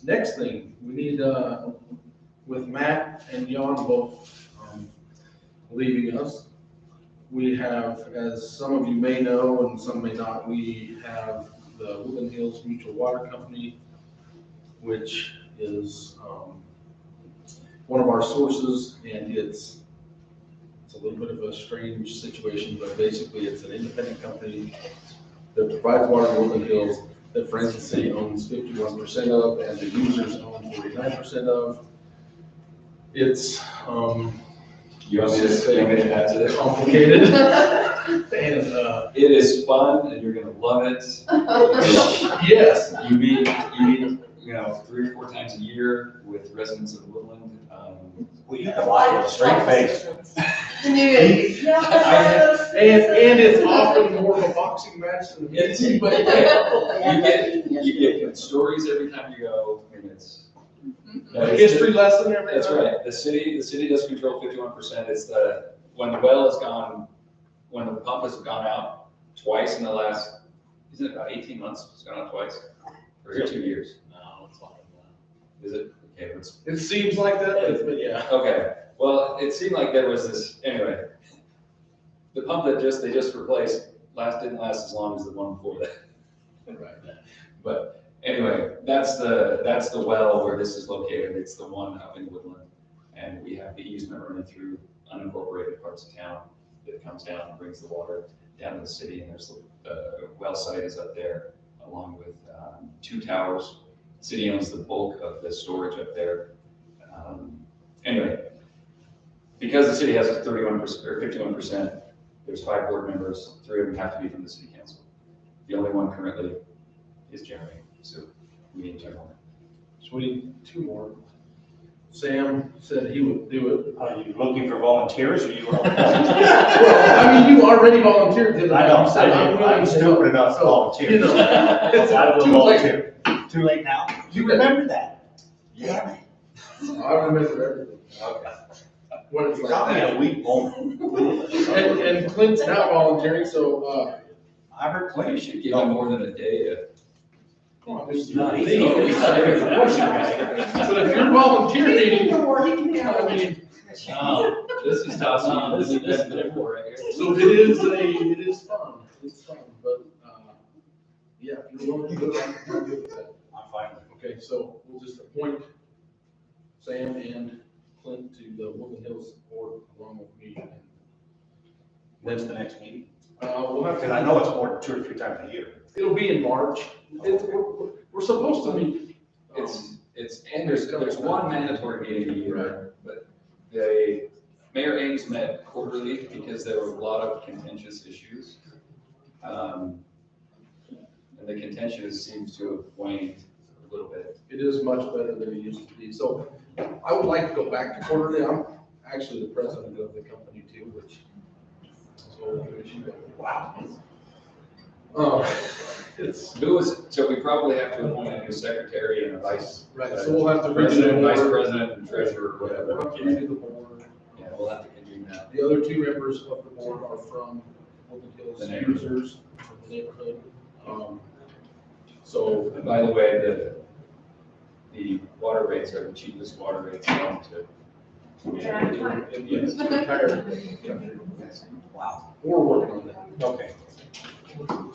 next thing, we need, with Matt and Jan both leaving us, we have, as some of you may know and some may not, we have the Woodland Hills Mutual Water Company, which is one of our sources, and it's a little bit of a strange situation, but basically it's an independent company that provides water to Woodland Hills that Franklin City owns 51% of and the users own 49% of. It's, You want me to add to this? Complicated. And, it is fun and you're gonna love it. yes. You meet, 3 or 4 times a year with residents of Woodland. We have a lot of straight face. And it's often more of a boxing match than a meeting, but you get good stories every time you go, and it's. A history lesson every That's time. right. The city does control 51%. It's when the well has gone, when the pump has gone out twice in the last, isn't it about 18 months? It's gone out twice, or 2 years. No, it's longer than that. Is it? Okay, It seems like that, but yeah. Okay, well, it seemed like there was this, anyway. The pump that they just replaced didn't last as long as the one before that. Right. But anyway, that's the well where this is located. It's the one up in Woodland. And we have the easement running through unincorporated parts of town that comes down and brings the water down to the city. And there's the well site is up there along with 2 towers. The city owns the bulk of the storage up there. Anyway, because the city has 31% or 51%, there's 5 board members, 3 of them have to be from the city council. The only one currently is Jeremy, so we need Jeremy. So we need 2 more. Sam said he would do it. Are you looking for volunteers or you are? Well, I mean, you already volunteered. I know, You said I'm willing to stupid help. enough to So, volunteer. You know, it's I will too late. volunteer. Too late now? You remember that? Damn it. I remember everything. Okay. What it's You like got me that. a weak moment. And Clint's now volunteering, so, I heard You Clint. should give him more than a day to. come on, there's Not leave. easy. But if you're volunteering, I mean, This is tough. This is metaphor right here. so it is fun. It's fun, but, yeah, if you're willing to do it, I'm good with that. I'm fine with Okay, so we'll just appoint Sam and Clint to the Woodland Hills board along with me. And When's the next meeting? We'll have Because I know it's more than 2 or 3 times a year. It'll be in March. We're supposed to meet. And there's one mandatory meeting a year, but the Mayor Ames met quarterly because there were a lot of contentious issues. And the contention seems to have waned a little bit. It is much better than it used to be. So I would like to go back to quarterly. I'm actually the president of the company too, which is a whole other issue. Wow. It's, So we probably have to appoint a new secretary and a vice. right, so we'll have to redo the President, vice board. president, and treasurer, We'll whatever. have to redo the board. Yeah, we'll have to convene that. The other two members of the board are from Woodland Hills The neighborhood. users, from the neighborhood. So, And by the way, the water rates are the cheapest water rates known to. yes, entire country. Wow. We're working on that. Okay.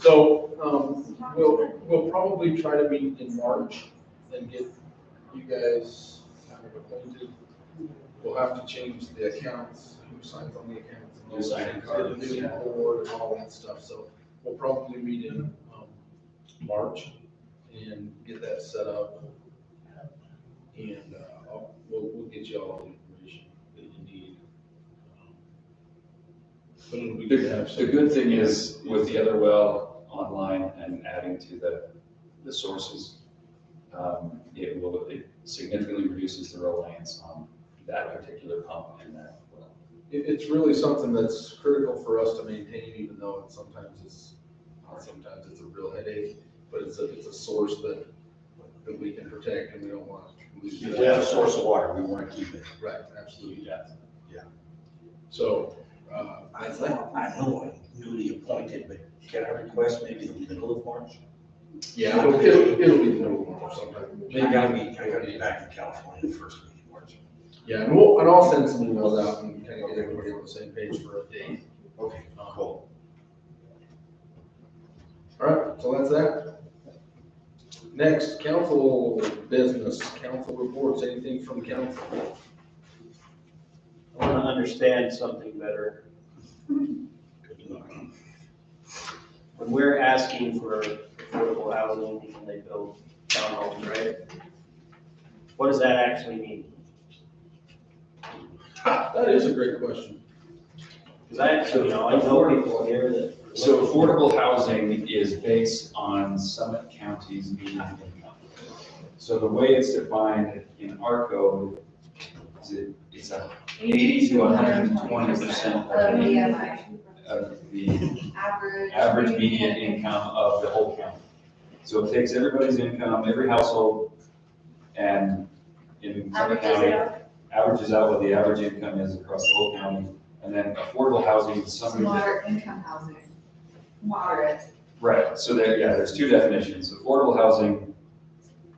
So, we'll probably try to meet in March and get you guys kind of acquainted. We'll have to change the accounts, who signs on the accounts. and all Who signs that, cards, get a new yeah. board and all that stuff, so we'll probably meet in, March and get that set up. And, we'll get you all the information that you need. But it'll be good to have The some. good thing is with the other well online and adding to the sources, it significantly reduces the reliance on that particular pump and that well. It's really something that's critical for us to maintain, even though sometimes it's a real headache, but it's a source that we can protect and we don't want to lose. If we have a source of water, we want to keep it. Right, absolutely. Yeah. So, I know I'm newly appointed, but can I request maybe the middle of March? yeah, it'll be the middle of sometime. I gotta be back in California the first week of March. Yeah, and I'll send some emails out and kind of get everybody on the same page for a date. Okay, cool. All right, so that's that. Next, council business, council reports, anything from council? I want to understand something better. When we're asking for affordable housing and they build townhomes, right? What does that actually mean? That is a great question. Because I know people here that. So affordable housing is based on Summit County's median income. So the way it's defined in our code is it's a 80 to 120% of the average median income of the whole county. So it takes everybody's income, every household, and in Summit County, averages out what the average income is across the whole county. And then affordable housing is somebody that. Moderate income housing. Moderate. Right, so there's two definitions. Affordable housing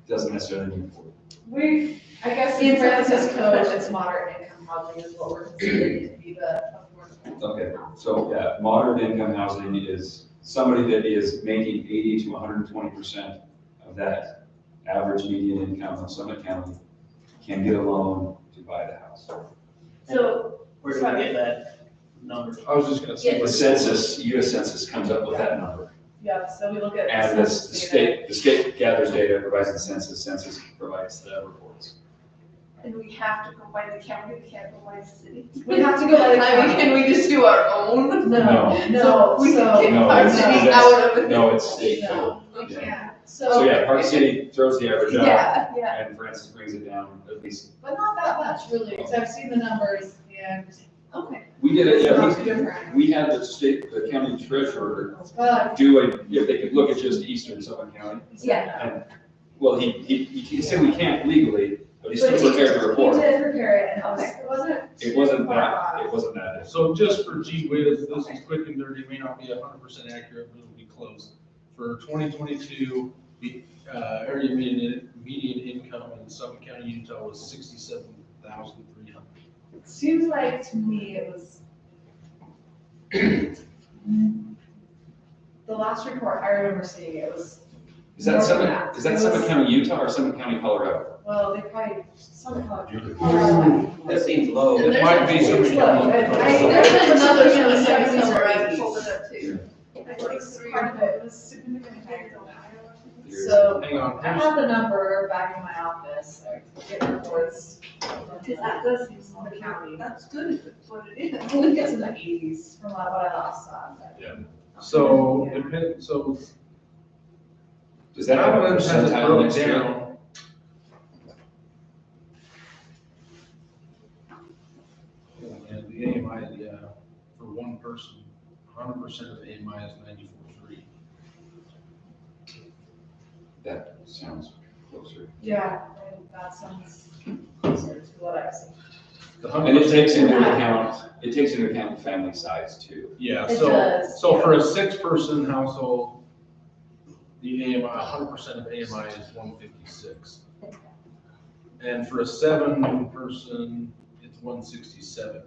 doesn't necessarily mean affordable. I guess in Francis code, it's moderate income housing is what we're considering to be the affordable. Okay, so moderate income housing is somebody that is making 80 to 120% of that average median income of Summit County can get a loan to buy the house. So, Where do we get that number? I was just gonna say. The census, US Census comes up with that number. Yeah, so we look at. And the state gathers data, provides the census provides the reports. And we have to provide the county, we can't provide the city. We have to go by the I mean, county. can we just do our own? No. No, We can kick No, our it's- city out of it. No, it's state No, code. we Yeah. can't. So Park City throws the average out, Yeah, and Francis brings it down at least. But not that much really, because I've seen the numbers and. okay. We did it, It's not different. we had the county treasurer But, if they could look at just eastern Summit County. yeah. And, well, he said we can't legally, but he But still prepared the report. He did prepare it and it wasn't It wasn't that. So just for gee whiz, this is quick and dirty, may not be 100% accurate, but it'll be close. For 2022, the area median income in Summit County, Utah was $67,300. It seems like to me it was. The last report I remember seeing, it was. Is that Summit County, Utah, or Summit County, Colorado? Well, they probably, some Colorado. That seems low. It might be Summit It's low. County. There's another Another one seven that's somewhere, I somewhere. pulled it up too. I think part of it was significantly higher than Ohio. There's- So Hang on, I have the number back in my office. I get reports. That does seem the county, that's good if it's what it is. I think it's in the 80s from what I last saw. So, Does that have a Providence has it percentile broken next to it? down. Yeah, the AMI, yeah, for one person, 100% of the AMI is 94.3. That sounds closer. Yeah, that sounds closer to what I've seen. And it takes into account the family size too. Yeah, It so, does, so yeah. for a 6-person household, the AMI, 100% of AMI is 156. And for a 7-person, it's 167.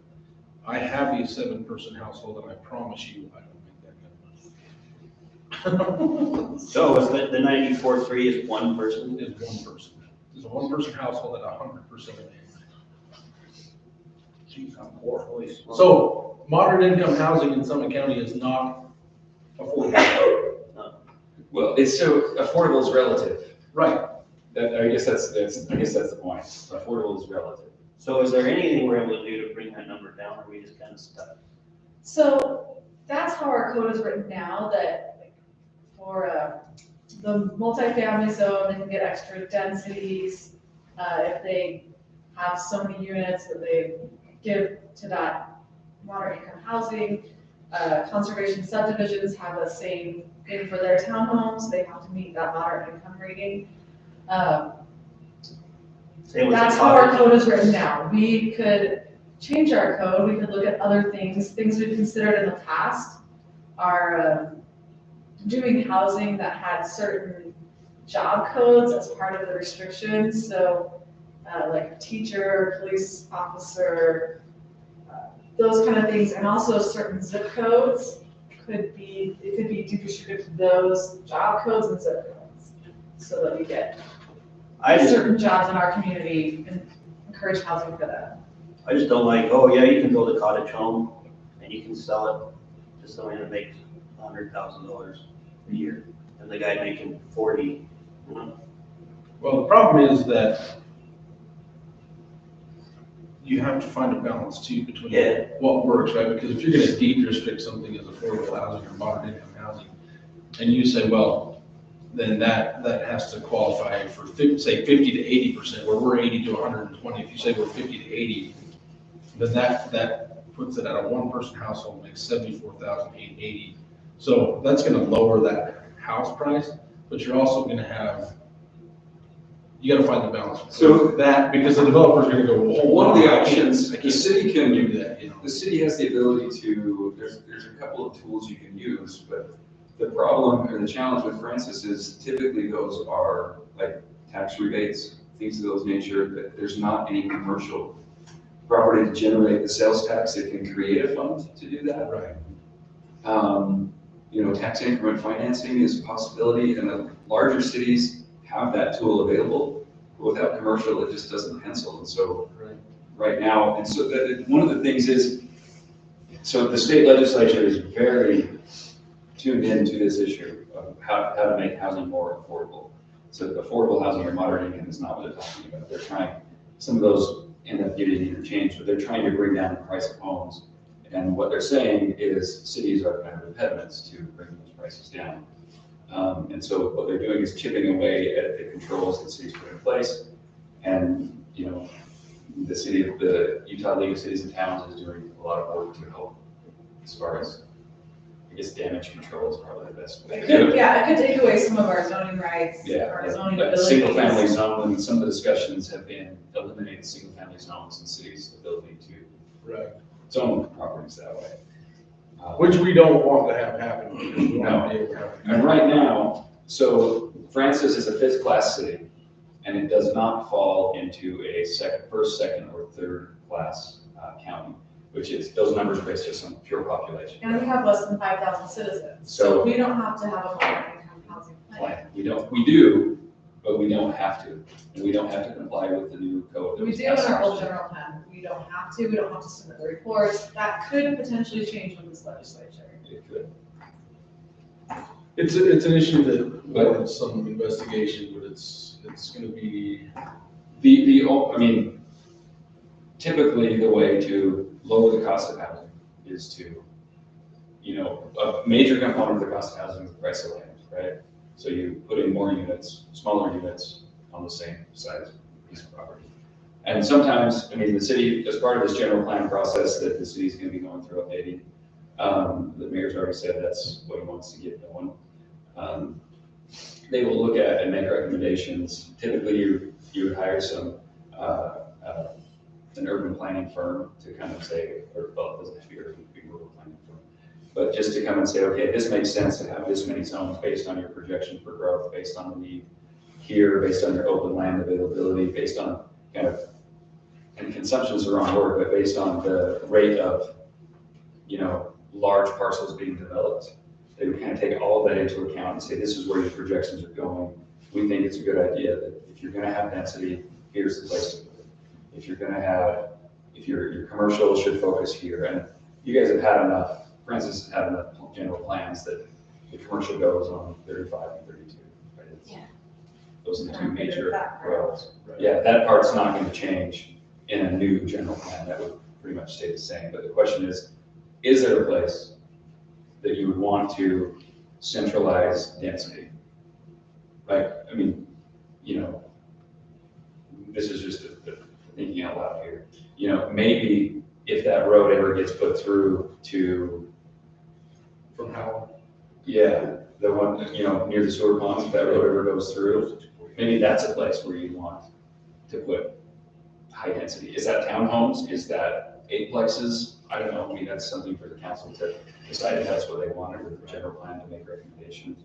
I have a 7-person household, and I promise you, I don't make that kind of money. So is the 94.3 is one person? Is 1 person. It's a 1-person household at 100% of AMI. Geez, I'm horribly slow. So moderate income housing in Summit County is not affordable. Well, it's so affordable is relative. Right. I guess that's the point. Affordable is relative. So is there anything we're able to do to bring that number down, or are we just kind of stuck? So that's how our code is written now, that like, for the multifamily zone, they can get extra densities if they have so many units that they give to that moderate income housing. Conservation subdivisions have the same thing for their townhomes, they have to meet that moderate income rating. Same with That's the how our cottage. code is written now. We could change our code, we could look at other things we've considered in the past are doing housing that had certain job codes as part of the restrictions, so like teacher, police officer, those kind of things, and also certain zip codes could be distributed to those job codes and zip codes, so that we get certain jobs in our community and encourage housing for them. I just don't like, oh yeah, you can build a cottage home and you can sell it to someone that makes $100,000 a year, and the guy making 40. Well, the problem is that you have to find a balance too between what works, right? Because if you're gonna deed restrict something as affordable housing or moderate income housing, and you say, well, then that has to qualify for say 50 to 80%, where we're 80 to 120. If you say we're 50 to 80, then that puts it at a 1-person household, makes $74,880. So that's gonna lower that house price, but you're also gonna have, you gotta find the balance. So that, because the developer's gonna go, well, One of the options, I can't the city can do that, you know. The city has the ability to, there's a couple of tools you can use, but the problem or the challenge with Francis is typically those are like tax rebates, things of those nature, that there's not any commercial property to generate the sales tax. It can create a fund to do that. Right. Tax increment financing is a possibility, and the larger cities have that tool available. But without commercial, it just doesn't pencil. And so right now, and so one of the things is, so the state legislature is very tuned into this issue of how to make housing more affordable. So affordable housing or moderate income is not what they're talking about. They're trying, some of those end up getting interchanged, but they're trying to bring down the price of homes. And what they're saying is cities are kind of impediments to bringing those prices down. And so what they're doing is chipping away at the controls that cities put in place. And, the Utah League of Cities and Towns is doing a lot of work to help as far as, I guess, damage control is probably the best way. It could take away some of our zoning rights, our zoning Like abilities. single family zone, and some of the discussions have been eliminating single family zones and cities' ability to zone properties that way. Which we don't want to have happen. Because we No. want to be able to have. And right now, so Francis is a 5th class city, and it does not fall into a first, second, or 3rd class county, which is, those numbers are based just on pure population. And we have less than 5,000 citizens, So- so we don't have to have a moderate income housing plan. We do, but we don't have to. And we don't have to comply with the new code. that We was do in passed our old last year. general plan, we don't have to submit the reports, that could potentially change with this legislature. It could. It's an issue that warrants some investigation, but it's gonna be. Typically the way to lower the cost of housing is to, a major component of the cost of housing is the price of land, right? So you put in more units, smaller units on the same size piece of property. And sometimes, the city, as part of this general plan process that the city's gonna be going through updating, the mayor's already said that's what he wants to get going. they will look at and make recommendations. Typically, you would hire an urban planning firm to kind of say, or, well, it doesn't have to be urban, it could be rural planning firm. But just to come and say, okay, this makes sense to have this many zones based on your projection for growth, based on the need here, based on your open land availability, based on kind of, and consumption is the wrong word, but based on the rate of, large parcels being developed. They would kind of take all of that into account and say, this is where your projections are going. We think it's a good idea that if you're gonna have density, here's the place to put it. If you're gonna have, if your commercial should focus here, and you guys have had enough, Francis has had enough general plans that the commercial goes on 35 and 32, right? Yeah. Those are the two major roads. Yeah, that part's not gonna change in a new general plan, that would pretty much stay the same. But the question is there a place that you would want to centralize density? Right, I mean, this is just thinking out loud here. Maybe if that road ever gets put through to. From Howell? Yeah, the one, near the sewer pond, if that road ever goes through, maybe that's a place where you want to put high density. Is that townhomes? Is that eightplexes? I don't know. I mean, that's something for the council to decide if that's what they want or the general plan to make recommendations.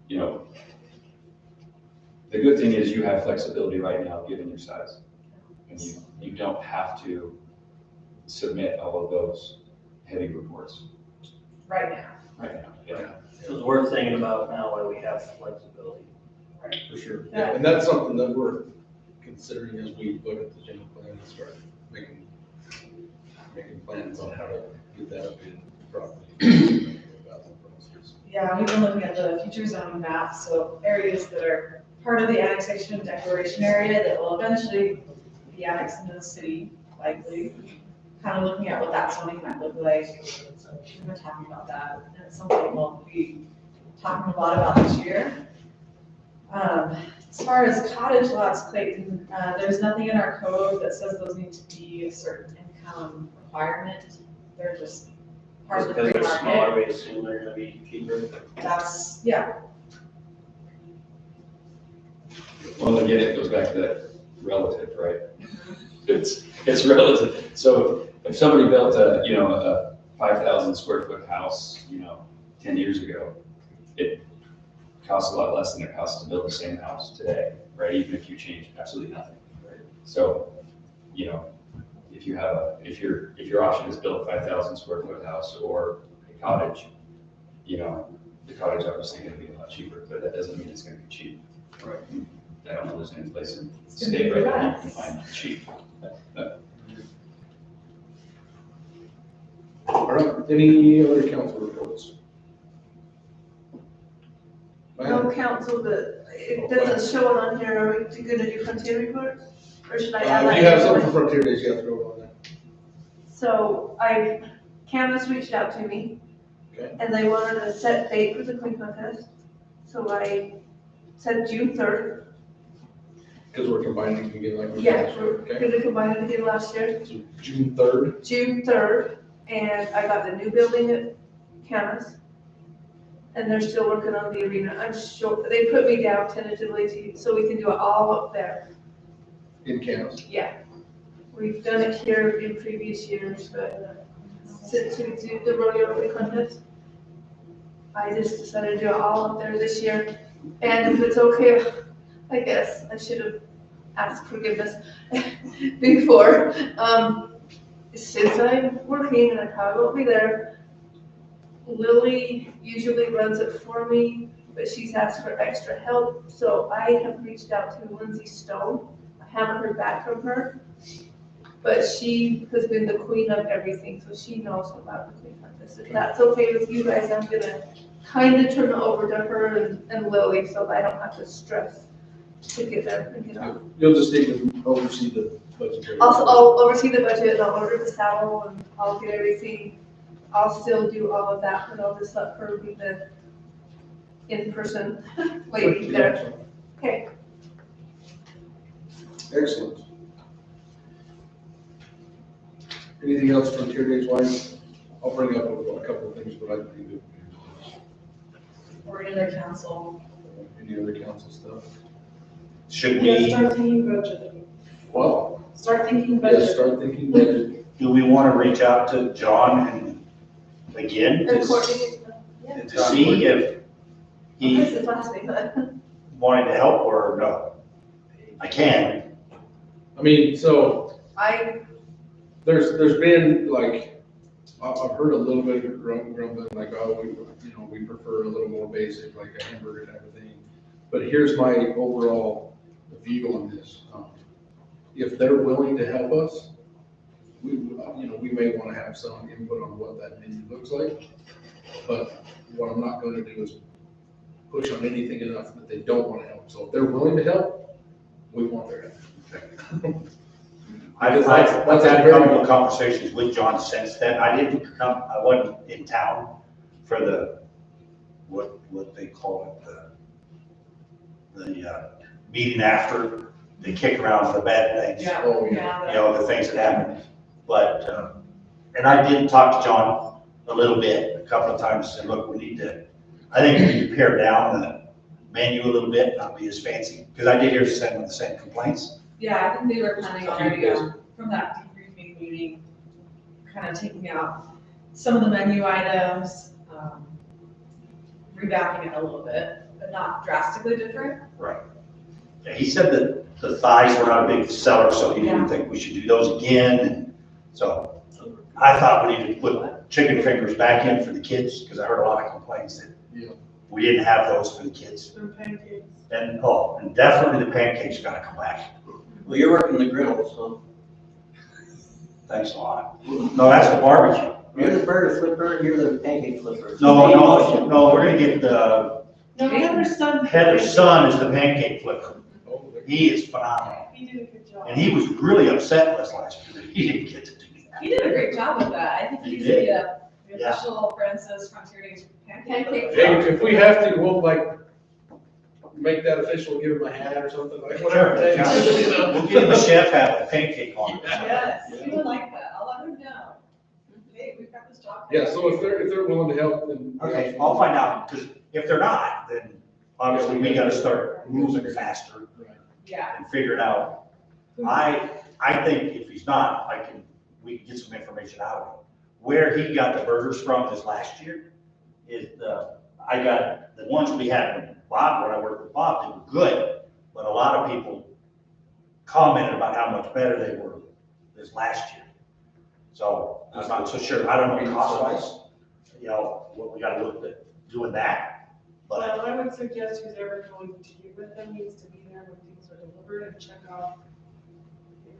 The good thing is you have flexibility right now given your size. And you don't have to submit all of those heavy reports Right now. right now. Yeah. So it's worth thinking about now why we have flexibility. For sure. Yeah, and that's something that we're considering as we look at the general plan and start making plans on how to get that up in properly. Yeah, we've been looking at the future zoning map, so areas that are part of the annexation and declaration area that will eventually be annexed into the city, likely. Kind of looking at what that zoning might look like. We've been talking about that, and it's something we'll be talking a lot about this year. As far as cottage lots, Clayton, there's nothing in our code that says those need to be a certain income requirement. They're just part of the free Because they're smaller, market. we assume they're gonna be cheaper. That's, yeah, Well, again, it goes back to that relative, right? It's relative. So if somebody built a 5,000 square foot house, 10 years ago, it costs a lot less than it costs to build the same house today, right? Even if you change absolutely nothing, right? So, if you have if your option is build a 5,000 square foot house or a cottage, the cottage obviously going to be a lot cheaper, but that doesn't mean it's going to be cheap, right? I don't know there's any place in the state right now you can find cheap. All right, any other council reports? No council, but it doesn't show it on here. Are we gonna do frontier report? Or should I add that? You have something for Frontier Days, you have to go on that. So Canvas reached out to me. Okay. And they wanted a set date for the Queen contest. So I said June 3rd. Because we're combining it again like we did Yeah, last year, we're okay? gonna combine it again last year. So June 3rd, June 3rd, and I got the new building at Canvas. And they're still working on the arena. I'm sure, they put me down tentatively so we can do it all up there. in Kansas. Yeah. We've done it here in previous years, but since we do the rodeo contest, I just decided to do it all up there this year. And if it's okay, I guess I should have asked forgiveness before. Since I'm working and I probably won't be there, Lily usually runs it for me, but she's asked for extra help. So I have reached out to Lindsay Stone. I haven't heard back from her, but she has been the queen of everything, so she knows about the Queen contest. If that's okay with you guys, I'm gonna kind of turn it over to her and Lily, so I don't have to stress to get there and get out. You'll just need to oversee the budgetary. I'll oversee the budget, and I'll order the saddle, and I'll get everything. I'll still do all of that, but I'll just let her be the in-person lady there. Okay. Excellent. Anything else Frontier Days wise? I'll bring up a couple of things, but I think Or either council. Any other council stuff? Should Yeah, we, start thinking budget. Well, Start thinking yeah, budget. start thinking budget. do we want to reach out to John and again Or to, Courtney, yeah. to see if What's he his last name? wanted to help or no? I can. I mean, so I, there's been like, I've heard a little bit of grumbling, like, oh, we prefer a little more basic, like a hamburger type of thing. But here's my overall view on this. If they're willing to help us, we may want to have some input on what that menu looks like. But what I'm not going to do is push on anything enough that they don't want to help. So if they're willing to help, we want their help. I've had a couple of conversations with John since then. I wasn't in town for the, what they call it, the meeting after, they kick around the bad things. Oh, yeah. You know, the things that happen. But, and I did talk to John a little bit, a couple of times, said, look, I think we need to pare down the menu a little bit, not be as fancy. Because I did hear some of the same complaints. Yeah, I think they were planning already from that debriefing meeting, kind of taking out some of the menu items, revamping it a little bit, but not drastically different. Right. Yeah, he said that the thighs were not a big seller, so he didn't think we should do those again. And so I thought we needed to put chicken fingers back in for the kids, because I heard a lot of complaints that we didn't have those for the kids. And pancakes. And definitely the pancakes gotta come back. Well, you're working the grill, so. Thanks a lot. No, that's the barbecue. You're the burger flipper, you're the pancake flipper. No, we're gonna get No, Heather's son. Heather's son is the pancake flipper. He is phenomenal. He did a good job. And he was really upset with us last year that he didn't get to do that. He did a great job with that. I think He he's did. the Yeah. official Francis Frontier Days pancake. Hey, if we have to, we'll like make that official, give him a hat or something, like whatever it takes. We'll give him a chef hat with a pancake on it. Yes, he would like that. I'll let him know. Hey, we've got this job. Yeah, so if they're willing to help, then. Okay, I'll find out, because if they're not, then obviously we gotta start moving faster Yeah. and figure it out. I think if he's not, we can get some information out of him. Where he got the burgers from this last year is I got the ones we had when I worked with Bob, they were good, but a lot of people commented about how much better they were this last year. So I'm not so sure. I don't know cost wise, what we gotta look at doing that. But Well, I would suggest who's ever going to be with them needs to be there when things are delivered and check off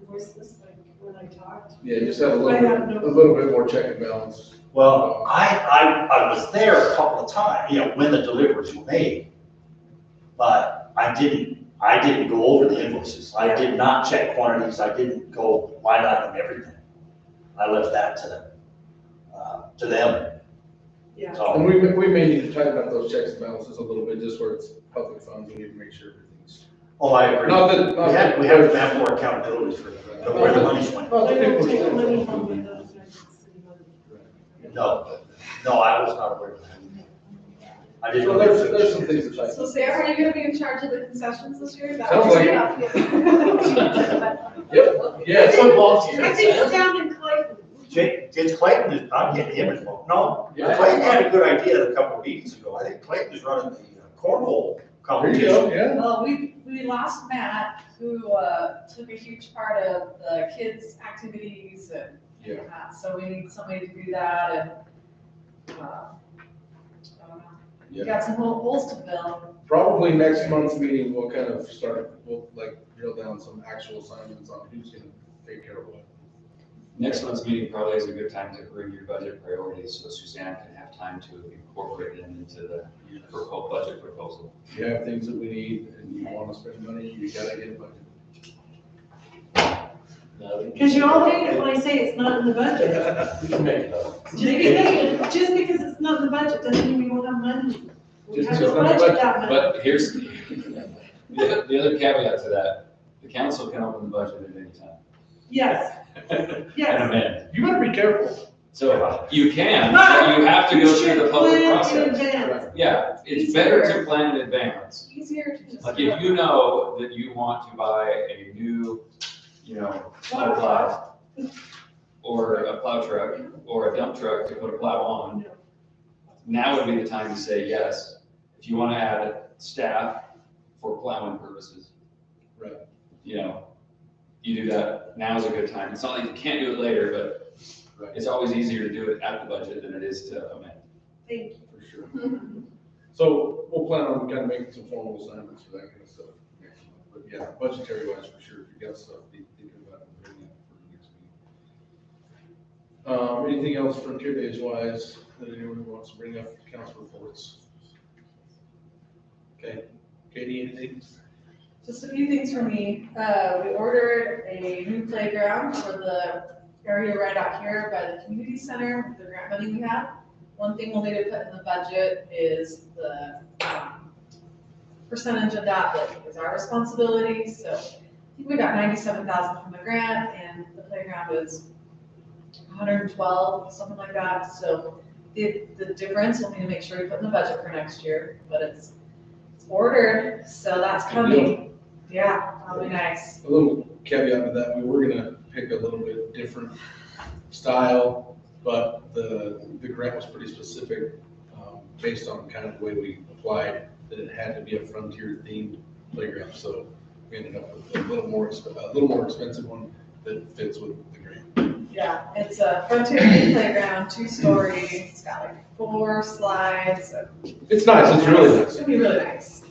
invoices, like when I talked. Yeah, just have a I have no- little bit more check and balance. well, I was there a couple of times, when the deliveries were made. But I didn't go over the invoices. I did not check quantities. I didn't go line item everything. I left that to them. Yeah. So, And we may need to tighten up those checks and balances a little bit, just where it's public funds, we need to make sure everything's. I agree. We have to have more accountability for where the money's went. Well, They don't take people- money from the those city money. No, I was not aware of that. I didn't So know. there's some things to tighten. So Sarah, are you gonna be in charge of the concessions this year? Is that Sounds what like you're Yep, yeah, football. I think it's down in Clayton. It's Clayton, I'm getting him involved. No, Yeah. Clayton had a good idea a couple of meetings ago. I think Clayton was running the cornhole There you go, competition. yeah. Well, we lost Matt, who took a huge part of the kids' activities and Yeah. that, so we need somebody to do that and, I don't know. We Yeah. got some holes to fill. Probably next month's meeting, we'll kind of we'll like drill down some actual assignments on who's gonna take care of what. Next month's meeting probably is a good time to bring your budget priorities, so Suzanne can have time to incorporate them into the proposed budget proposal. You have things that we need and you wanna spend money, you gotta get a budget. Because you all hate it when I say it's not in the budget. We can make it up. Just because it's not in the budget doesn't mean we won't have money. We Just have because to it's not in the budget that money. But here's the other caveat to that, the council can open the budget at any time Yes, and yes. amend. You better be careful. So you can, but you have to go through the public Plan in process. advance. Yeah, it's better to plan in advance. Easier to just. Like if you know that you want to buy a new, snow plow, or a plow truck, or a dump truck to put a plow on, now would be the time to say yes. If you want to add staff for plowing purposes. Right. You do that, now is a good time. It's not like you can't do it later, but it's always easier to do it at the budget than it is to amend. Thank you. For sure. So we'll plan on kind of making some formal assignments for that kind of stuff next month. But yeah, budgetary wise, for sure, if you got stuff, be thinking about it and bringing it for the next meeting. Anything else Frontier Days wise that anyone wants to bring up, council reports? Okay, Katie, anything? Just a few things for me. We ordered a new playground for the area right out here by the community center, the grant money we have. One thing we'll need to put in the budget is the percentage of that is our responsibility. So I think we got 97,000 from the grant and the playground is 112, something like that. So the difference we'll need to make sure we put in the budget for next year, but it's ordered, so that's coming. Yeah, that'll be nice. A little caveat to that, we were gonna pick a little bit different style, but the grant was pretty specific, based on kind of the way we applied, that it had to be a Frontier themed playground, so we ended up with a little more expensive one that fits with the grant. Yeah, it's a Frontier playground, 2-story, it's got like 4 slides. It's nice, it's really nice. It's gonna be really nice.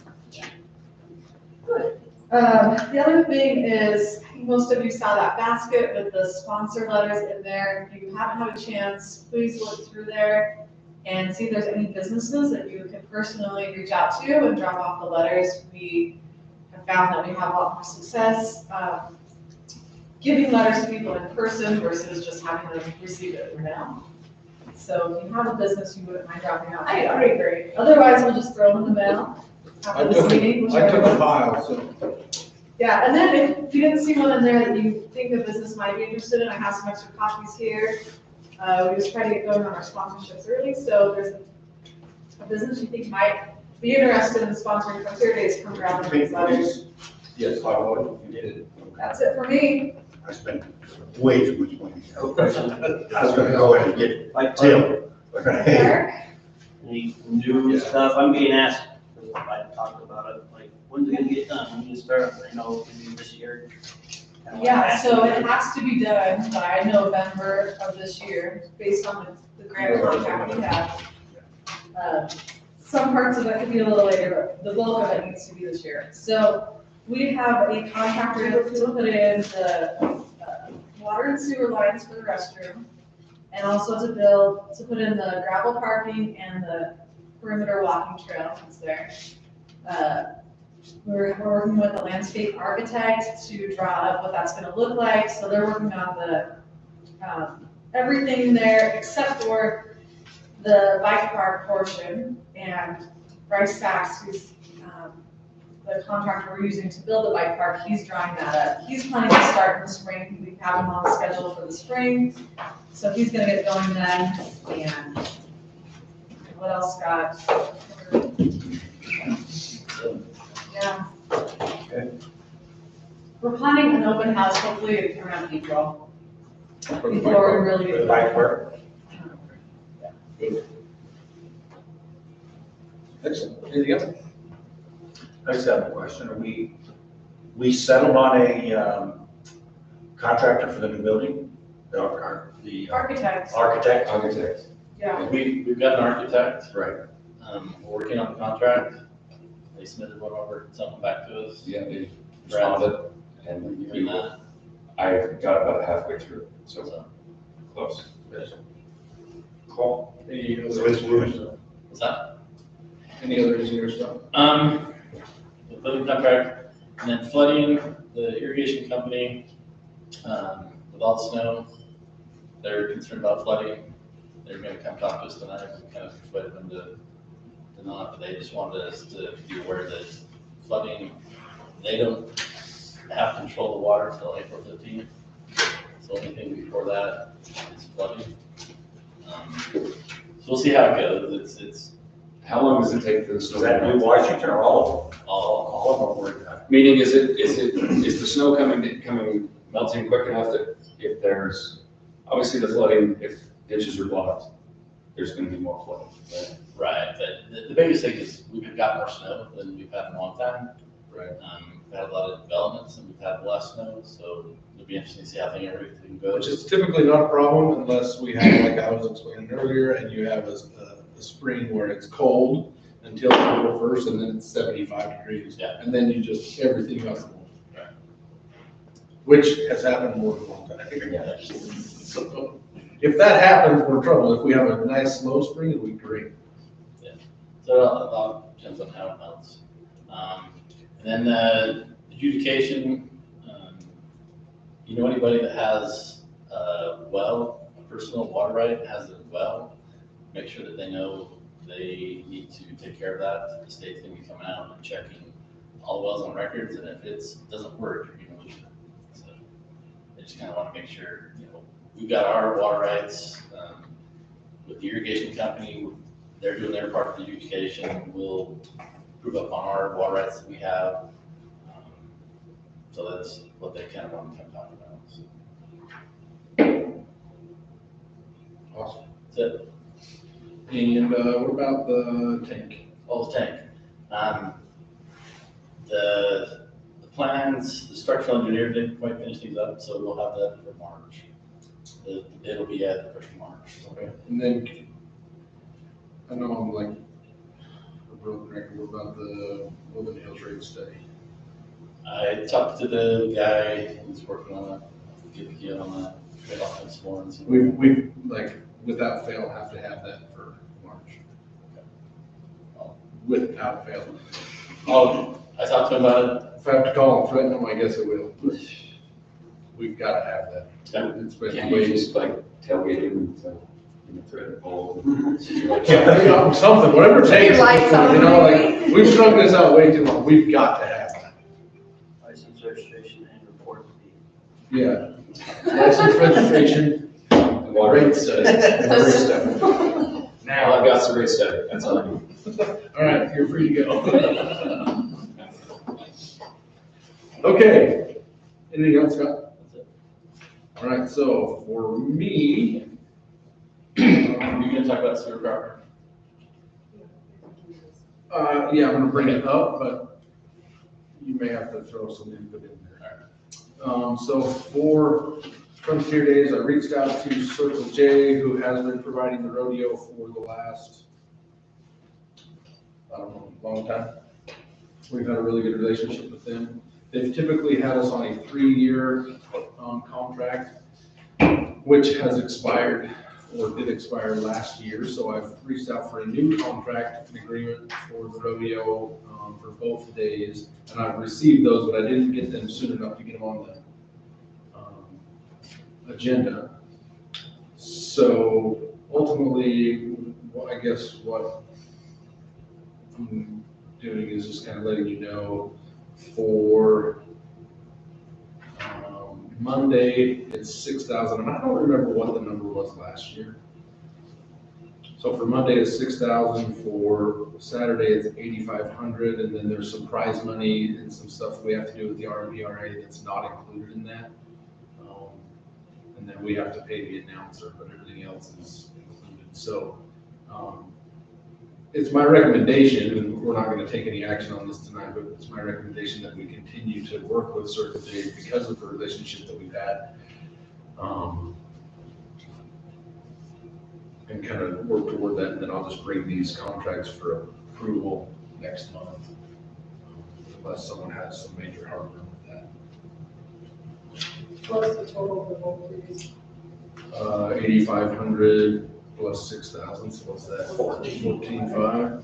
Good. The other thing is, most of you saw that basket with the sponsor letters in there. If you haven't had a chance, please look through there and see if there's any businesses that you can personally reach out to and drop off the letters. We have found that we have a lot more success giving letters to people in person versus just having them receive it through mail. So if you have a business you wouldn't mind dropping off, that would be great. Otherwise, we'll just throw them in the mail after this meeting. I took a pile, so. Yeah, and then if you didn't see one in there that you think the business might be interested in, I have some extra copies here. We just try to get going on our sponsorships early, so if there's a business you think might be interested in sponsoring Frontier Days, come grab them. Yes, I would, you did it. That's it for me. I spent way too much money. I was gonna go in and get Tim. Eric? Any new stuff, I'm being asked, I talked about it, like, when's it gonna get done, when you start, I know it's gonna be this year. Yeah, so it has to be done by November of this year, based on the grant contract we have. Some parts of it could be a little later, but the bulk of it needs to be this year. So we have a contractor to put in the water and sewer lines for the restroom, and also to put in the gravel parking and the perimeter walking trail that's there. We're working with a landscape architect to draw up what that's gonna look like, so they're working on the, everything there except for the bike park portion, and Bryce Sachs, who's the contractor we're using to build the bike park, he's drawing that up. He's planning to start in the spring, we have him on the schedule for the spring, so he's gonna get going then, and what else, Scott? Yeah. Okay. We're planning an open house hopefully around April. For the bike Before we park. really For get the bike park? Good. Excellent. Anything else? I just have a question. We settled on a contractor for the new building? The Architects. architect? Architects. Yeah. We've got an architect. Right. We're working on the contract. They submitted one over, something back to us. Yeah, they Brad, responded, and you doing that? I got about halfway through, so close. Call. Any other So it's moving. What's that? Any other engineer stuff? The building contract, and then flooding, the irrigation company, with all the snow, they're concerned about flooding. They're gonna come talk to us tonight, and kind of persuade them to not, but they just wanted us to be aware that flooding, they don't have control of the water until April 15th. So anything before that is flooding. So we'll see how it goes. It's How long does it take for the snow? Is that New Washington or all of them? All of them were done. Meaning, is the snow melting quick enough that if there's, obviously the flooding, if ditches are blocked, there's gonna be more flooding, right? Right, but the biggest thing is we've got more snow than we've had in a long time. Right. We've had a lot of developments and we've had less snow, so it'll be interesting to see how everything goes. Which is typically not a problem unless we have, like I was explaining earlier, and you have a spring where it's cold until April 1st, and then it's 75 degrees. Yeah. And then you just, everything else. Right. Which has happened more than one time. Yeah. So if that happens, we're in trouble. If we have a nice slow spring, it'll be great. So it all depends on how it melts. And then adjudication, you know anybody that has a well, a personal water right, has a well, make sure that they know they need to take care of that. The state's gonna be coming out and checking all the wells on records, and if it doesn't work, you're gonna lose it. So they just kind of want to make sure, we've got our water rights with the irrigation company. They're doing their part of the adjudication. We'll prove up on our water rights that we have. So that's what they kind of want to come talk about. So. Awesome. That's it. And what about the tank? Oh, the tank. The plans, the structural engineer didn't quite finish these up, so we'll have that for March. It'll be at the first of March. Okay. And then, I know I'm like a broken record, what about the Woven Hills rate study? I talked to the guy who's working on it, get the kid on that, get off this morning. We like, without fail, have to have that for March. Without fail. Oh, I talked to him about it. If I have to call and threaten them, I guess I will. We've got to have that. It's been Can't you way just like tailgate him and thread the pole? something, whatever it takes. Lights on, Like, we've strung this out way too long. We've got to have that. License registration and report fee. Yeah. License registration, Water rate rate study. study. Now I've got the rate study, that's all I need. All right, you're free to go. Okay, anything else, Scott? All right, so for me, You're gonna talk about sewer property? yeah, I'm gonna bring it up, but you may have to throw some input in there. So for Frontier Days, I reached out to Circle J, who has been providing the rodeo for the last, I don't know, long time. We've had a really good relationship with them. They've typically had us on a 3-year contract, which has expired or did expire last year. So I've reached out for a new contract and agreement for the rodeo for both days. And I've received those, but I didn't get them soon enough to get them on the agenda. So ultimately, I guess what I'm doing is just kind of letting you know for Monday, it's 6,000, and I don't remember what the number was last year. So for Monday, it's 6,000, for Saturday, it's 8,500, and then there's some prize money and some stuff we have to do with the RMPRA that's not included in that. And then we have to pay the announcer, but everything else is included. So it's my recommendation, and we're not going to take any action on this tonight, but it's my recommendation that we continue to work with Circle J because of the relationship that we've had. And kind of work toward that, and then I'll just bring these contracts for approval next month. Unless someone has some major heartburn with that. What's the total for both fees? 8,500 plus 6,000, so what's that? 14,500.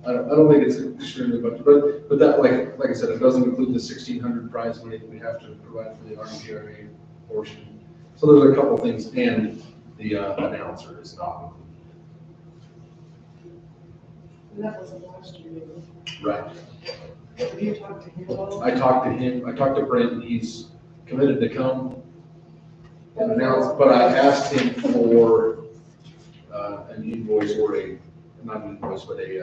I don't think it's extremely much, but that, like I said, it doesn't include the 1,600 prize money that we have to provide for the RMPRA portion. So there's a couple things, and the announcer is not included. And that was last year. Right. Have you talked to him about? I talked to him, I talked to Brent, and he's committed to come and announce, but I asked him for an an invoice or not an invoice, but an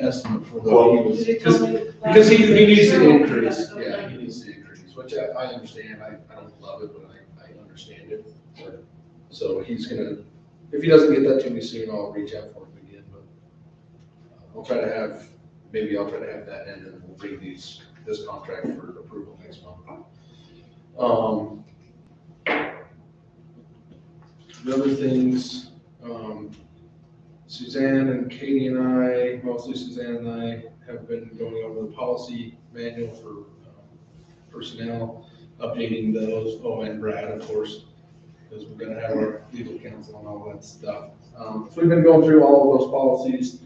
estimate for what he was, because he needs to increase, yeah, he needs to increase, which I understand, I don't love it, but I understand it. So he's gonna, if he doesn't get that to me soon, I'll reach out for him again, but I'll try to have that in, and we'll bring this contract for approval next month. The other things, Suzanne and Katie and I, mostly Suzanne and I, have been going over the policy manual for personnel, updating those, and Brad, of course, because we're gonna have our legal counsel and all that stuff. So we've been going through all of those policies,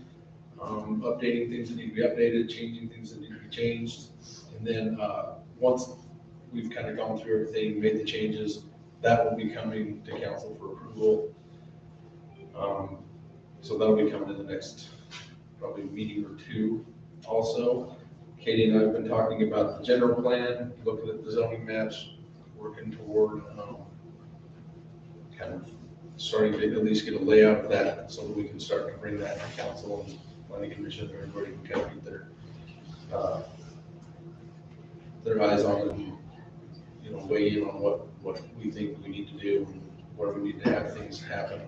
updating things that need to be updated, changing things that need to be changed. And then, once we've kind of gone through everything, made the changes, that will be coming to council for approval. So that'll be coming in the next probably meeting or two. Also, Katie and I have been talking about the general plan, looking at the zoning maps, working toward kind of starting to at least get a layout of that so that we can start to bring that to council and planning commission, or everybody can kind of get their eyes on it and, weigh in on what we think we need to do and where we need to have things happen.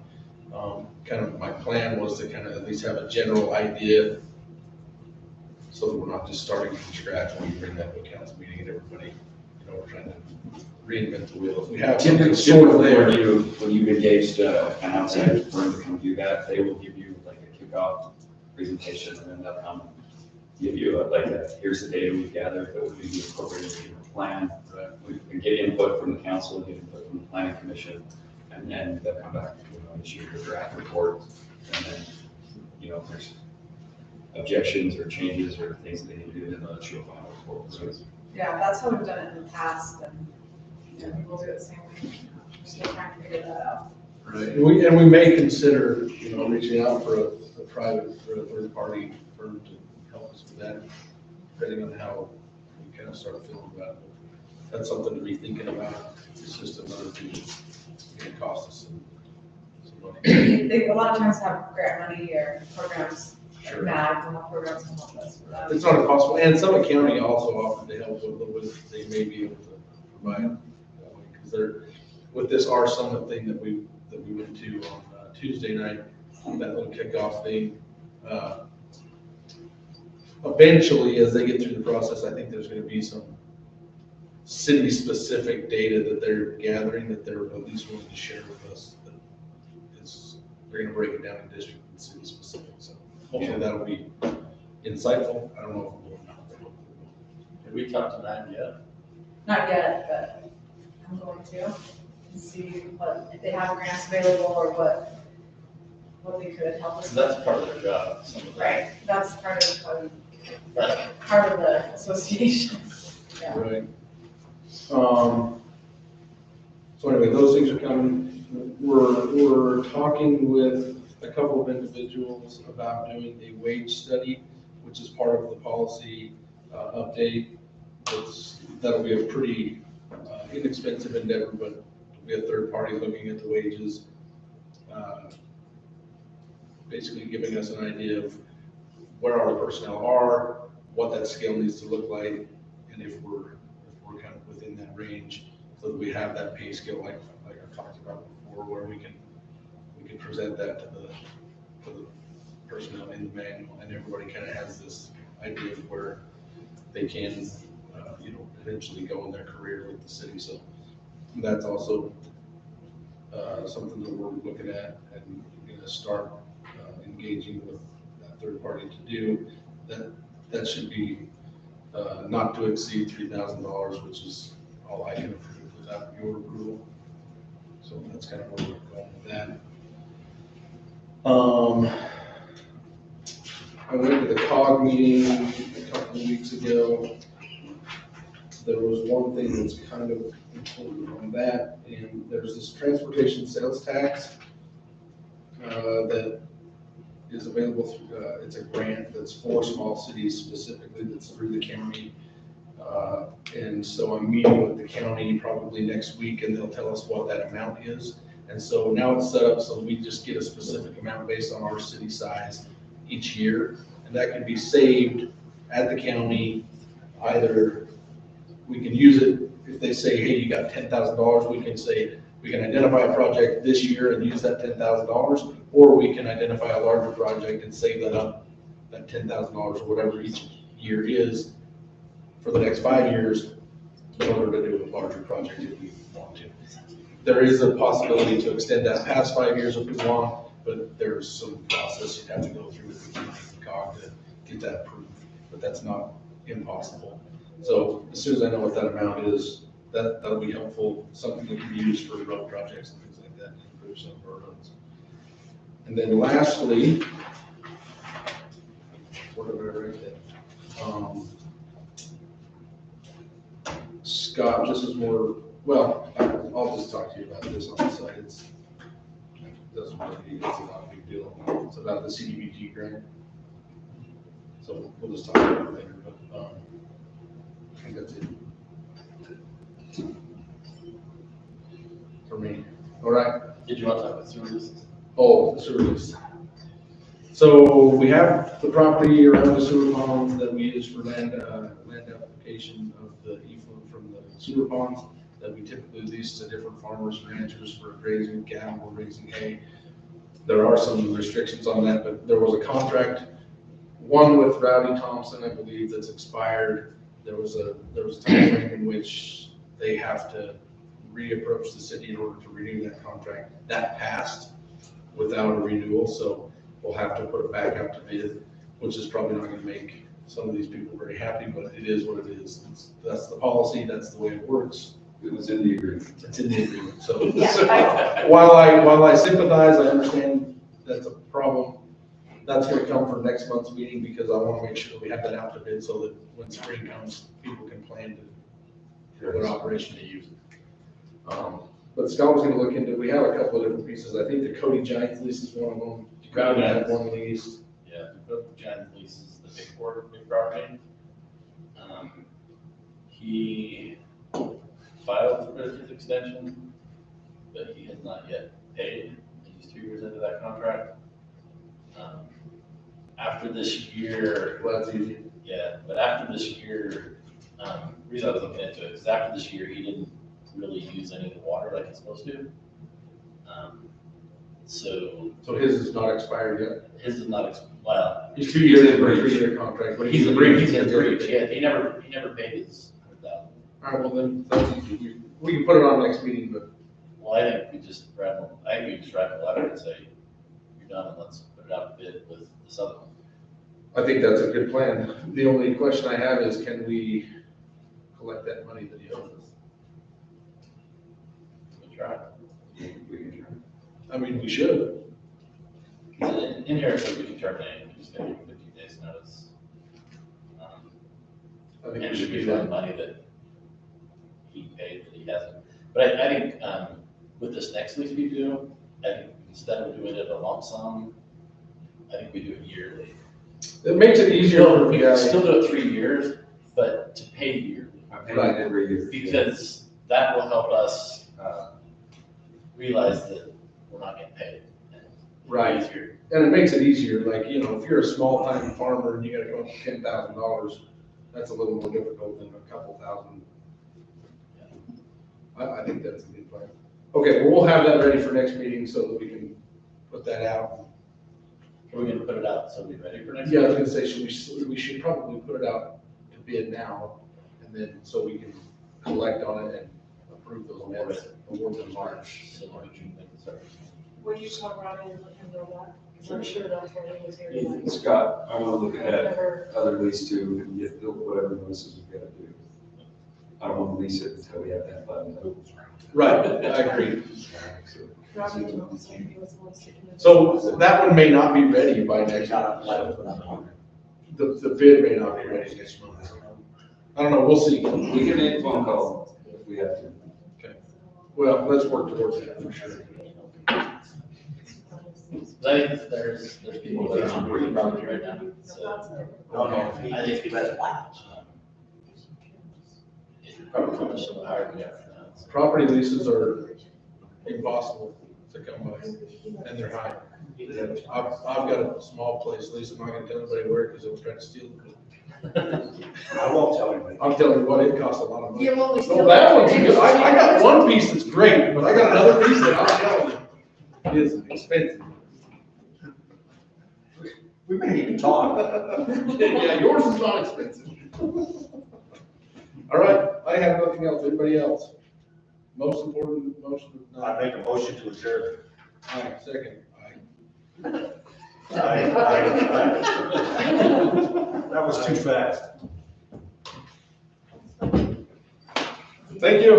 Kind of my plan was to kind of at least have a general idea so that we're not just starting from scratch when we bring that to a council meeting and everybody, we're trying to reinvent the wheel. If we have something sort of there. When you've engaged an outside firm to come do that, they will give you like a kickoff presentation, and then they'll come give you here's the data we've gathered that would be incorporated into your plan. We can get input from the council, get input from the planning commission, and then they'll come back, issue a draft report. And then, if there's objections or changes or things that they need to do, then they'll issue a final report. So Yeah, that's how we've done it in the past, and we'll do it the same way. We're still trying to figure that out. Right, and we may consider, reaching out for a third party firm to help us with that, depending on how we kind of start feeling about it. That's something to be thinking about. It's just another thing that's going to cost us some money. They a lot of times have grant money or programs, Sure. MAG, and programs to help us with that. It's not impossible, and Summit County also offered to help with a little bit, they may be able to provide, because they're, with this Our Summit thing that we went to on Tuesday night, that little kickoff thing, eventually, as they get through the process, I think there's gonna be some city-specific data that they're gathering that they're at least willing to share with us. That is, they're gonna break it down in district and city-specific, so hopefully that'll be insightful. I don't know if it will not. Have we talked to that yet? Not yet, but I'm going to see if they have grants available or what they could help us So with. that's part of their job, some of that. Right, that's part of the association. Yeah. Right. So anyway, those things are coming. We're talking with a couple of individuals about doing a wage study, which is part of the policy update. That'll be a pretty inexpensive endeavor, but we have third party looking at the wages, basically giving us an idea of where our personnel are, what that scale needs to look like, and if we're kind of within that range, so that we have that pay scale like I talked about before, where we can present that to the personnel in the manual, and everybody kind of has this idea of where they can, eventually go in their career with the city. So that's also something that we're looking at and going to start engaging with that third party to do. That should be not to exceed $3,000, which is all I can approve without your approval. So that's kind of where we're going with that. I went to the COG meeting a couple of weeks ago. There was one thing that's kind of important on that, and there's this transportation sales tax that is available through, it's a grant that's for small cities specifically, that's through the county. And so I'm meeting with the county probably next week, and they'll tell us what that amount is. And so now it's set up so we just get a specific amount based on our city size each year. And that can be saved at the county. Either we can use it, if they say, hey, you got $10,000, we can say, we can identify a project this year and use that $10,000, or we can identify a larger project and save that up, that $10,000 or whatever each year is for the next 5 years in order to do a larger project if we want to. There is a possibility to extend that past 5 years if we want, but there's some process you have to go through with the COG to get that approved, but that's not impossible. So as soon as I know what that amount is, that'll be helpful, something that can be used for road projects and things like that, to improve some of our roads. And then lastly, what did I write there? Scott, this is more, well, I'll just talk to you about this on the side. It doesn't really, it's not a big deal. It's about the CDBG grant. So we'll just talk about it later, but I think that's it. For me. All right. Did you want to talk about sewer leases? Oh, the sewer lease. So we have the property around the sewer ponds that we use for land application of the effluent from the sewer ponds that we typically lease to different farmers, ranchers for grazing cattle, raising hay. There are some restrictions on that, but there was a contract, one with Rowdy Thompson, I believe, that's expired. There was a time frame in which they have to reapproach the city in order to renew that contract. That passed without a renewal, so we'll have to put it back out to bid, which is probably not gonna make some of these people very happy, but it is what it is. That's the policy, that's the way it works. It was in the agreement. It's in the agreement, so. Yeah. While I sympathize, I understand that's a problem. That's gonna come for next month's meeting, because I wanna make sure we have that out to bid so that when spring comes, people can plan to, their operation to use it. But Scott was gonna look into, we have a couple of different pieces. I think the Cody Giants lease is one of them. Crowd had one lease. Yeah, the Giants leases the big property. He filed for his extension, but he has not yet paid. He's 2 years into that contract. After this year. Well, that's easy. Yeah, but after this year, reason I was looking into it is after this year, he didn't really use any of the water like he's supposed to. So his is not expired yet? His is not, well. He's 2 years in for a 3-year contract, but He's in breach, yeah, he never paid his $100,000. All right, well then, that's easy. We can put it on next meeting, but. Well, I think we just write a letter and say, you're done, and let's put it out to bid with this other one. I think that's a good plan. The only question I have is, can we collect that money that he owes us? We try. We can try. I mean, we should. In here, it says we can terminate, we just gotta give 15 days notice. I think And we should be do for the that. money that he paid that he hasn't. But I think, with this next lease we do, I think instead of doing it a lump sum, I think we do it yearly. It makes it easier for We the can guy. still do it 3 years, but to pay yearly. I pay it every year. Because that will help us, realize that we're not getting paid. Right. Easier. And it makes it easier, like, you know, if you're a small time farmer and you gotta come up with $10,000, that's a little more difficult than a couple thousand. I think that's a good plan. Okay, well, we'll have that ready for next meeting so that we can put that out. Are we gonna put it out so we're ready for next? Yeah, I was gonna say, we should probably put it out to bid now, and then, so we can collect on it and approve those bids, award them in March. So we can make it start. Will you tell Ronnie and let him know that? Because I'm sure that's why he was here tonight. Scott, I want to look I've at never- other lease too and get whatever notices we've got to do. I don't want to lease it until we have that button up. Right, I agree. Robbie Jones, he was the one sticking in. So that one may not be ready by next month. The bid may not be ready next month. I don't know, we'll see. We can make a phone call if we have to. Okay. Well, let's work towards that for sure. I think there's people that are on pretty property right now, so. I think it's probably much higher than that. Property leases are impossible. to come by, and they're high. I've got a small place, at least I'm not gonna tell anybody where, because they'll try to steal it. I won't tell anybody. I'm telling you what, it costs a lot of money. You only So still. that one's good. I got one piece that's great, but I got another piece that I'm telling you, is expensive. We may need to talk. Yeah, yours is not expensive. All right, I have nothing else. Anybody else? Most important motion. I make a motion to adjourn. Aye, second. Aye. That was too fast. Thank you.